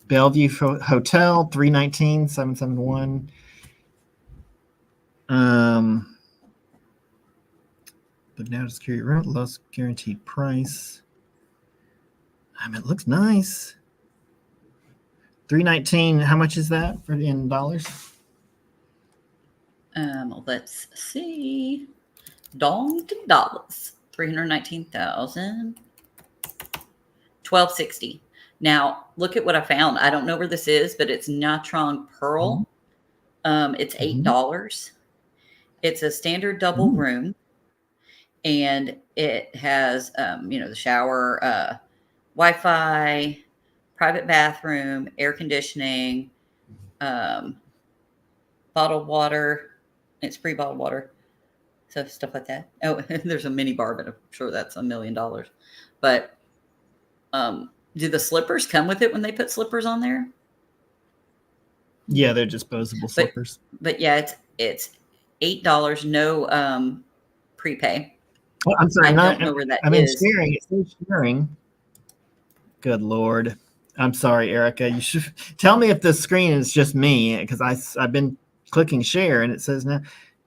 Bellevue Hotel, 319, 771. But now to security rent, lowest guaranteed price. It looks nice. 319. How much is that in dollars? Let's see. Dong to dollars. 319,000. $1,260. Now, look at what I found. I don't know where this is, but it's Nha Trang Pearl. It's $8. It's a standard double room, and it has, the shower, Wi-Fi, private bathroom, air conditioning, bottled water. It's free bottled water. So stuff like that. Oh, there's a mini bar, but I'm sure that's $1 million. But do the slippers come with it when they put slippers on there? Yeah, they're disposable slippers. But yeah, it's $8, no prepay. Oh, I'm sorry. I don't know where that is. Sharing. It says sharing. Good Lord. I'm sorry, Erica. You should tell me if the screen is just me, because I've been clicking share and it says now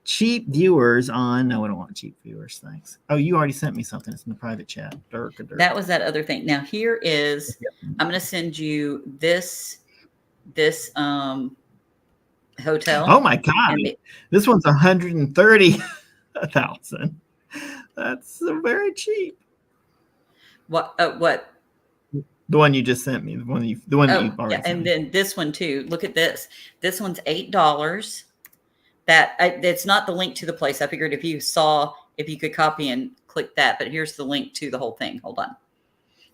cheap viewers on. No, I don't want cheap viewers. Thanks. Oh, you already sent me something. It's in the private chat. That was that other thing. Now here is, I'm going to send you this hotel. Oh my God. This one's 130,000. That's very cheap. What? The one you just sent me. The one that you've already sent and me. then this one too. Look at this. This one's $8. It's not the link to the place. I figured if you could copy and click that, but here's the link to the whole thing. Hold on.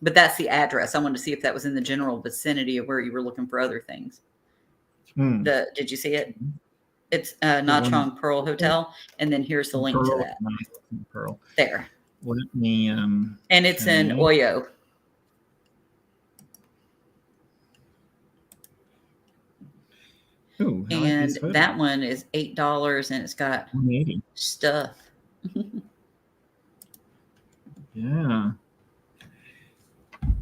But that's the address. I wanted to see if that was in the general vicinity of where you were looking for other things. Did you see it? It's Nha Trang Pearl Hotel, and then here's the link to that. Pearl. There. Let me. And it's in Oyo. Ooh, and that one is $8, and it's got stuff. Yeah.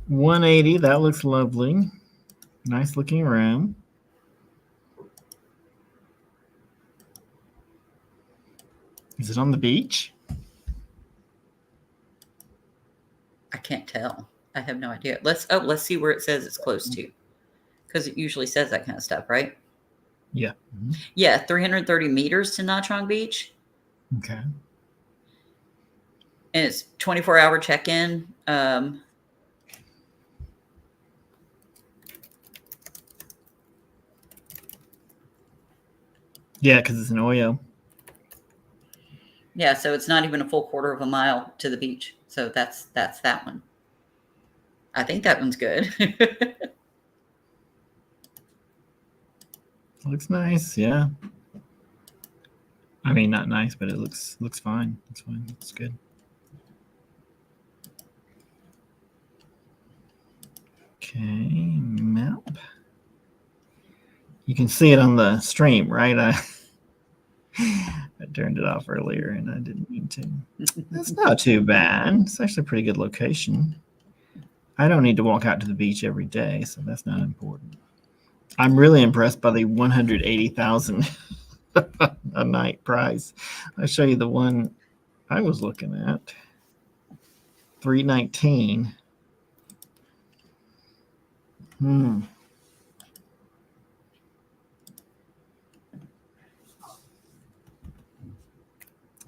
180. That looks lovely. Nice looking room. Is it on the beach? I can't tell. I have no idea. Let's see where it says it's close to, because it usually says that kind of stuff, right? Yeah. Yeah, 330 meters to Nha Trang Beach. Okay. And it's 24-hour check-in. Yeah, because it's an Oyo. Yeah, so it's not even a full quarter of a mile to the beach. So that's that one. I think that one's good. Looks nice, yeah. I mean, not nice, but it looks fine. It's fine. It's good. Okay, map. You can see it on the stream, right? I turned it off earlier and I didn't mean to. That's not too bad. It's actually a pretty good location. I don't need to walk out to the beach every day, so that's not important. I'm really impressed by the 180,000 a night price. I'll show you the one I was looking at. 319.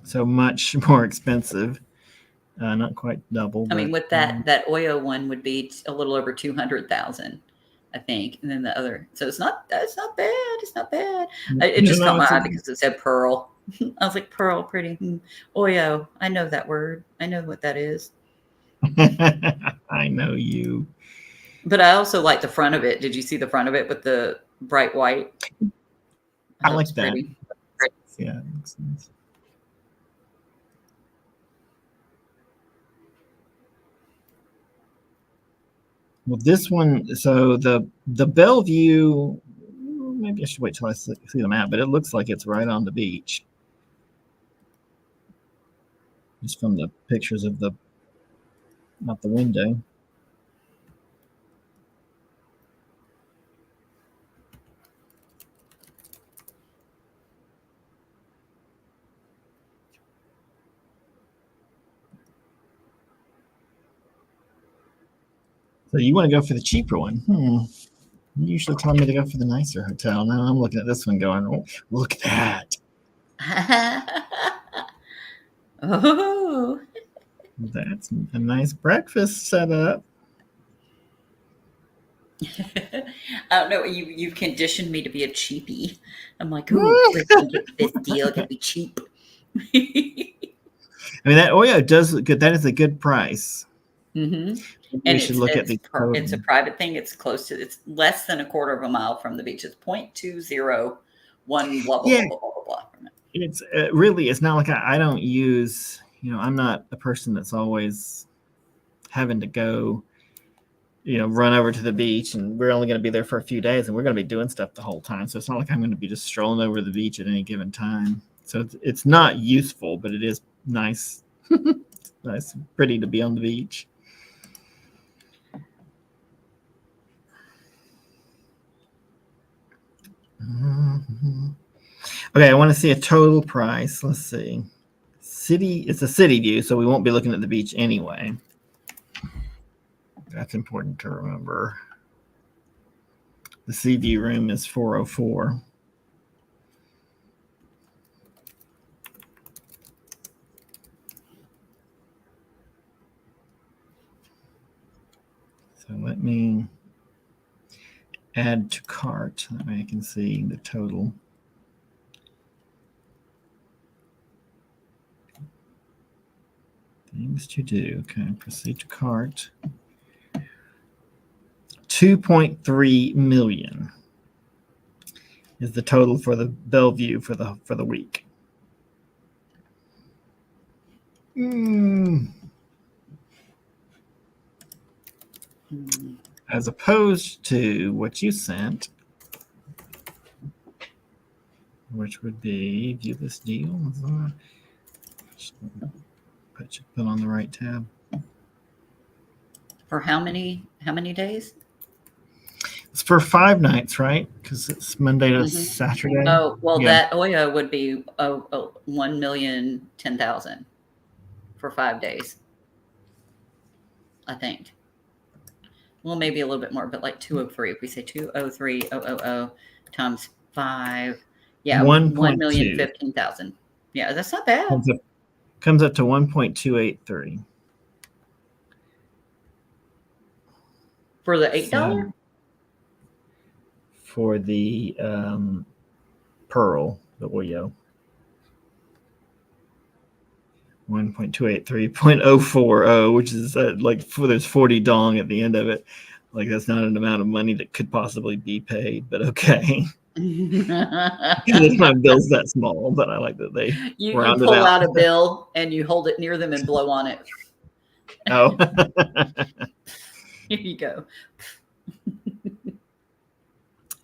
So much more expensive. Not quite double. I mean, with that Oyo one would be a little over 200,000, I think, and then the other. So it's not bad. It's not bad. It just caught my eye because it said pearl. I was like, pearl, pretty. Oyo, I know that word. I know what that is. I know you. But I also like the front of it. Did you see the front of it with the bright white? I like that. Pretty. Yeah, it makes sense. Well, this one, so the Bellevue, maybe I should wait till I see the map, but it looks like it's right on the beach. Just from the pictures of out the window. So you want to go for the cheaper one? You usually tell me to go for the nicer hotel. Now I'm looking at this one going, oh, look at that. Oh. That's a nice breakfast setup. I don't know. You've conditioned me to be a cheapie. I'm like, ooh, let's get this deal. Gotta be cheap. I mean, that Oyo does look good. That is a good price. Mm-hmm. Maybe we And should look at the it's a total. private thing. It's close to. It's less than a quarter of a mile from the beach. It's 0.201 blah blah Yeah, blah blah blah blah blah from it. it's really. It's not like I don't use. I'm not a person that's always having to go. Run over to the beach, and we're only going to be there for a few days, and we're going to be doing stuff the whole time. So it's not like I'm going to be just strolling over the beach at any given time. So it's not useful, but it is nice, nice, pretty to be on the beach. Okay, I want to see a total price. Let's see. It's a city view, so we won't be looking at the beach anyway. That's important to remember. The sea view room is 404. So let me add to cart. That way I can see the total. Things to do. Okay, proceed to cart. 2.3 million is the total for the Bellevue for the week. As opposed to what you sent, which would be view this deal. Put on the right tab. For how many days? It's for 5 nights, right? Because it's Monday to Saturday. Oh well, yeah. that Oyo would be 1,010,000 for 5 days. I think. Well, maybe a little bit more, but like 203. If we say 203,000 times 5, yeah, 1,015,000. Yeah, that's not bad. Comes up to 1.283 for the $8. For the pearl, the Oyo. 1.283.040, which is there's 40 dong at the end of it. Like that's not an amount of money that could possibly be paid, but okay. My bill's that small, but I like that they you round pull it out a bill and you hold it near them and blow on it. Oh. Here you go.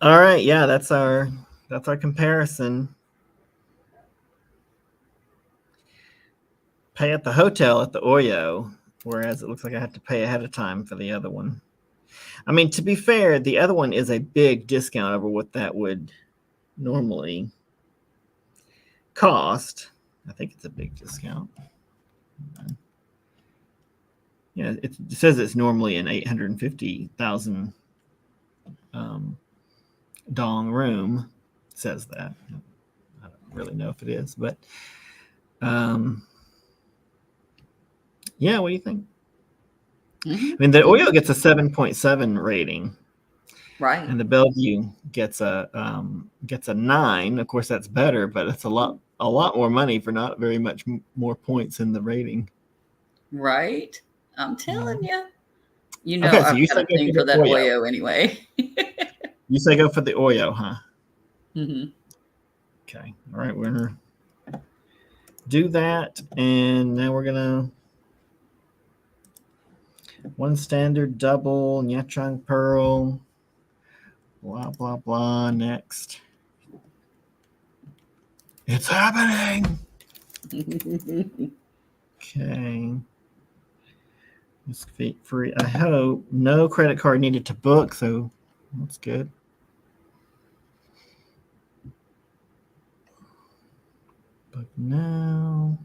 All right, yeah, that's our comparison. Pay at the hotel at the Oyo, whereas it looks like I have to pay ahead of time for the other one. I mean, to be fair, the other one is a big discount over what that would normally cost. I think it's a big discount. Yeah, it says it's normally an 850,000 dong room. It says that. I don't really know if it is, but yeah, what do you think? I mean, the Oyo gets a 7.7 rating. Right. And the Bellevue gets a 9. Of course, that's better, but it's a lot more money for not very much more points in the rating. Right. I'm telling you. Okay, so I've got a thing for that Oyo anyway. You say go for the Oyo, huh? Mm-hmm. Okay. All right, we're gonna do that, and now we're gonna one standard double Nha Trang pearl. Blah blah blah. Next. It's happening. Okay. It's free. I hope no credit card needed to book, so that's good. Book now.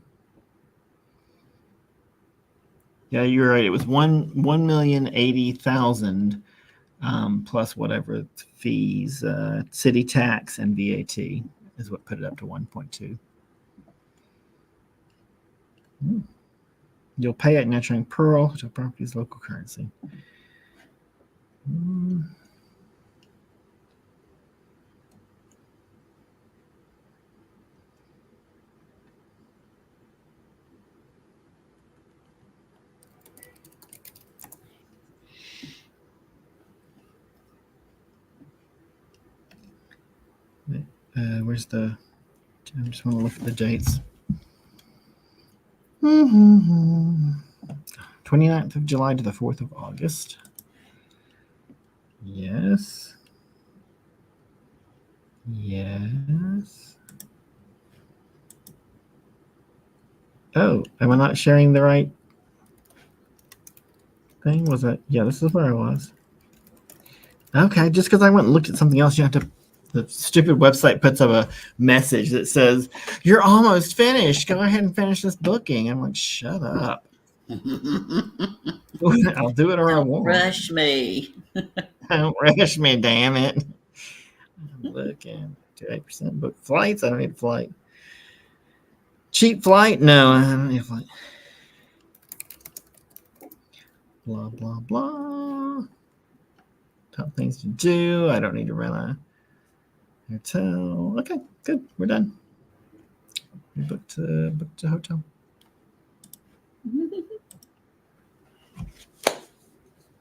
Yeah, you're right. It was 1,080,000 plus whatever fees, city tax and VAT is what put it up to 1.2. You'll pay at Nha Trang Pearl, hotel properties, local currency. Where's the? I just want to look at the dates. 29th of July to the 4th of August. Yes. Yes. Oh, am I not sharing the right thing? Was that? Yeah, this is where I was. Okay, just because I went and looked at something else, you have to. The stupid website puts up a message that says, "You're almost finished. Go ahead and finish this booking." I'm like, "Shut up." I'll do it or I Don't won't. rush me. Don't rush me, damn it. I'm looking to 8% book flights. I don't need a flight. Cheap flight? No, I don't need a flight. Blah, blah, blah. Top things to do. I don't need to rent a hotel. Okay, good. We're done. We booked a hotel.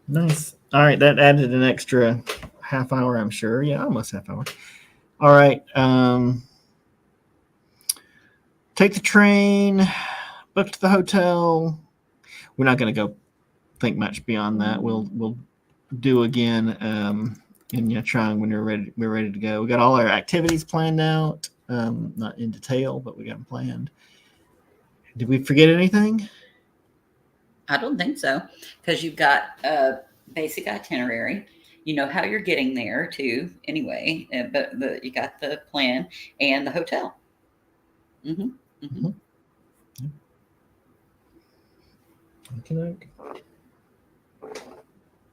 Nice. All right, that added an extra half hour, I'm sure. Yeah, almost half hour. All right. Take the train. Booked the hotel. We're not going to go think much beyond that. We'll do again in Nha Trang when we're ready to go. We got all our activities planned out. Not in detail, but we got them planned. Did we forget anything? I don't think so, because you've got a basic itinerary. You know how you're getting there too, anyway. But you got the plan and the hotel. Mm-hmm. Mm-hmm. Okay.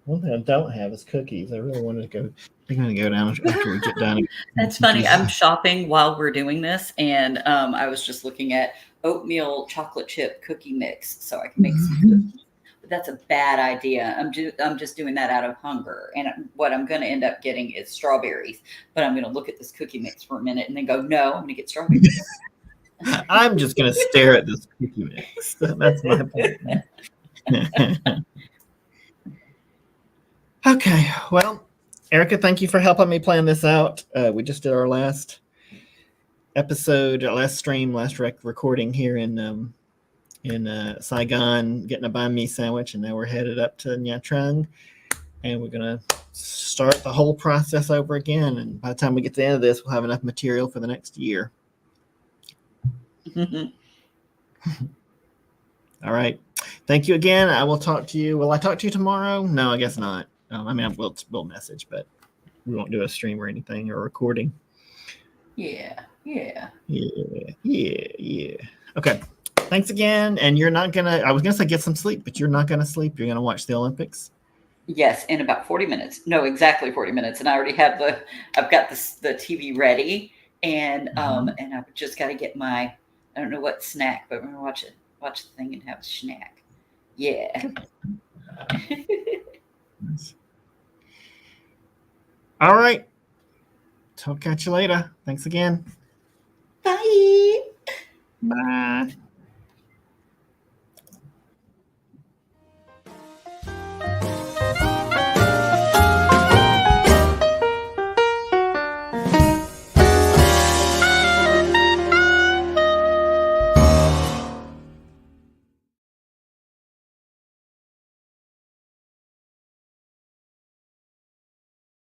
One thing I don't have is cookies. I really wanted to go. I'm going to go down after we get done. That's funny. I'm shopping while we're doing this, and I was just looking at oatmeal chocolate chip cookie mix, so I can make some cookies. But that's a bad idea. I'm just doing that out of hunger, and what I'm going to end up getting is strawberries. But I'm going to look at this cookie mix for a minute and then go, no, I'm going to get strawberries. I'm just going to stare at this cookie mix. That's my plan. Okay, well, Erica, thank you for helping me plan this out. We just did our last episode, our last stream, last recording here in Saigon, getting a banh mi sandwich, and now we're headed up to Nha Trang, and we're gonna start the whole process over again. And by the time we get to the end of this, we'll have enough material for the next year. All right. Thank you again. I will talk to you. Will I talk to you tomorrow? No, I guess not. I mean, we'll message, but we won't do a stream or anything or recording. Yeah. Okay. Thanks again. And you're not gonna. I was gonna say get some sleep, but you're not gonna sleep. You're gonna watch the Olympics. Yes, in about 40 minutes. No, exactly 40 minutes. And I already have I've got the TV ready, and and I've just got to get my, I don't know what snack, but we're gonna watch the thing and have a snack. Yeah. All right. Talk catch you later. Thanks again. Bye. Bye.